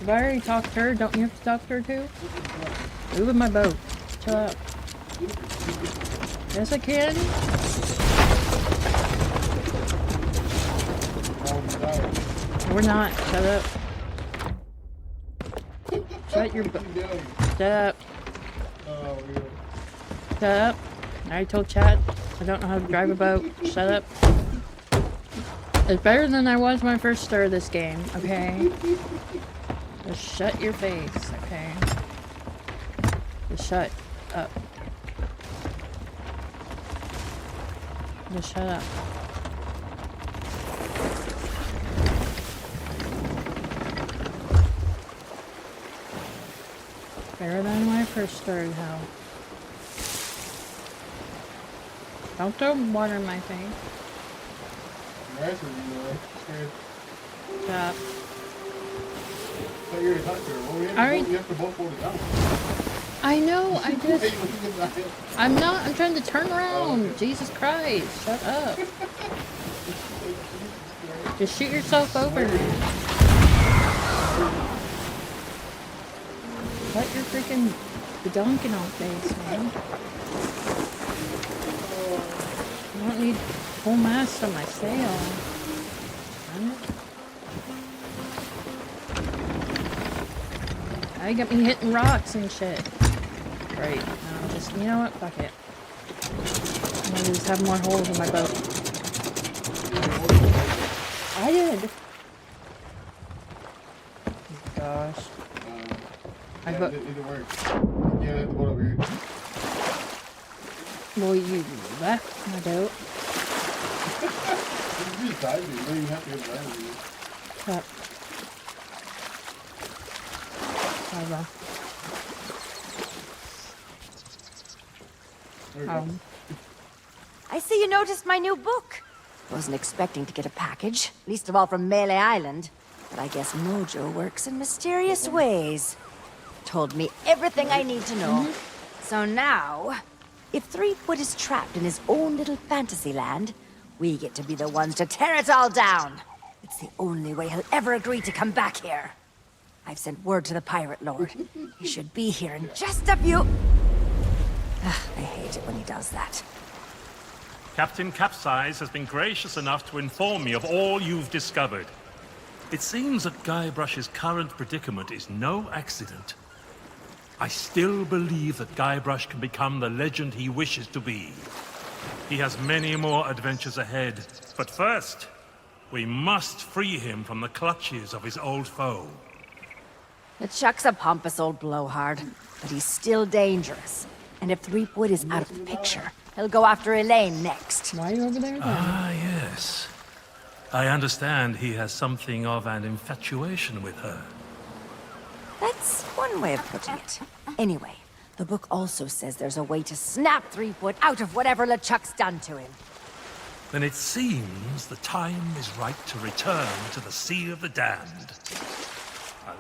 If I already talked to her, don't you have to talk to her too? Moving my boat. Chill out. Yes, I can. We're not. Shut up. Shut your butt. Shut up. Shut up. I already told Chad I don't know how to drive a boat. Shut up. It's better than I was when I first started this game, okay? Just shut your face, okay? Just shut up. Just shut up. Better than when I first started, how? Don't throw water in my face. Shut up. But you already talked to her. Well, we have to both hold it down. I know, I just... I'm not, I'm trying to turn around. Oh, okay. Jesus Christ, shut up. Just shoot yourself over. Let your freaking bedonkin on face, man. I don't need full mast on my sail. Now you got me hitting rocks and shit. Right, now just, you know what, fuck it. I'm gonna just have more holes in my boat. I did! Oh, gosh. Yeah, it works. Yeah, the boat over here. Well, you left my boat. You just dive, you don't even have to go driving. Yep. I see you noticed my new book. Wasn't expecting to get a package, least of all from Melee Island. But I guess Mojo works in mysterious ways. Told me everything I need to know. So now, if Threepwood is trapped in his own little fantasy land, we get to be the ones to tear it all down. It's the only way he'll ever agree to come back here. I've sent word to the Pirate Lord. He should be here in just a few... I hate it when he does that. Captain Capsize has been gracious enough to inform me of all you've discovered. It seems that Guybrush's current predicament is no accident. I still believe that Guybrush can become the legend he wishes to be. He has many more adventures ahead, but first, we must free him from the clutches of his old foe. LeChuck's a pompous old blowhard, but he's still dangerous. And if Threepwood is out of the picture, he'll go after Elaine next. Why are you over there then? Ah, yes. I understand he has something of an infatuation with her. That's one way of putting it. Anyway, the book also says there's a way to snap Threepwood out of whatever LeChuck's done to him. Then it seems the time is right to return to the Sea of the Damned.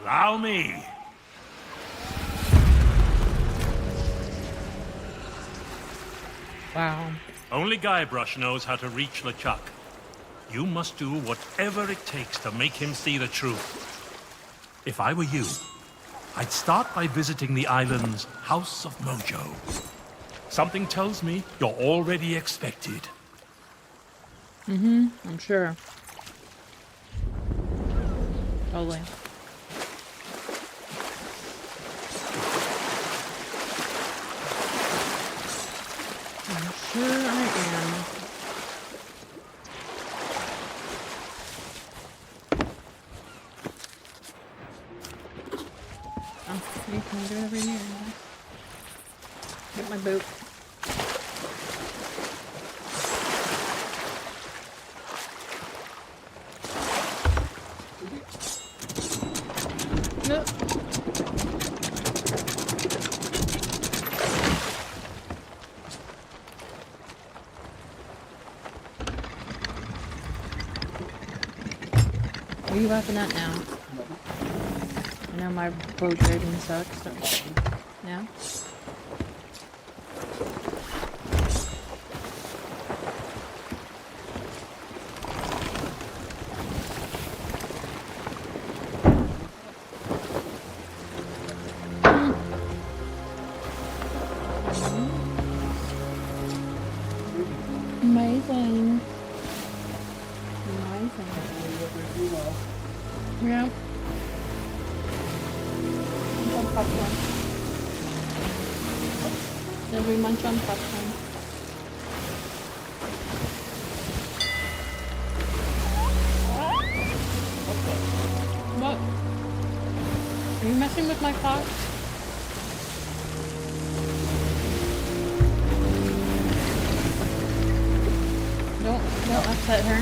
Allow me. Wow. Only Guybrush knows how to reach LeChuck. You must do whatever it takes to make him see the truth. If I were you, I'd start by visiting the island's House of Mojo. Something tells me you're already expected. Mm-hmm, I'm sure. Totally. I'm sure I am. Oh, you can do it over here. Get my boot. No. are you laughing at now? I know my boat rating sucks. Yeah? Amazing. Amazing. Yeah. Munch on popcorn. Then we munch on popcorn. What? Are you messing with my fox? Don't upset her.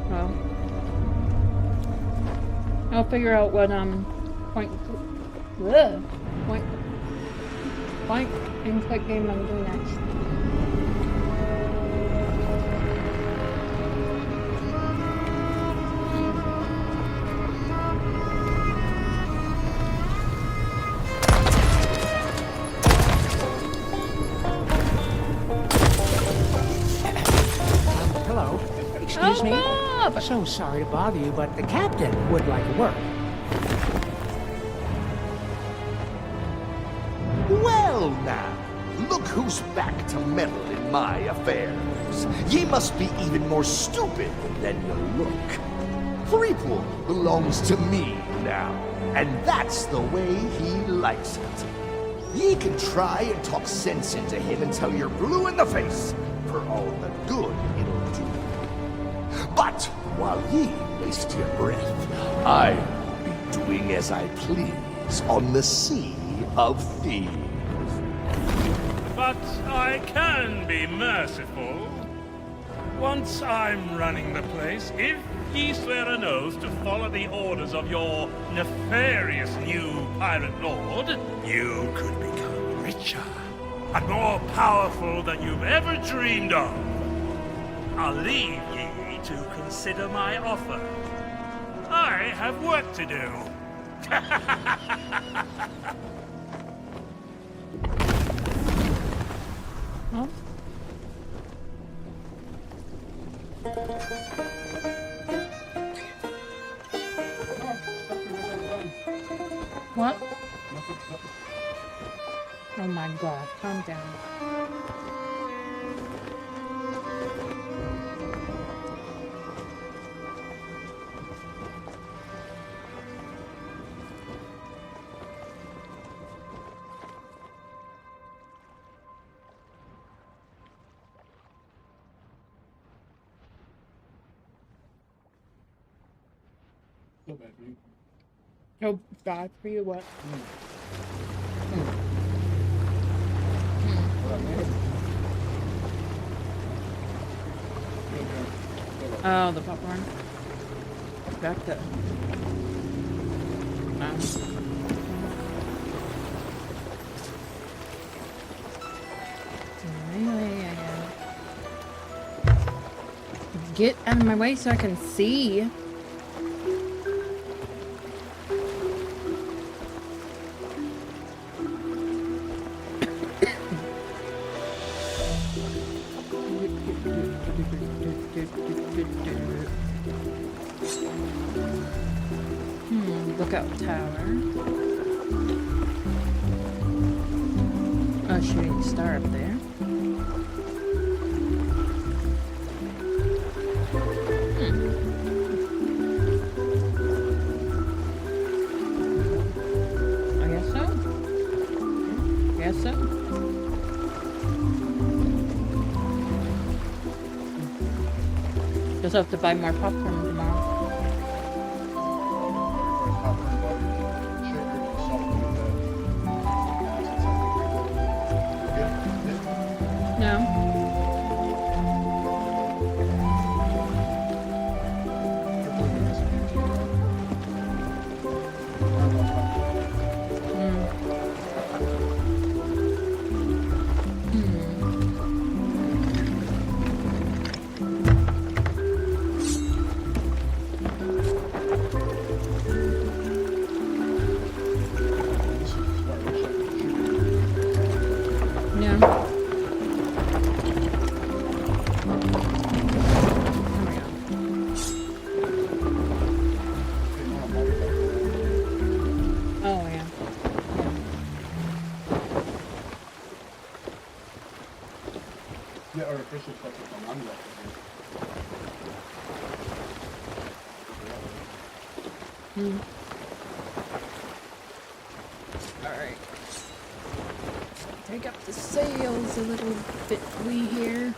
Well, I'll figure out what point and click game I'm doing next. Hello. Excuse me? Bob! So sorry to bother you, but the captain would like to work. Well now, look who's back to meddle in my affairs. Ye must be even more stupid than you look. Threepool belongs to me now, and that's the way he likes it. Ye can try and talk sense into him until you're blue in the face, for all the good it'll do. But while ye waste your breath, I'll be doing as I please on the Sea of Thieves. But I can be merciful. Once I'm running the place, if ye swear an oath to follow the orders of your nefarious new pirate lord, you could become richer and more powerful than you've ever dreamed of. I'll leave ye to consider my offer. I have work to do. Huh? What? Oh my god, calm down. So bad, dude. Oh, bad for you, what? Oh, the popcorn. Back to. Get out of my way so I can see. Lookout tower. Oh, shooting star up there. I guess so. Guess so. Just have to buy more popcorn tomorrow. No. Yeah, artificial stuff is on unravel. Alright. Take up the sails a little bit wee here.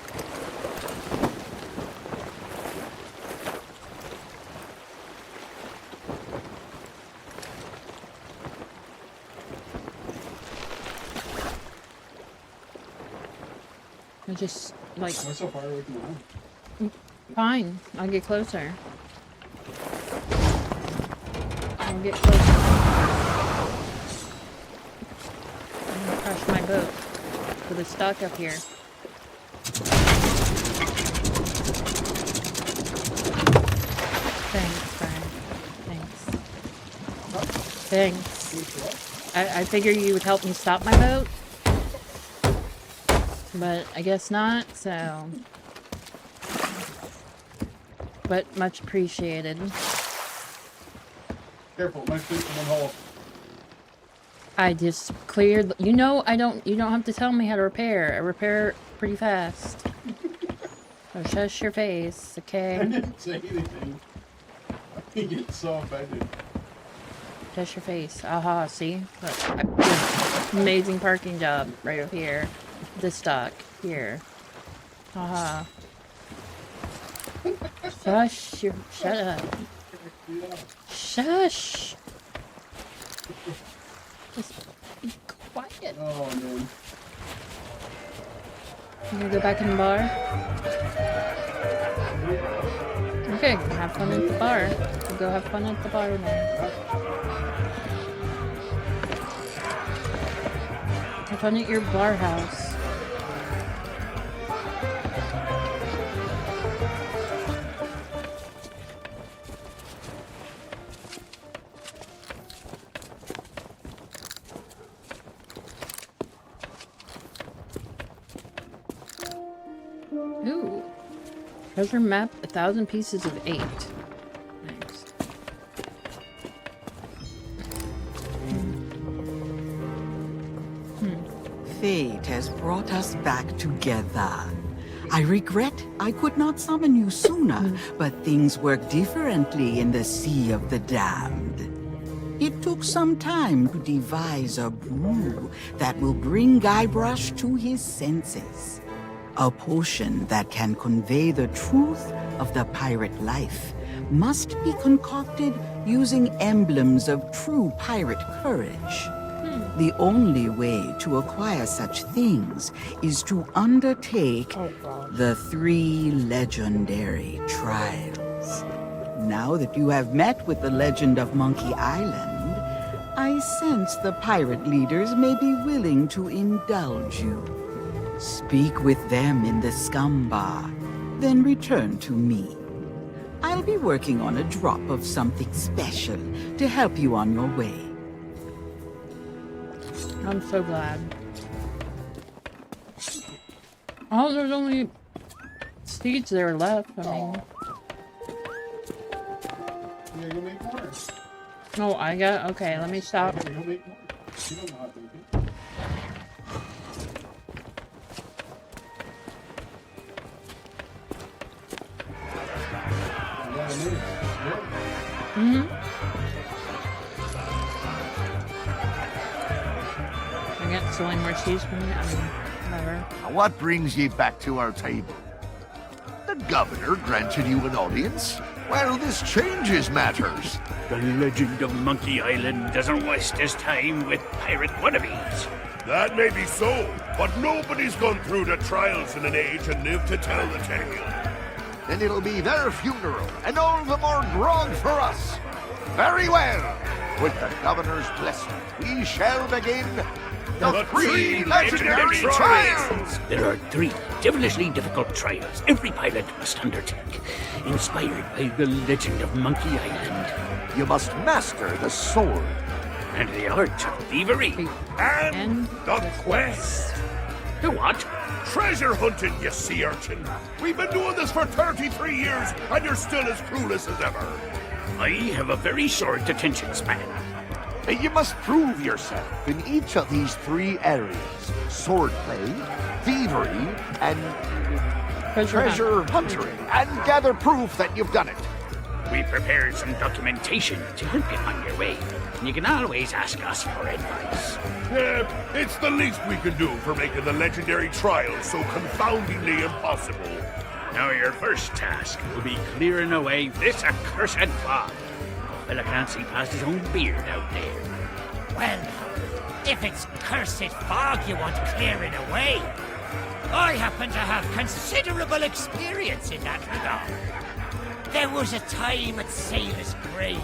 I just like. Why so far away from the land? Fine, I'll get closer. I'll get closer. I'm gonna crush my boat. Put it stuck up here. Thanks, Brian. Thanks. I figured you would help me stop my boat. But I guess not, so. But much appreciated. Careful, might fit in one hole. I just cleared. You know, you don't have to tell me how to repair. I repair pretty fast. So shush your face, okay? I didn't say anything. I get so offended. Shush your face. Aha, see? Look, amazing parking job right up here. This dock here. Haha. Shush your. Shut up. Shush. Just be quiet. Oh man. You gonna go back in the bar? Okay, have fun at the bar. We'll go have fun at the bar then. Have fun at your bar house. Ooh. Treasure map, 1,000 pieces of 8. Nice. Fate has brought us back together. I regret I could not summon you sooner, but things work differently in the Sea of the Damned. It took some time to devise a brew that will bring Guybrush to his senses. A potion that can convey the truth of the pirate life must be concocted using emblems of true pirate courage. The only way to acquire such things is to undertake the 3 legendary trials. Now that you have met with the legend of Monkey Island, I sense the pirate leaders may be willing to indulge you. Speak with them in the scum bar, then return to me. I'll be working on a drop of something special to help you on your way. I'm so glad. Oh, there's only seeds there left. I mean. Yeah, you'll make more. Oh, I got. Okay, let me stop. Yeah, you'll make more. You don't know how to make it. I got so many more cheese from you. I mean, whatever. Now, what brings ye back to our table? The governor granted you an audience? Well, this changes matters. The legend of Monkey Island doesn't waste his time with pirate wannabes. That may be so, but nobody's gone through the trials in an age and lived to tell the tale. Then it'll be their funeral, and all the more grog for us. Very well. With the governor's blessing, we shall begin the three legendary trials. There are 3 devilishly difficult trials every pilot must undertake, inspired by the legend of Monkey Island. You must master the sword. And the art of thievery. And the quest. The what? Treasure hunting, you sea urchin. We've been doing this for 33 years, and you're still as clueless as ever. I have a very short attention span. You must prove yourself in each of these 3 areas. Swordplay, thievery, and treasure hunting. And gather proof that you've done it. We prepared some documentation to help you on your way. You can always ask us for advice. It's the least we can do for making the legendary trials so confoundingly impossible. Now your first task will be clearing away this accursed fog. A fella can't see past his own beard out there. Well, if it's cursed fog you want clearing away, I happen to have considerable experience in that regard. There was a time at Sailor's Grave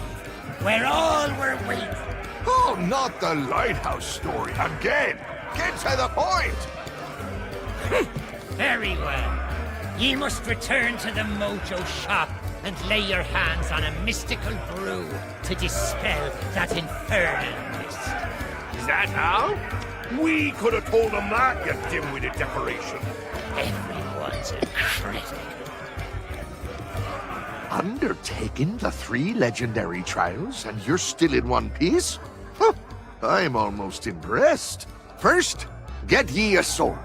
where all were waiting. Oh, not the lighthouse story again! Get to the point! Very well. Ye must return to the Mojo shop and lay your hands on a mystical brew to dispel that infernal mist. Is that how? We could have told them that, you dim-witted decoration. Everyone's a critic. Undertaking the 3 legendary trials, and you're still in one piece? Huh, I'm almost impressed. First, get ye a sword.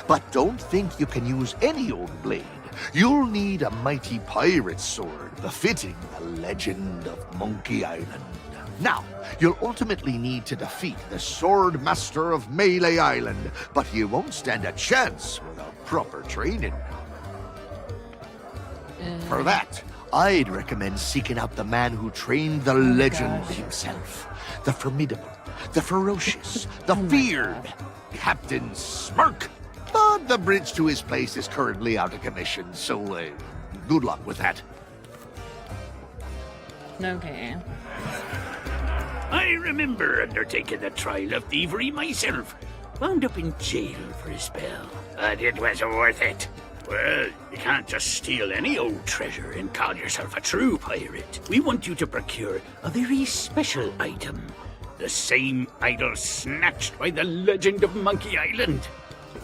But don't think you can use any old blade. You'll need a mighty pirate sword, befitting the legend of Monkey Island. Now, you'll ultimately need to defeat the Sword Master of Melee Island, but you won't stand a chance without proper training. For that, I'd recommend seeking out the man who trained the legend himself. The formidable, the ferocious, the feared Captain Smirk. But the bridge to his place is currently out of commission, so good luck with that. Okay. I remember undertaking the trial of thievery myself. Wound up in jail for a spell, but it was worth it. Well, you can't just steal any old treasure and call yourself a true pirate. We want you to procure a very special item. The same idol snatched by the legend of Monkey Island.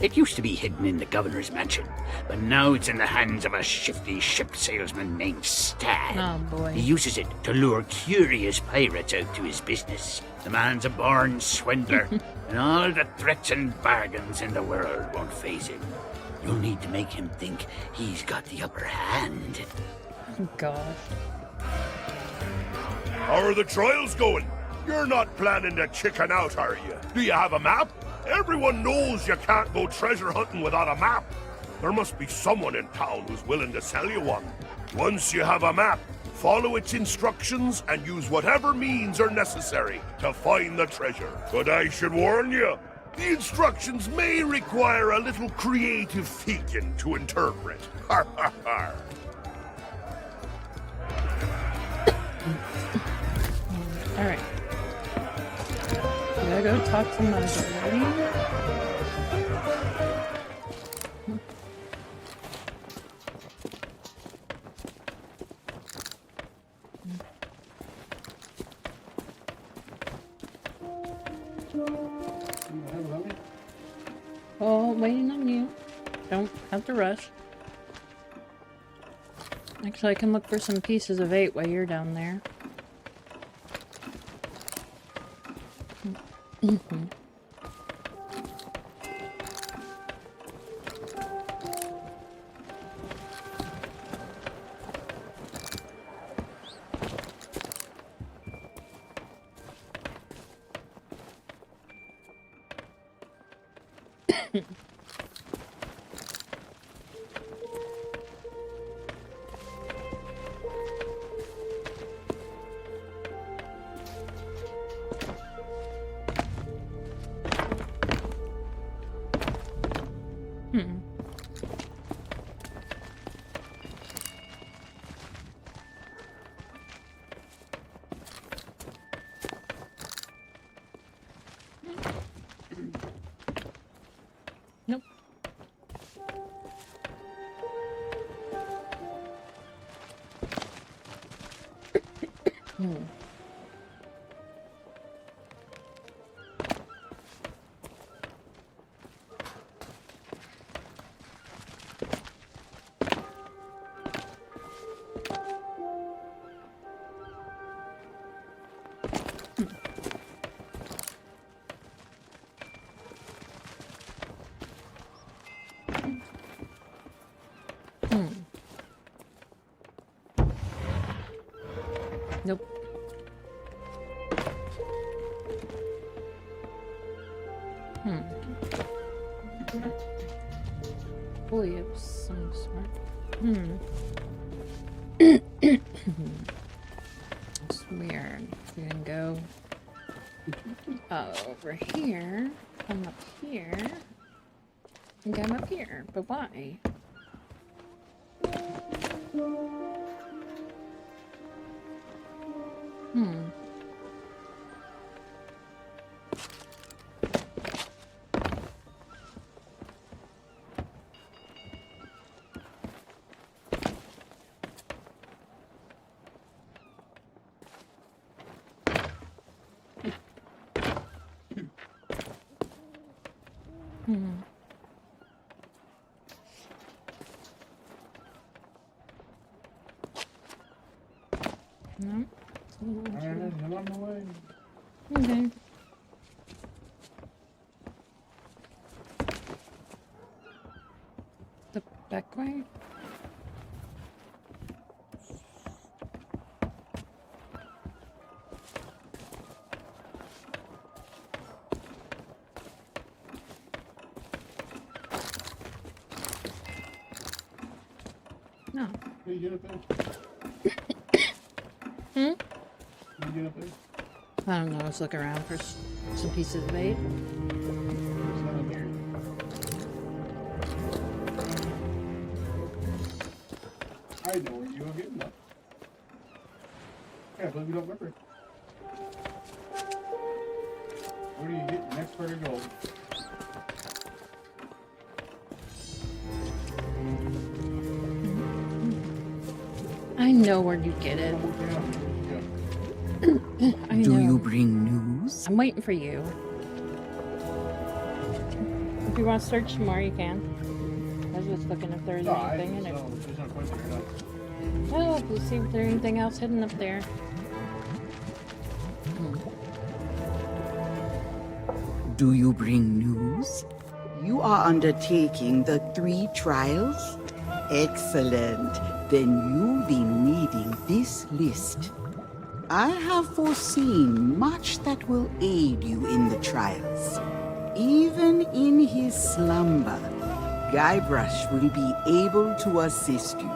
It used to be hidden in the governor's mansion, but now it's in the hands of a shifty ship salesman named Stan. Oh, boy. He uses it to lure curious pirates out to his business. The man's a born swindler, and all the threats and bargains in the world won't faze him. You'll need to make him think he's got the upper hand. Oh, gosh. How are the trials going? You're not planning to chicken out, are you? Do you have a map? Everyone knows you can't go treasure hunting without a map. There must be someone in town who's willing to sell you one. Once you have a map, follow its instructions and use whatever means are necessary to find the treasure. But I should warn you, the instructions may require a little creative thinking to interpret. Har har har. Alright. Gotta go talk to Mojo. Oh, waiting on you. Don't have to rush. Actually, I can look for some pieces of 8 while you're down there. Nope. Boy, it was so smart. It's weird. We can go over here, come up here, and come up here. But why? No. I'm on my way. Okay. The back way? No. Hey, you get up there? Hmm? You get up there? I don't know. Let's look around for some pieces of bait. There's none up here. I know where you are getting up. Yeah, but we don't remember. Where do you get the next part of gold? I know where you get it. I Do know. you bring news? I'm waiting for you. If you want to search more, you can. I was just looking if there's anything in it. There's no question or not. Oh, let's see if there's anything else hidden up there. Do you bring news? You are undertaking the 3 trials? Excellent. Then you'll be needing this list. I have foreseen much that will aid you in the trials. Even in his slumber, Guybrush will be able to assist you.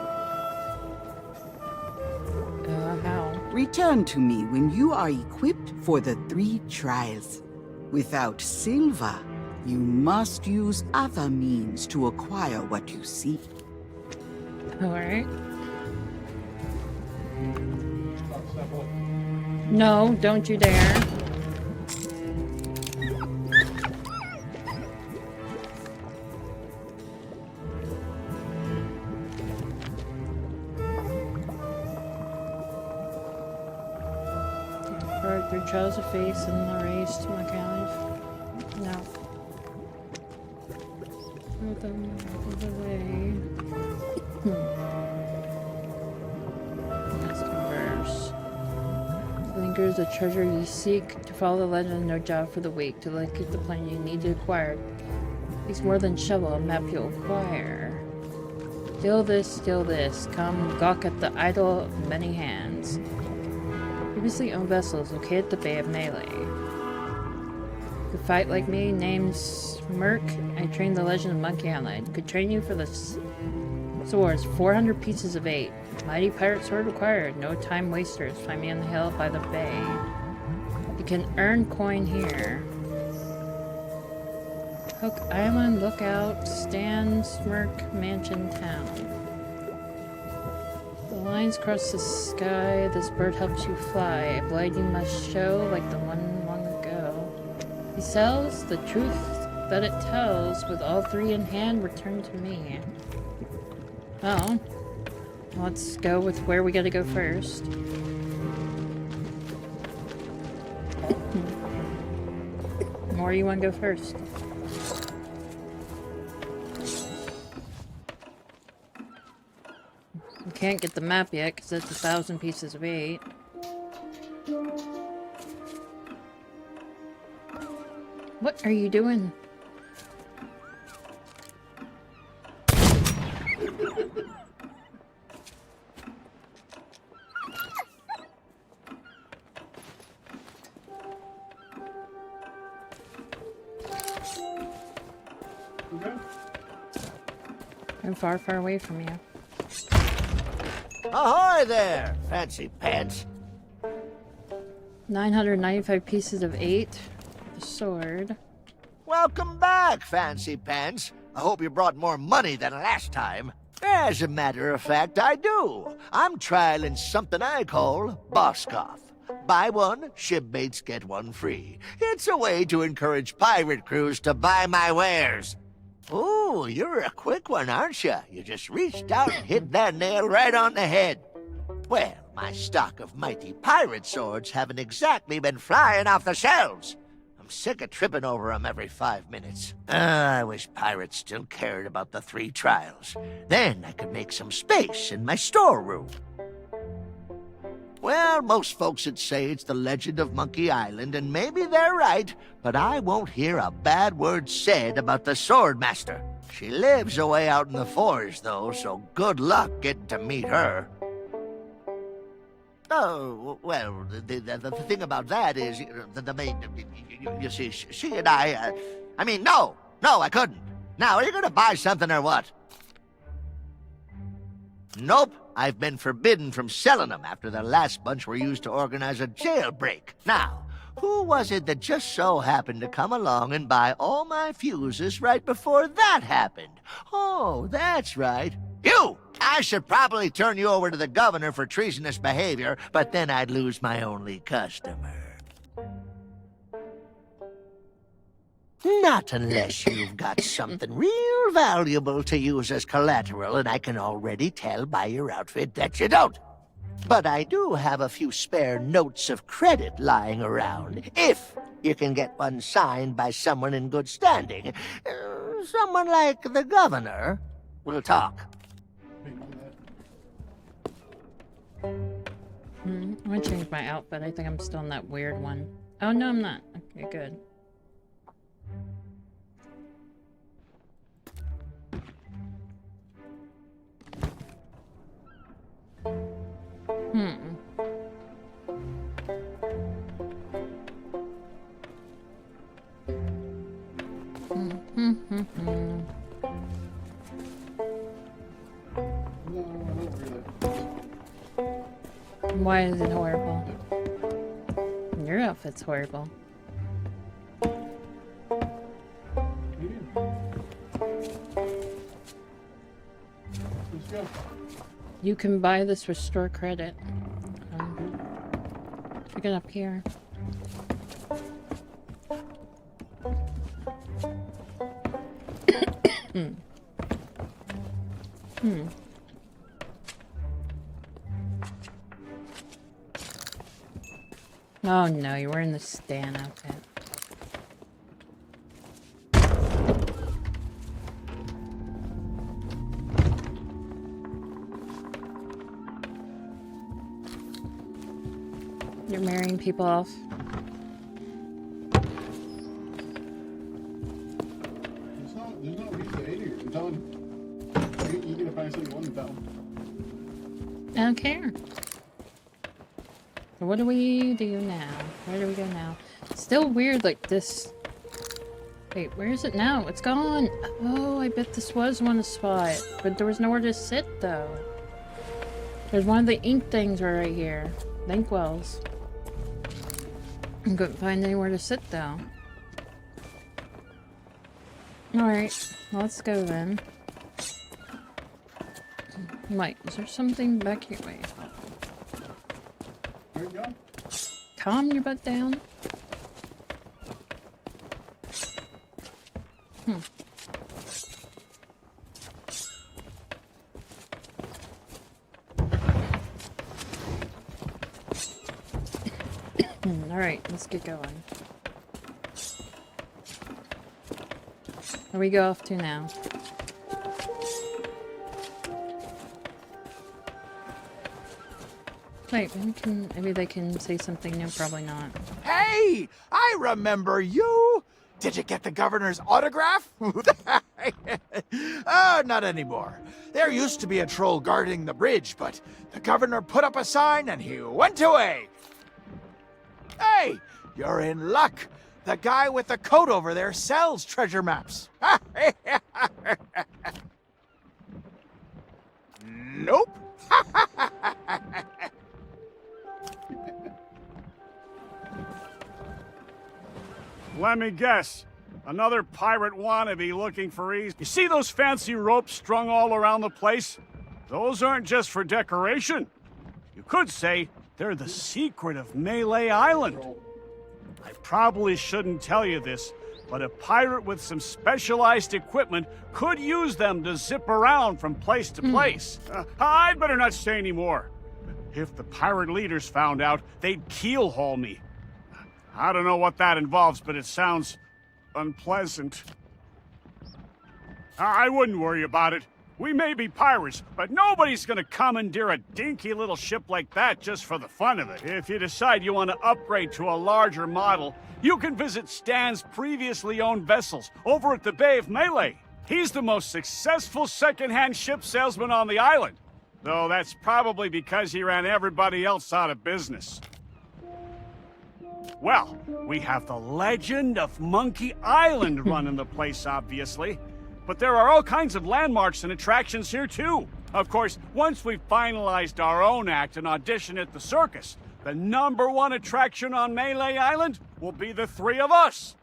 How? Return to me when you are equipped for the 3 trials. Without silver, you must use other means to acquire what you seek. Alright. No, don't you dare. Through trials of face and the race to my caliph. No. Throw them out of the way. Let's converse. Lingers the treasure you seek. To follow the legend, no job for the weak. To locate the plan you need to acquire. Takes more than shovel, a map you'll acquire. Steal this. Come gawk at the idol of many hands. Previously owned vessels located at the Bay of Melee. Could fight like me, named Smirk. I trained the legend of Monkey Island. Could train you for the swords. 400 pieces of 8. Mighty pirate sword required. No time wasters. Find me on the hill by the bay. You can earn coin here. Hook Island, Lookout, Stand, Smirk, Mansion Town. The lines cross the sky. This bird helps you fly. A blade you must show like the one long ago. He sells the truth that it tells. With all 3 in hand, return to me. Oh. Let's go with where we gotta go first. Where do you want to go first? You can't get the map yet because it's 1,000 pieces of 8. What are you doing? I'm far, far away from you. Ahoy there, fancy pants. 995 pieces of 8. The sword. Welcome back, fancy pants. I hope you brought more money than last time. As a matter of fact, I do. I'm trialing something I call Boskoff. Buy one, shipmates get one free. It's a way to encourage pirate crews to buy my wares. Ooh, you're a quick one, aren't you? You just reached out and hit that nail right on the head. Well, my stock of mighty pirate swords haven't exactly been flying off the shelves. I'm sick of tripping over them every 5 minutes. I wish pirates still cared about the 3 trials. Then I could make some space in my storeroom. Well, most folks would say it's the legend of Monkey Island, and maybe they're right, but I won't hear a bad word said about the Swordmaster. She lives away out in the forest, though, so good luck getting to meet her. Oh, well, the thing about that is, you see, she and I mean, no, I couldn't. Now, are you gonna buy something or what? Nope, I've been forbidden from selling them after the last bunch were used to organize a jailbreak. Now, who was it that just so happened to come along and buy all my fuses right before that happened? Oh, that's right. You! I should probably turn you over to the governor for treasonous behavior, but then I'd lose my only customer. Not unless you've got something real valuable to use as collateral, and I can already tell by your outfit that you don't. But I do have a few spare notes of credit lying around, if you can get one signed by someone in good standing. Someone like the governor. We'll talk. I'm gonna change my outfit. I think I'm still in that weird one. Oh, no, I'm not. Okay, good. Why is it horrible? Your outfit's horrible. Let's go. You can buy this with store credit. Pick it up here. Oh no, you're wearing the Stan outfit. You're marrying people off. There's no reason to hate her. I'm telling you. You're gonna find something you want to tell them. I don't care. So what do we do now? Where do we go now? It's still weird like this. Wait, where is it now? It's gone! Oh, I bet this was one spot. But there was nowhere to sit though. There's one of the ink things right here. Ink wells. I couldn't find anywhere to sit though. Alright, let's go then. Wait, is there something back here? Wait. Where you going? Calm your butt down. Alright, let's get going. Where we go off to now? Wait, maybe they can say something new. Probably not. Hey, I remember you. Did you get the governor's autograph? Not anymore. There used to be a troll guarding the bridge, but the governor put up a sign and he went away. Hey, you're in luck. The guy with the coat over there sells treasure maps. Nope. Let me guess. Another pirate wannabe looking for ease. You see those fancy ropes strung all around the place? Those aren't just for decoration. You could say they're the secret of Melee Island. I probably shouldn't tell you this, but a pirate with some specialized equipment could use them to zip around from place to place. I'd better not say any more. If the pirate leaders found out, they'd keel-haul me. I don't know what that involves, but it sounds unpleasant. I wouldn't worry about it. We may be pirates, but nobody's gonna commandeer a dinky little ship like that just for the fun of it. If you decide you want to upgrade to a larger model, you can visit Stan's previously owned vessels over at the Bay of Melee. He's the most successful second-hand ship salesman on the island, though that's probably because he ran everybody else out of business. Well, we have the legend of Monkey Island running the place, obviously. But there are all kinds of landmarks and attractions here, too. Of course, once we've finalized our own act and audition at the circus, the #1 attraction on Melee Island will be the three of us.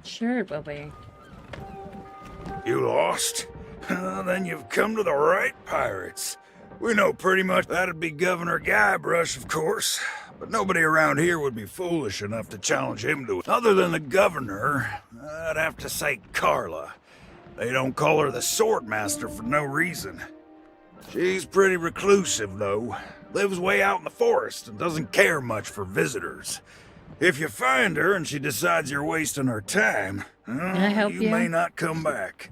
Sure, it will be. You lost? Then you've come to the right pirates. We know pretty much that'd be Governor Guybrush, of course. But nobody around here would be foolish enough to challenge him to it. Other than the governor, I'd have to say Carla. They don't call her the Swordmaster for no reason. She's pretty reclusive, though. Lives way out in the forest and doesn't care much for visitors. If you find her and she decides you're wasting her time, you may not come back.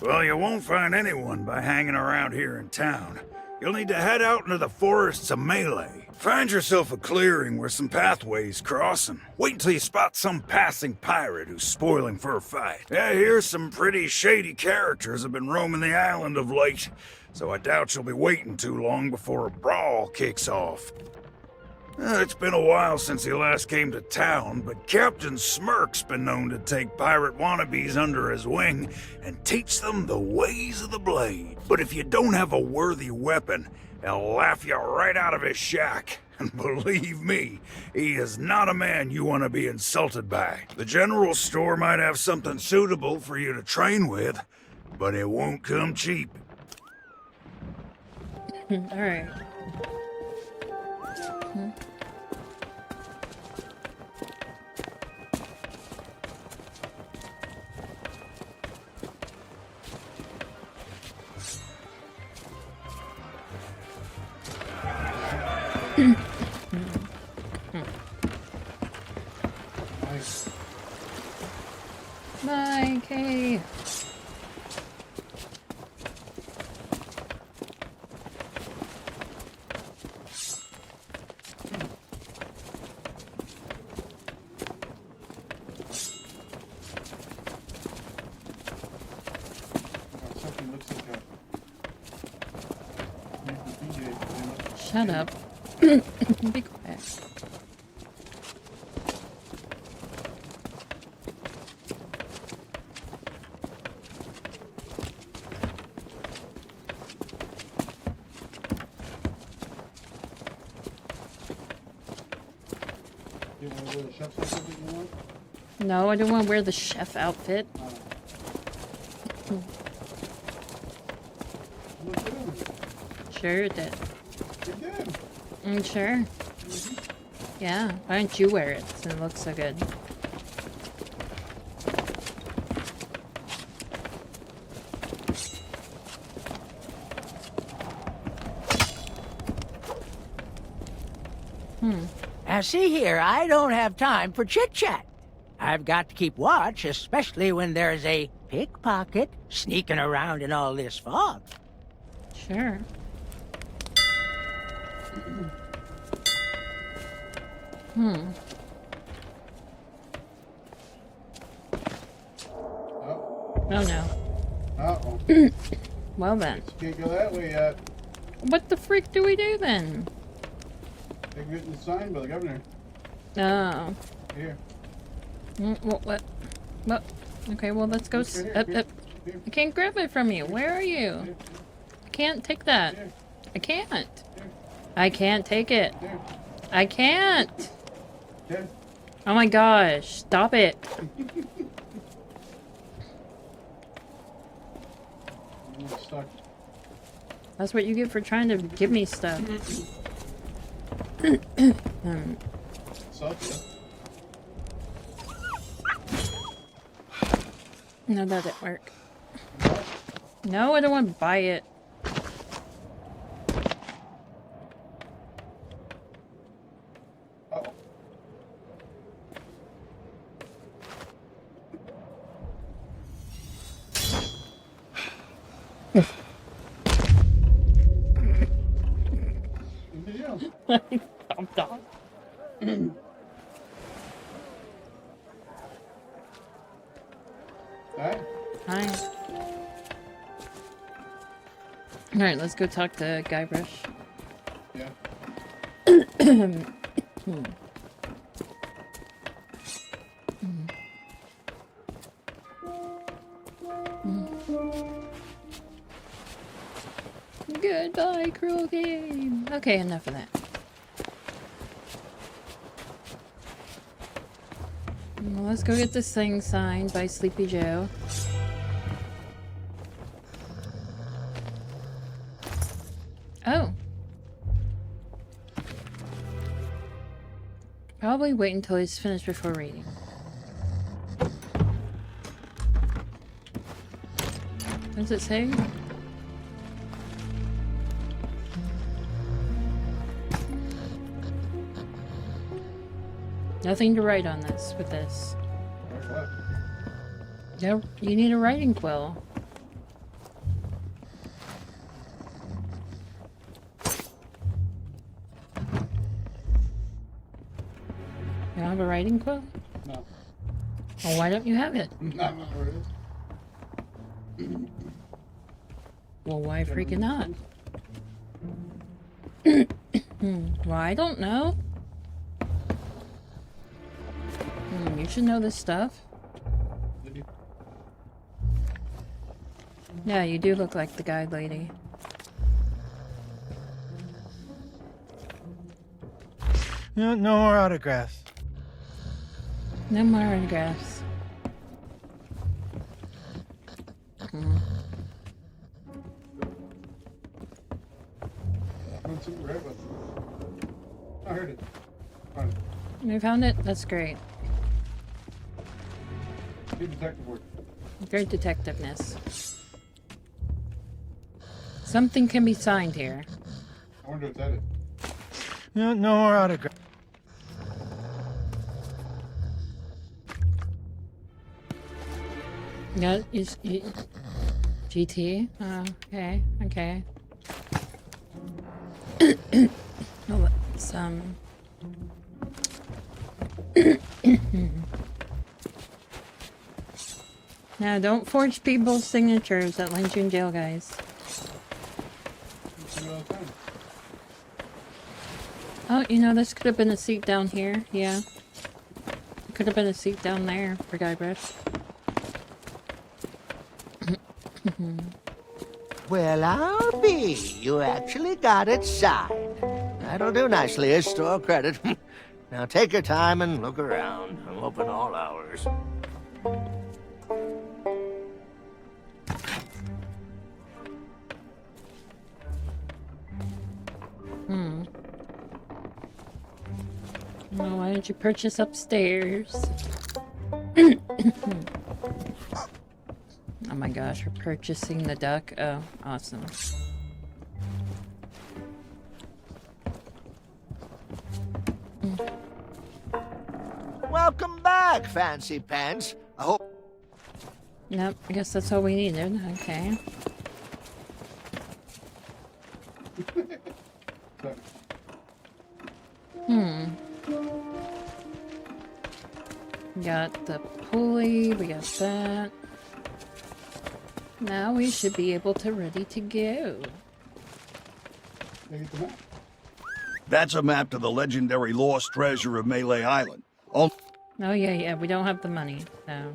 Well, you won't find anyone by hanging around here in town. You'll need to head out into the forests of Melee. Find yourself a clearing where some pathways cross and wait until you spot some passing pirate who's spoiling for a fight. I hear some pretty shady characters have been roaming the island of late, so I doubt you'll be waiting too long before a brawl kicks off. It's been a while since he last came to town, but Captain Smirk's been known to take pirate wannabes under his wing and teach them the ways of the blade. But if you don't have a worthy weapon, he'll laugh you right out of his shack. And believe me, he is not a man you want to be insulted by. The general store might have something suitable for you to train with, but it won't come cheap. Alright. Bye, Kay. Shut up. Be quiet. No, I don't want to wear the chef outfit. Sure it did. Sure. Yeah, why don't you wear it since it looks so good? Now see here, I don't have time for chit-chat. I've got to keep watch, especially when there's a pickpocket sneaking around in all this fog. Sure. Hmm. Oh no. Uh-oh. Well then. Can't go that way yet. What the freak do we do then? They've written the sign by the governor. Oh. Here. What? Okay, well, let's go. I can't grab it from you. Where are you? I can't take that. I can't. I can't take it. I can't. Oh my gosh. Stop it. That's what you get for trying to give me stuff. No, that didn't work. No, I don't want to buy it. Stop. Hi. Alright, let's go talk to Guybrush. Yeah. Goodbye, cruel game. Okay, enough of that. Well, let's go get this thing signed by Sleepy Joe. Oh. Probably wait until he's finished before reading. What does it say? Nothing to write on this with this. Yeah, you need a writing quill. You don't have a writing quill? No. Well, why don't you have it? Not where it is. Well, why freaking not? Well, I don't know. You should know this stuff. Yeah, you do look like the guide lady. No more autographs. No more autographs. I heard it. You found it? That's great. Good detective work. Great detectiveness. Something can be signed here. I wonder what's at it. No more autographs. Yeah, GT? Oh, okay, okay. Oh, some. Now, don't forge people's signatures. That lands you in jail, guys. Oh, you know, this could have been a seat down here. Yeah. It could have been a seat down there for Guybrush. Well, I'll be. You actually got it signed. That'll do nicely as store credit. Now take your time and look around. I'm open all hours. Well, why don't you purchase upstairs? Oh my gosh, we're purchasing the duck. Oh, awesome. Welcome back. back, Fancy Pants. I hope. Nope, I guess that's all we needed. Okay. We got the pulley, we got that. Now we should be able to ready to go. That's a map to the legendary lost treasure of Melee Island. Oh yeah, we don't have the money, so.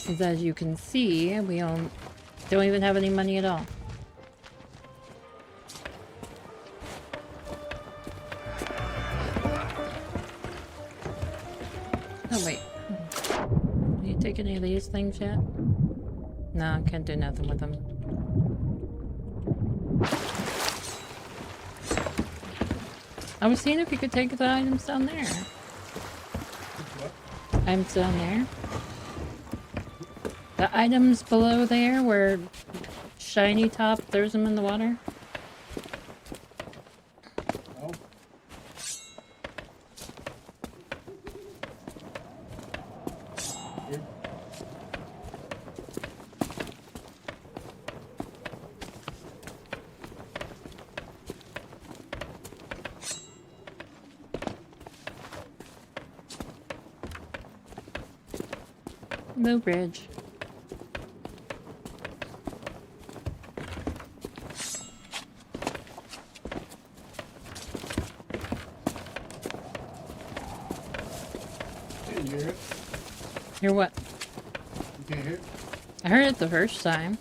Because as you can see, we don't even have any money at all. Oh wait. Can you take any of these things yet? No, I can't do nothing with them. I was seeing if you could take the items down there. Items down there. The items below there where Shiny Top throws them in the water. No bridge. Can you hear it? Hear what? You can't hear it? I heard it the first time.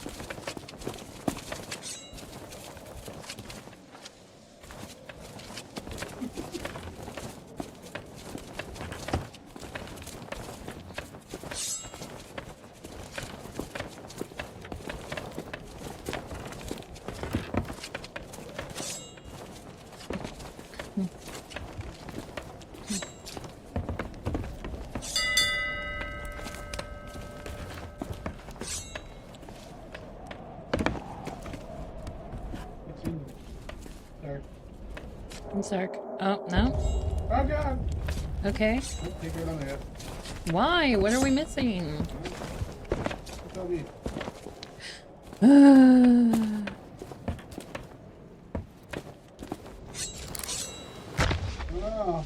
Sark. Oh, no? Oh, God! Okay. Take it on the head. Why? What are we missing? Tell me. Oh.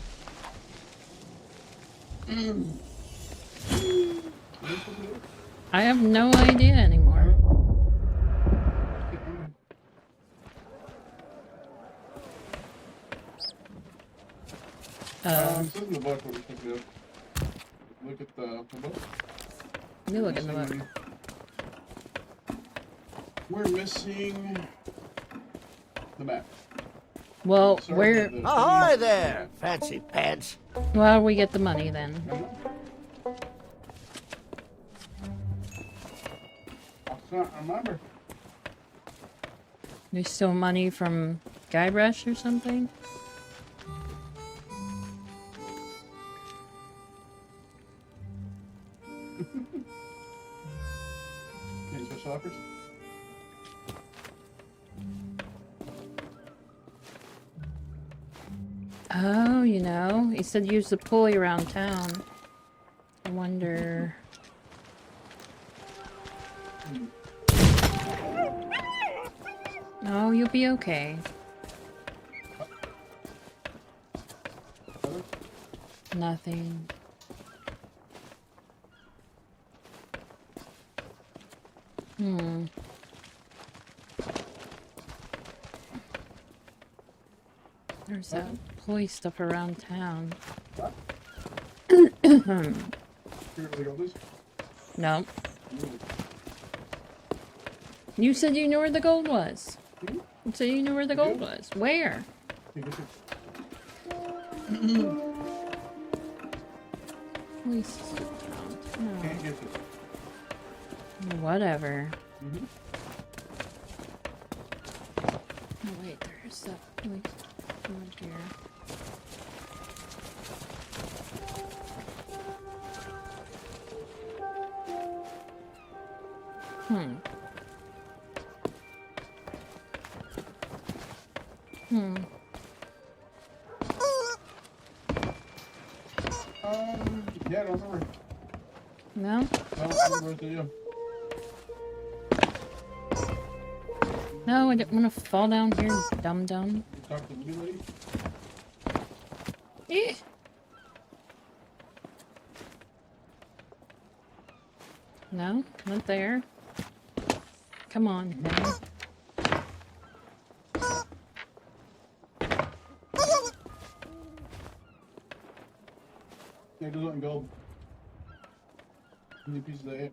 I have no idea anymore. This isn't the book where we picked it up. Look at the book. You look at the book. We're missing the map. Well, where... Ahoy there, Fancy Pants. Well, we get the money then. I can't remember. We stole money from Guybrush or something? Any special offers? Oh, you know, he said use the pulley around town. I wonder... Oh, you'll be okay. Nothing. There's that pulley stuff around town. No. You said you knew where the gold was. You said you knew where the gold was. Where? Pulley stuff around town. Whatever. Oh wait, there's that pulley stuff around here. Yeah, I don't remember. No? No, I don't remember what to do. No, I didn't want to fall down here, dum-dum. Talk to the blue lady. Eh. No, not there. Come on, now. Yeah, just want gold. Any pieces of it.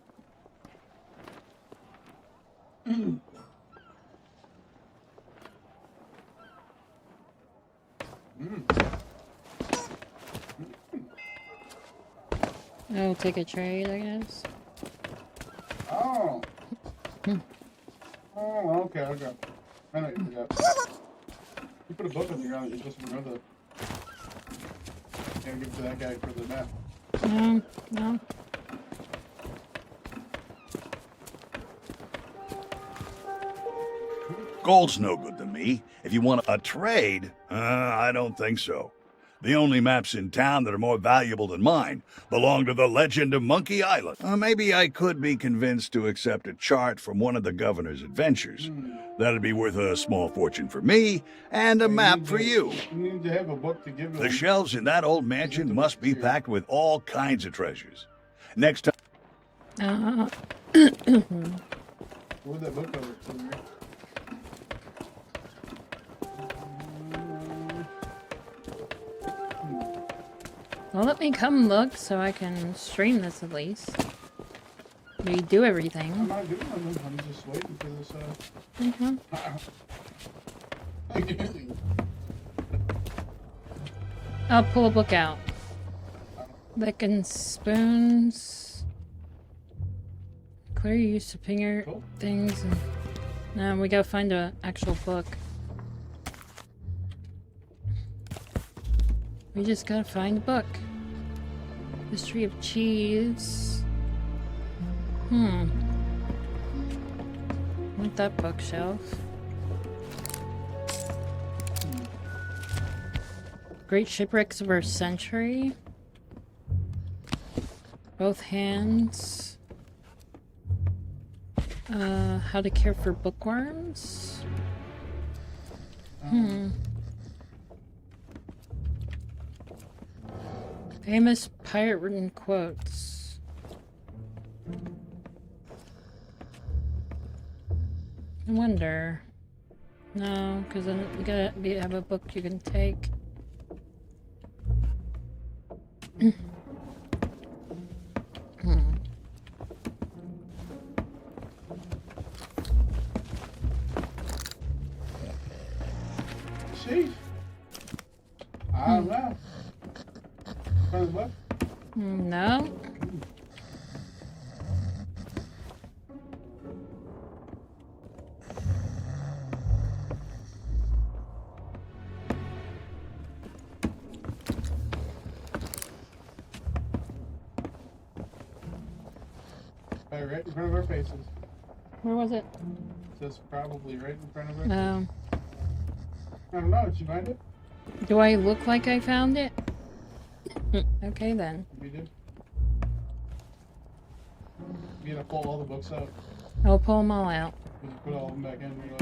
I'll take a trade, I guess. Oh. Oh, okay, okay. I know you forgot. You put a book on the ground that you're supposed to remember. Yeah, give it to that guy for the map. No. Gold's no good to me. If you want a trade, I don't think so. The only maps in town that are more valuable than mine belong to the legend of Monkey Island. Maybe I could be convinced to accept a chart from one of the governor's adventures. That'd be worth a small fortune for me, and a map for you. You need to have a book to give The them. shelves in that old mansion must be packed with all kinds of treasures. Next time... Where'd that book go? Well, let me come look so I can stream this at least. We do everything. I'm not doing anything. I'm just waiting for this, I'll pull a book out. Licking spoons. Clear use to finger things. And... Now we gotta find an actual book. We just gotta find a book. History of cheese. Want that bookshelf. Great shipwrecks of our century. Both hands. How to care for bookworms. Famous pirate written quotes. I wonder. No, because then you gotta have a book you can take. Sheesh. I don't know. Find the book? No. Right in front of our faces. Where was it? It says probably right in front of us. I don't know. Did you find it? Do I look like I found it? Okay then. You did. You gotta pull all the books out. I'll pull them all out. Just put all of them back in. Realize.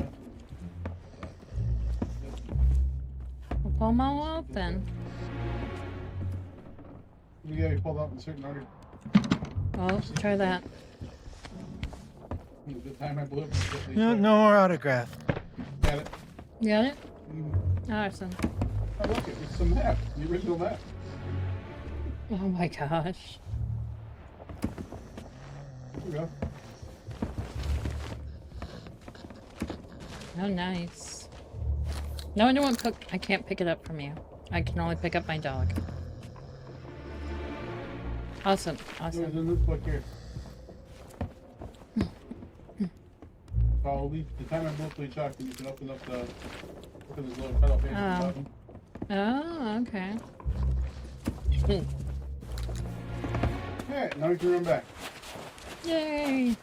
I'll pull them all out then. You gotta be pulled out in a certain order. Well, try that. The time I blew it. No more autograph. Got it. You got it? Awesome. Oh, look, it's the map. The original map. Oh my gosh. There we go. Oh, nice. No, I don't want to I can't pick it up from you. I can only pick up my dog. Awesome. Awesome. There's in this book here. I'll leave the time I blew up the chalk and you can open up the this little cutoff page at the bottom. Oh, okay. Alright, now we can run back. Yay!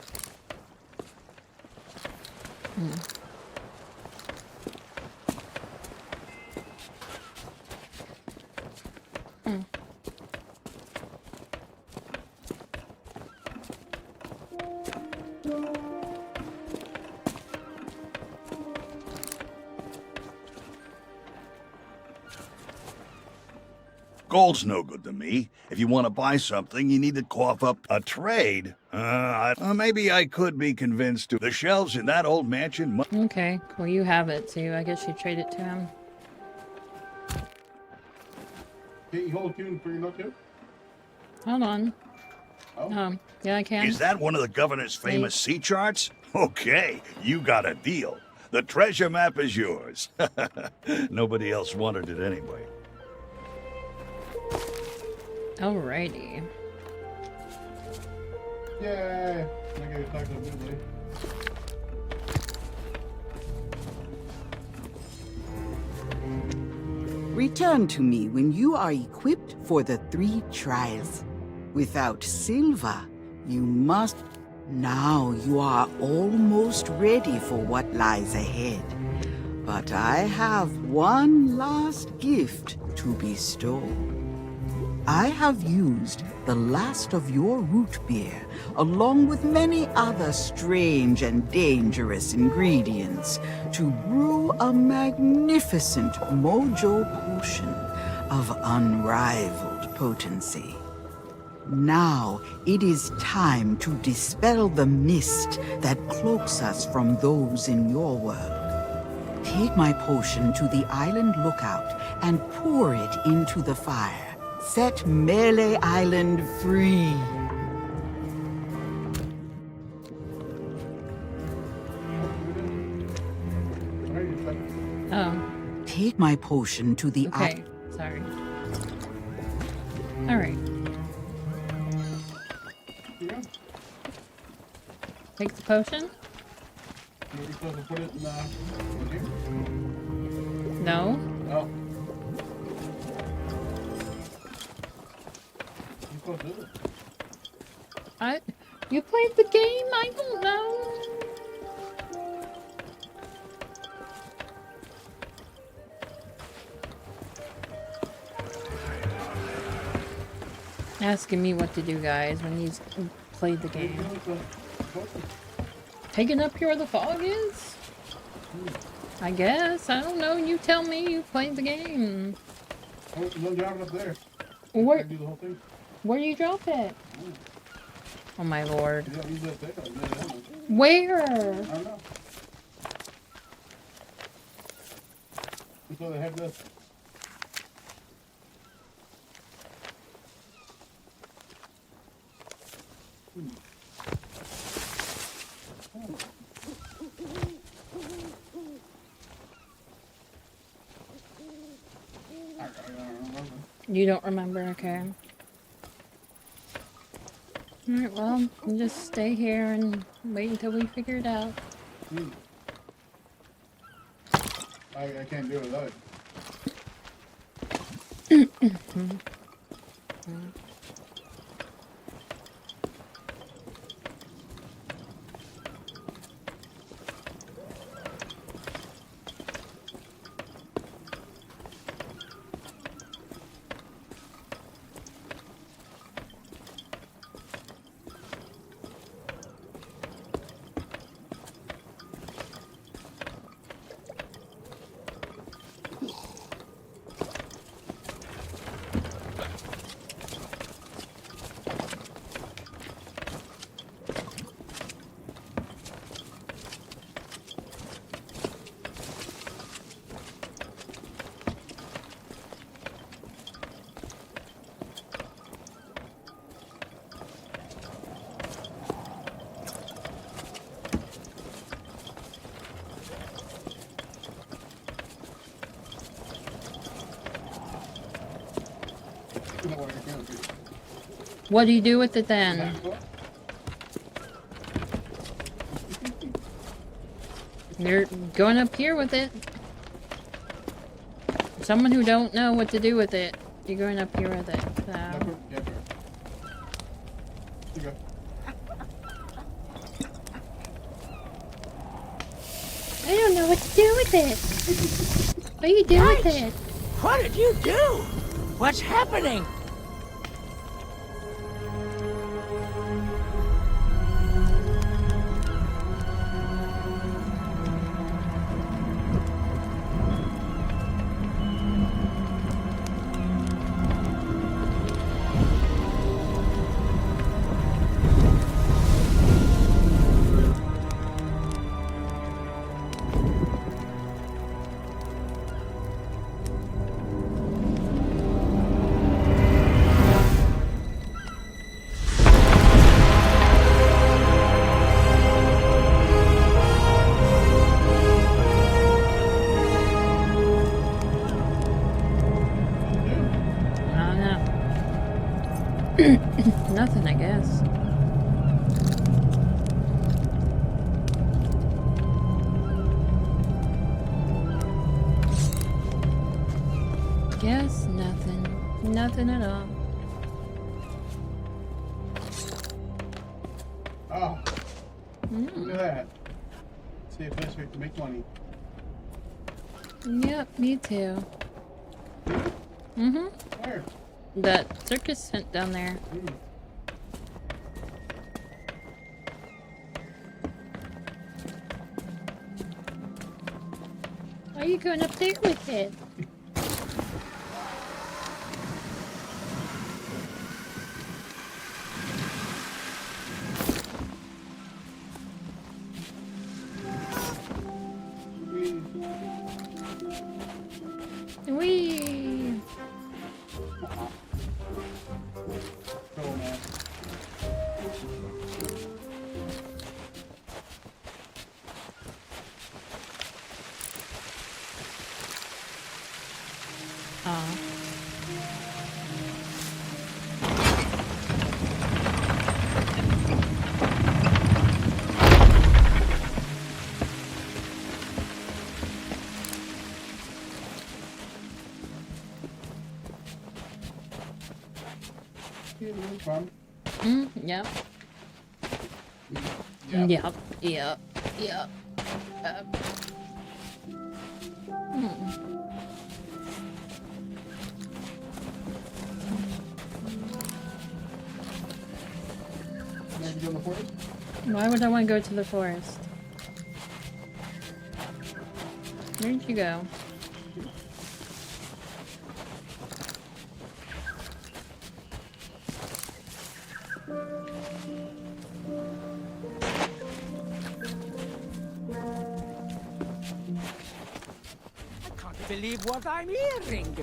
Gold's no good to me. If you want to buy something, you need to cough up a trade. Maybe I could be convinced to. The shelves in that old mansion. Okay, well you have it, so I guess you trade it to him. Can you hold Q for your no Q? Hold on. Oh. Yeah, I can. Is that one of the governor's famous sea charts? Okay, you got a deal. The treasure map is yours. Nobody else wanted it anyway. Alrighty. Yay! I gotta talk to everybody. Return to me when you are equipped for the 3 trials. Without silver, you must... Now you are almost ready for what lies ahead. But I have one last gift to bestow. I have used the last of your root beer, along with many other strange and dangerous ingredients, to brew a magnificent mojo potion of unrivaled potency. Now it is time to dispel the mist that cloaks us from those in your world. Take my potion to the island lookout and pour it into the fire. Set Melee Island free. Oh. Take my potion to the Okay, sorry. Alright. Yeah. Take the potion? You're supposed to put it in here? No. Oh. You're supposed to do it. You played the game? I don't know. Asking me what to do, guys, when he's played the game. Taking up here where the fog is? I guess. I don't know. You tell me. You played the game. Oh, don't drop it up there. Where? Do the whole thing. Where do you drop it? Oh my lord. You don't use that thing, I'll do that one. Where? I don't know. That's why they have this. You don't remember, okay. Alright, well, we'll just stay here and wait until we figure it out. I can't do it without it. What do you do with it then? You're going up here with it. Someone who don't know what to do with it, you're going up here with it. So. I don't know what to do with it. What do you do with it? What did you do? What's happening? Nothing, I guess. Guess nothing. Nothing at all. Oh, look at that. See a best way to make money. Yep, me too. Mm-hmm. Where? That circus tent down there. Why are you going up there with it? Wee. Cool, man. Fun. Yep. Yep. Yep. Yep. Yep. Maybe go in the forest? Why would I want to go to the forest? Where'd you go? Believe what I'm hearing.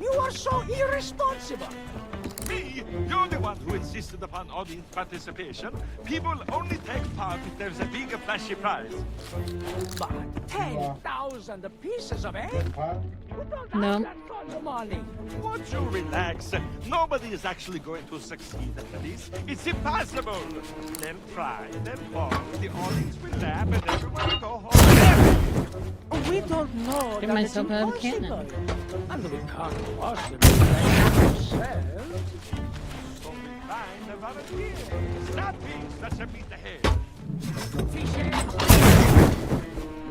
You are so irresponsible. Me? You're the one who insisted upon audience participation. People only take part if there's a big flashy prize. But 10,000 pieces of egg? You don't No. have that kind of money. Would you relax? Nobody is actually going to succeed at this. It's impossible. They'll try, they'll fall, the audience will laugh, and everyone will go home. We don't know Get that myself it's out of impossible. cannon. And we can't possibly blame ourselves. So we find a volunteer. Stop being such a meat-ahead.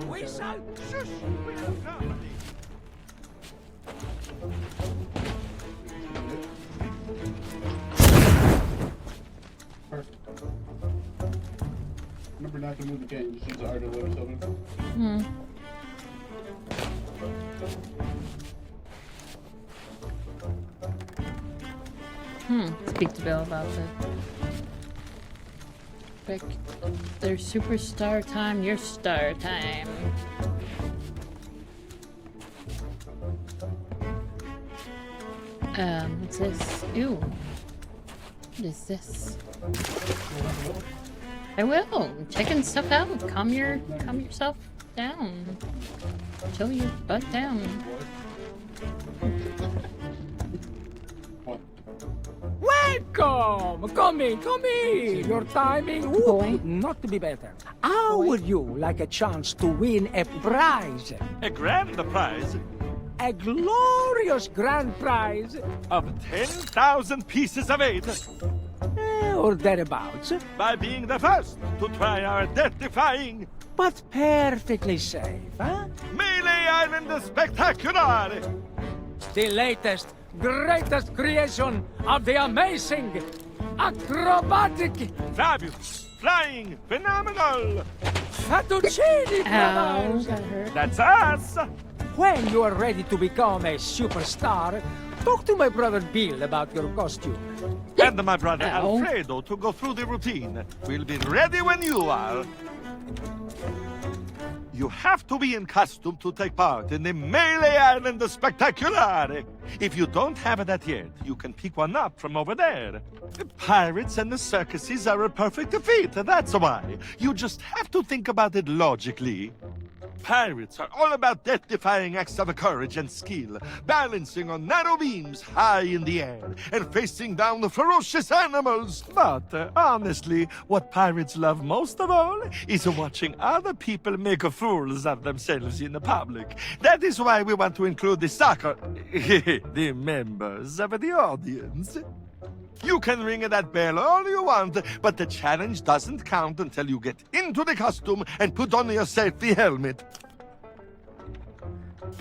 Whistle. Shush! We have company. Perfect. Remember not to move the can, just use the art of letter something. Speak to Bill about that. Their superstar time, your star time. What's this? Ooh. What is this? I will. Checking stuff out. Calm yourself down. Chill your butt down. Welcome! Come in! Your timing would not be better. How would you like a chance to win a prize? A grand prize A glorious grand prize? of 10,000 pieces of eight. Or thereabouts. By being the first to try our death-defying But perfectly safe, huh? Melee Island Spectacular! The latest, greatest creation of the amazing, acrobatic, Fabulous, flying, phenomenal! fettuccine Ow, brothers! that hurt. That's us! When you are ready to become a superstar, talk to my brother Bill about your costume. And my brother Ow. Alfredo to go through the routine. We'll be ready when you are. You have to be in costume to take part in the Melee Island Spectacular. If you don't have that yet, you can pick one up from over there. The pirates and the circuses are a perfect fit, that's why. You just have to think about it logically. Pirates are all about death-defying acts of courage and skill, balancing on narrow beams high in the air, and facing down the ferocious animals. But honestly, what pirates love most of all is watching other people make fools of themselves in the public. That is why we want to include the members of the audience. You can ring that bell all you want, but the challenge doesn't count until you get into the costume and put on your safety helmet.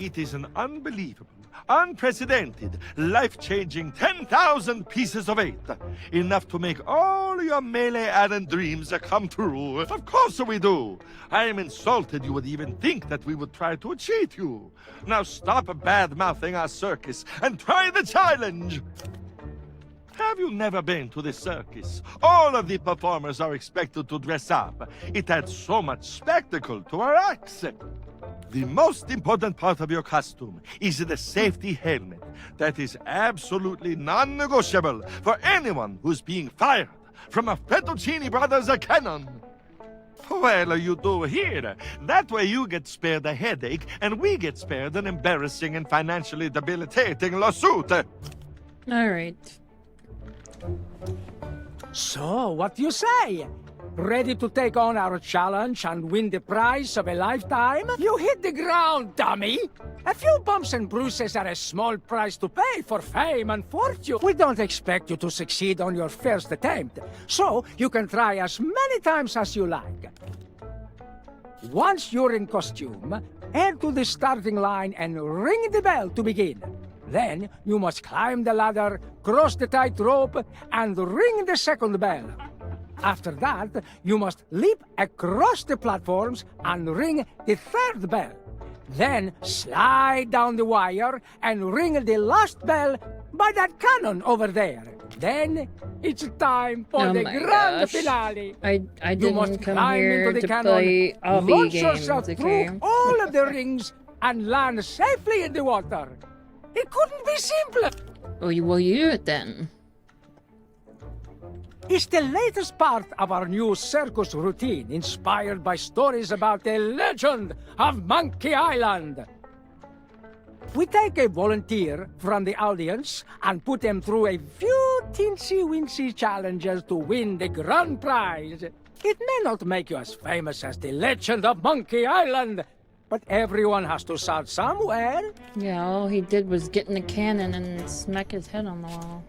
It is an unbelievable, unprecedented, life-changing 10,000 pieces of eight. Enough to make all your Melee Island dreams come true. Of course we do. I am insulted you would even think that we would try to cheat you. Now stop bad-mouthing our circus and try the challenge. Have you never been to the circus? All of the performers are expected to dress up. It adds so much spectacle to our acts. The most important part of your costume is the safety helmet. That is absolutely non-negotiable for anyone who's being fired from a Fettuccine Brothers cannon. Well, you do here. That way you get spared a headache, and we get spared an embarrassing and financially debilitating lawsuit. All right. So, what do you say? Ready to take on our challenge and win the prize of a lifetime? You hit the ground, dummy! A few bumps and bruises are a small price to pay for fame and fortune. We don't expect you to succeed on your first attempt, so you can try as many times as you like. Once you're in costume, head to the starting line and ring the bell to begin. Then, you must climb the ladder, cross the tightrope, and ring the second bell. After that, you must leap across the platforms and ring the third bell. Then, slide down the wire and ring the last bell by that cannon over there. Then, it's time for the grand finale. I you didn't must come climb here into the to cannon, play obby launch games, yourself okay? through all of the rings, and land safely in the water. It couldn't be simpler. Oh, you will you do it then? It's the latest part of our new circus routine, inspired by stories about the legend of Monkey Island. We take a volunteer from the audience and put them through a few teensy-weensy challenges to win the grand prize. It may not make you as famous as the legend of Monkey Island, but everyone has to start somewhere. Yeah, all he did was get in the cannon and smack his head on the wall.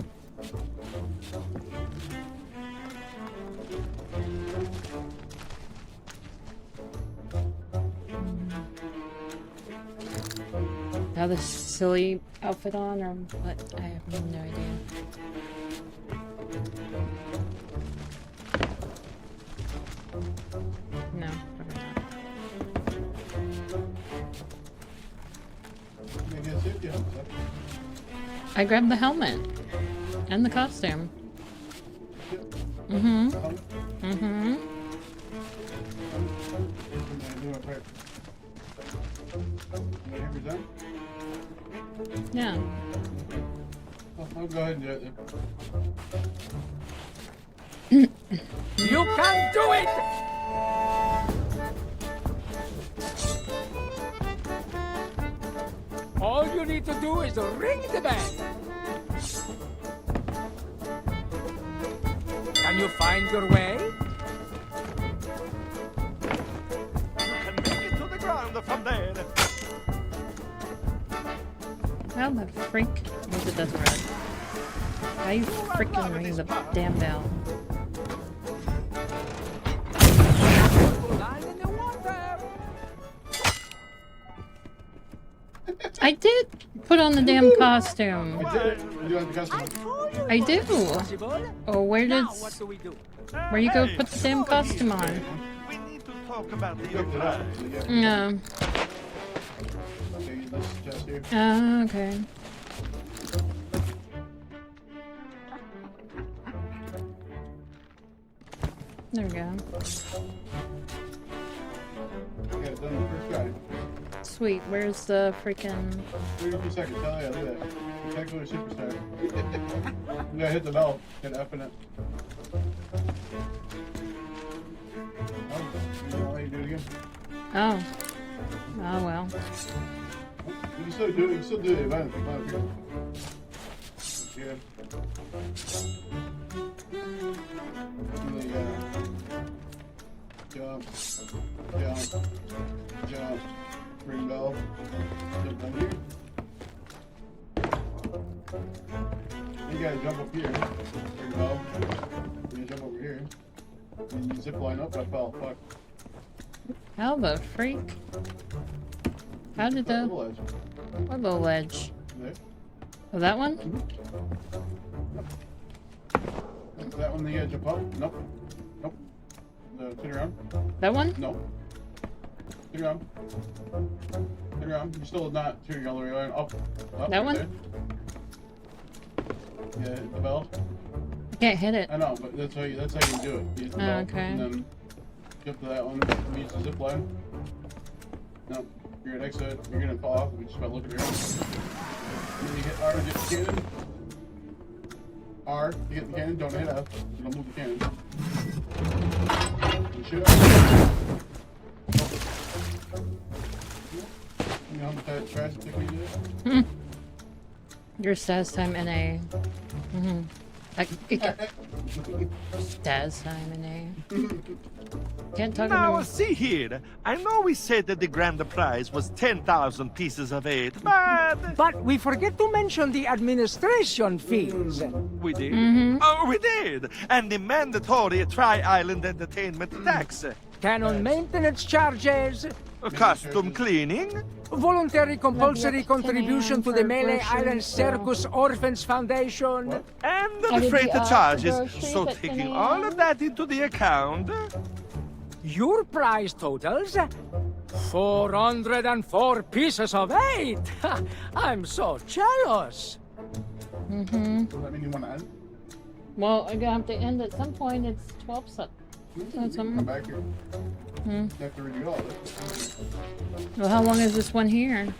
Now this silly outfit on, or what? I have no idea. No, probably not. I grabbed the helmet and the costume. Mm-hmm. Mm-hmm. Yeah. I'll go ahead and do it then. You can do it! All you need to do is ring the bell. Can you find your way? You can make it to the ground from there. How the freak? Once it doesn't run. How you freaking ring the damn bell? I did put on the damn costume. I do. Oh, where you go put the damn costume on? We need to talk about the No. Okay. There we go. Sweet, where's the freaking... 32 seconds, hell yeah, look at that. Technically a superstar. You gotta hit the bell, hit F in it. Oh, you know how you do it again? Oh. Oh well. You can still do it. You can still do the event if you want to. Yeah. Jump, jump, jump, ring bell, jump down here. You gotta jump up here, ring bell. You jump over here. And you zip line up, I fell, fuck. How the freak? How did the... What little ledge? There. Oh, that one? That one, you gotta jump up? Nope. Nope. Turn around. That one? No. Turn around. Turn around. You're still not turning all the way around. Up. Up. That one? There. Yeah, hit the bell. I can't hit it. I know, but that's how you can do it. You hit the bell, Okay. and then jump to that one. Use the zip line. No, you're next to it. You're gonna fall off. We just gotta look around. And then you hit R to get the cannon. R to get the cannon. Don't hit F. You don't move the cannon. And shoot. You know how much trash it took me to do it? Your stats time NA. Mm-hmm. Stats time NA. Can't talk Now, about... see here. I know we said that the grand prize was 10,000 pieces of 8, but... But we forget to mention the administration fees. We did? Mm-hmm. Oh, we did! And the mandatory Tri-Island Entertainment tax. Canon maintenance charges. Custom cleaning. Voluntary compulsory contribution to the Melee Island Circus Orphans Foundation. And the freight charges. So taking all of that into the account... Your prize totals 404 pieces of 8. I'm so jealous. Mm-hmm. Does that mean you want to end? Well, I'm gonna have to end at some point. It's 12 Come back here. Hmm. You have to redo all this. Well, how long is this one here?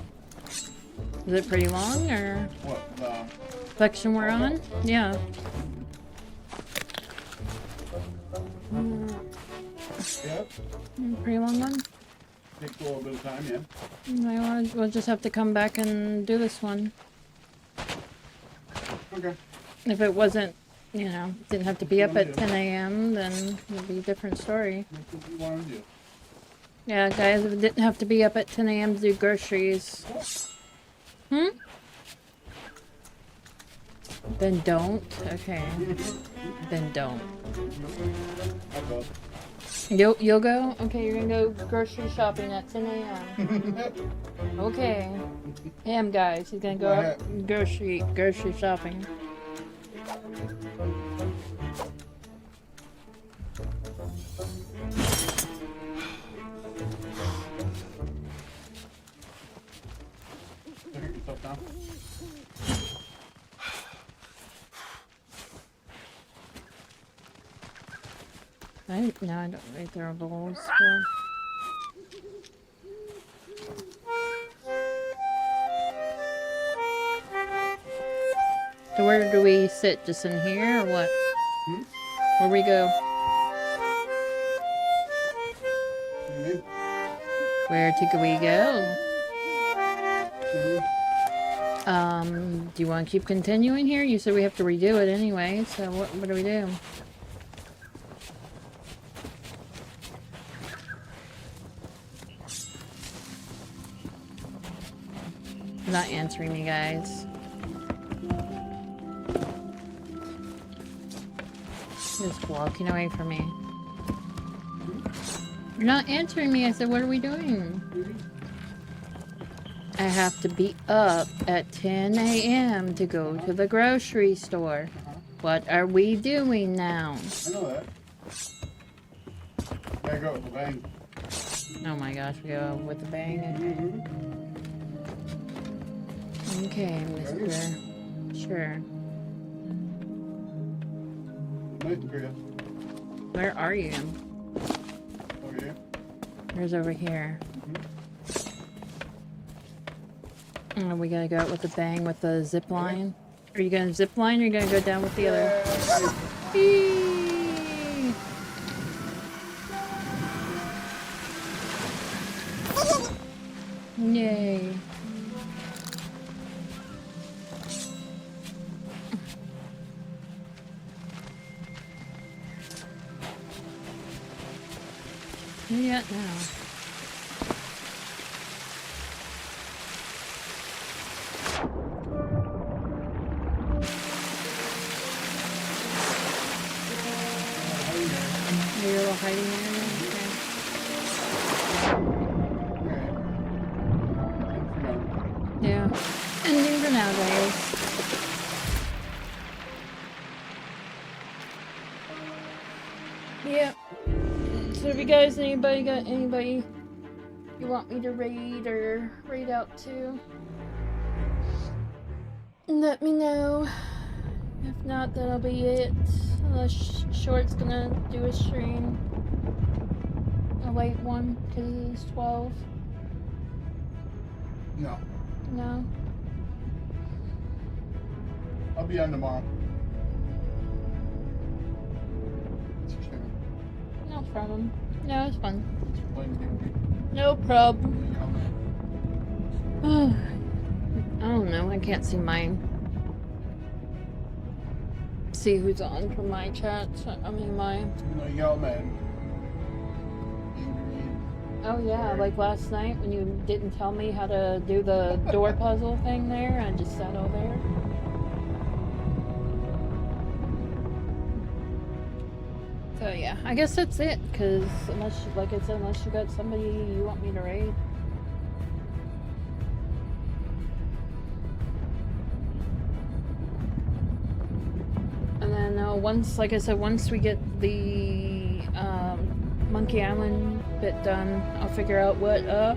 Is it pretty long, or? What? Section we're on? Yeah. Yep. Pretty long one? Takes a little bit of time, yeah. We'll just have to come back and do this one. Okay. If it wasn't, you know, didn't have to be up at 10 a.m., then it'd be a different story. That's what you want to do. Yeah, guys, if it didn't have to be up at 10 a.m. to do groceries. Hmm? Then don't? Okay. Then don't. I'll go. You'll go? Okay, you're gonna go grocery shopping at 10 a.m. Okay. Him, guys, he's gonna go up grocery shopping. No, I don't right there on the whole store. So where do we sit? Just in here or what? Hmm? Where we go? Where do we go? Do you want to keep continuing here? You said we have to redo it anyway, so what do we do? Not answering me, guys. Just walking away from me. You're not answering me. I said, what are we doing? I have to be up at 10 a.m. to go to the grocery store. What are we doing now? I know that. Gotta go with the bang. Oh my gosh, we go with the bang. Okay, mister. Sure. Where are you? Over here. Where's over here? Oh, we gotta go out with the bang with the zip line. Are you gonna zip line or are you gonna go down with the other? Eee. Yay. Yeah, now. Your little hiding area? Okay. Yeah. Ending for now, guys. Yep. So if you guys, anybody got anybody you want me to raid or raid out to, let me know. If not, that'll be it. Unless Short's gonna do a stream. A late one, because it's 12. No. No? I'll be on tomorrow. No problem. No, it's fun. No problem. I don't know, I can't see mine. See who's on from my chat. I mean, my. No, yo, man. Oh yeah, like last night when you didn't tell me how to do the door puzzle thing there, I just sat over there. So yeah, I guess that's it. Cause unless, like I said, unless you got somebody you want me to raid. And then once, like I said, once we get the Monkey Island bit done, I'll figure out what Raid,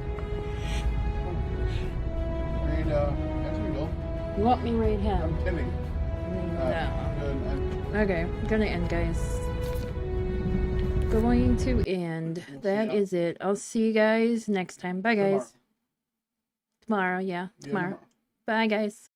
Ezreal. You want me to raid him? I'm kidding. No. Okay, I'm gonna end, guys. Going to end. That is it. I'll see you guys next time. Bye, guys. Tomorrow, yeah. Tomorrow. Bye, guys.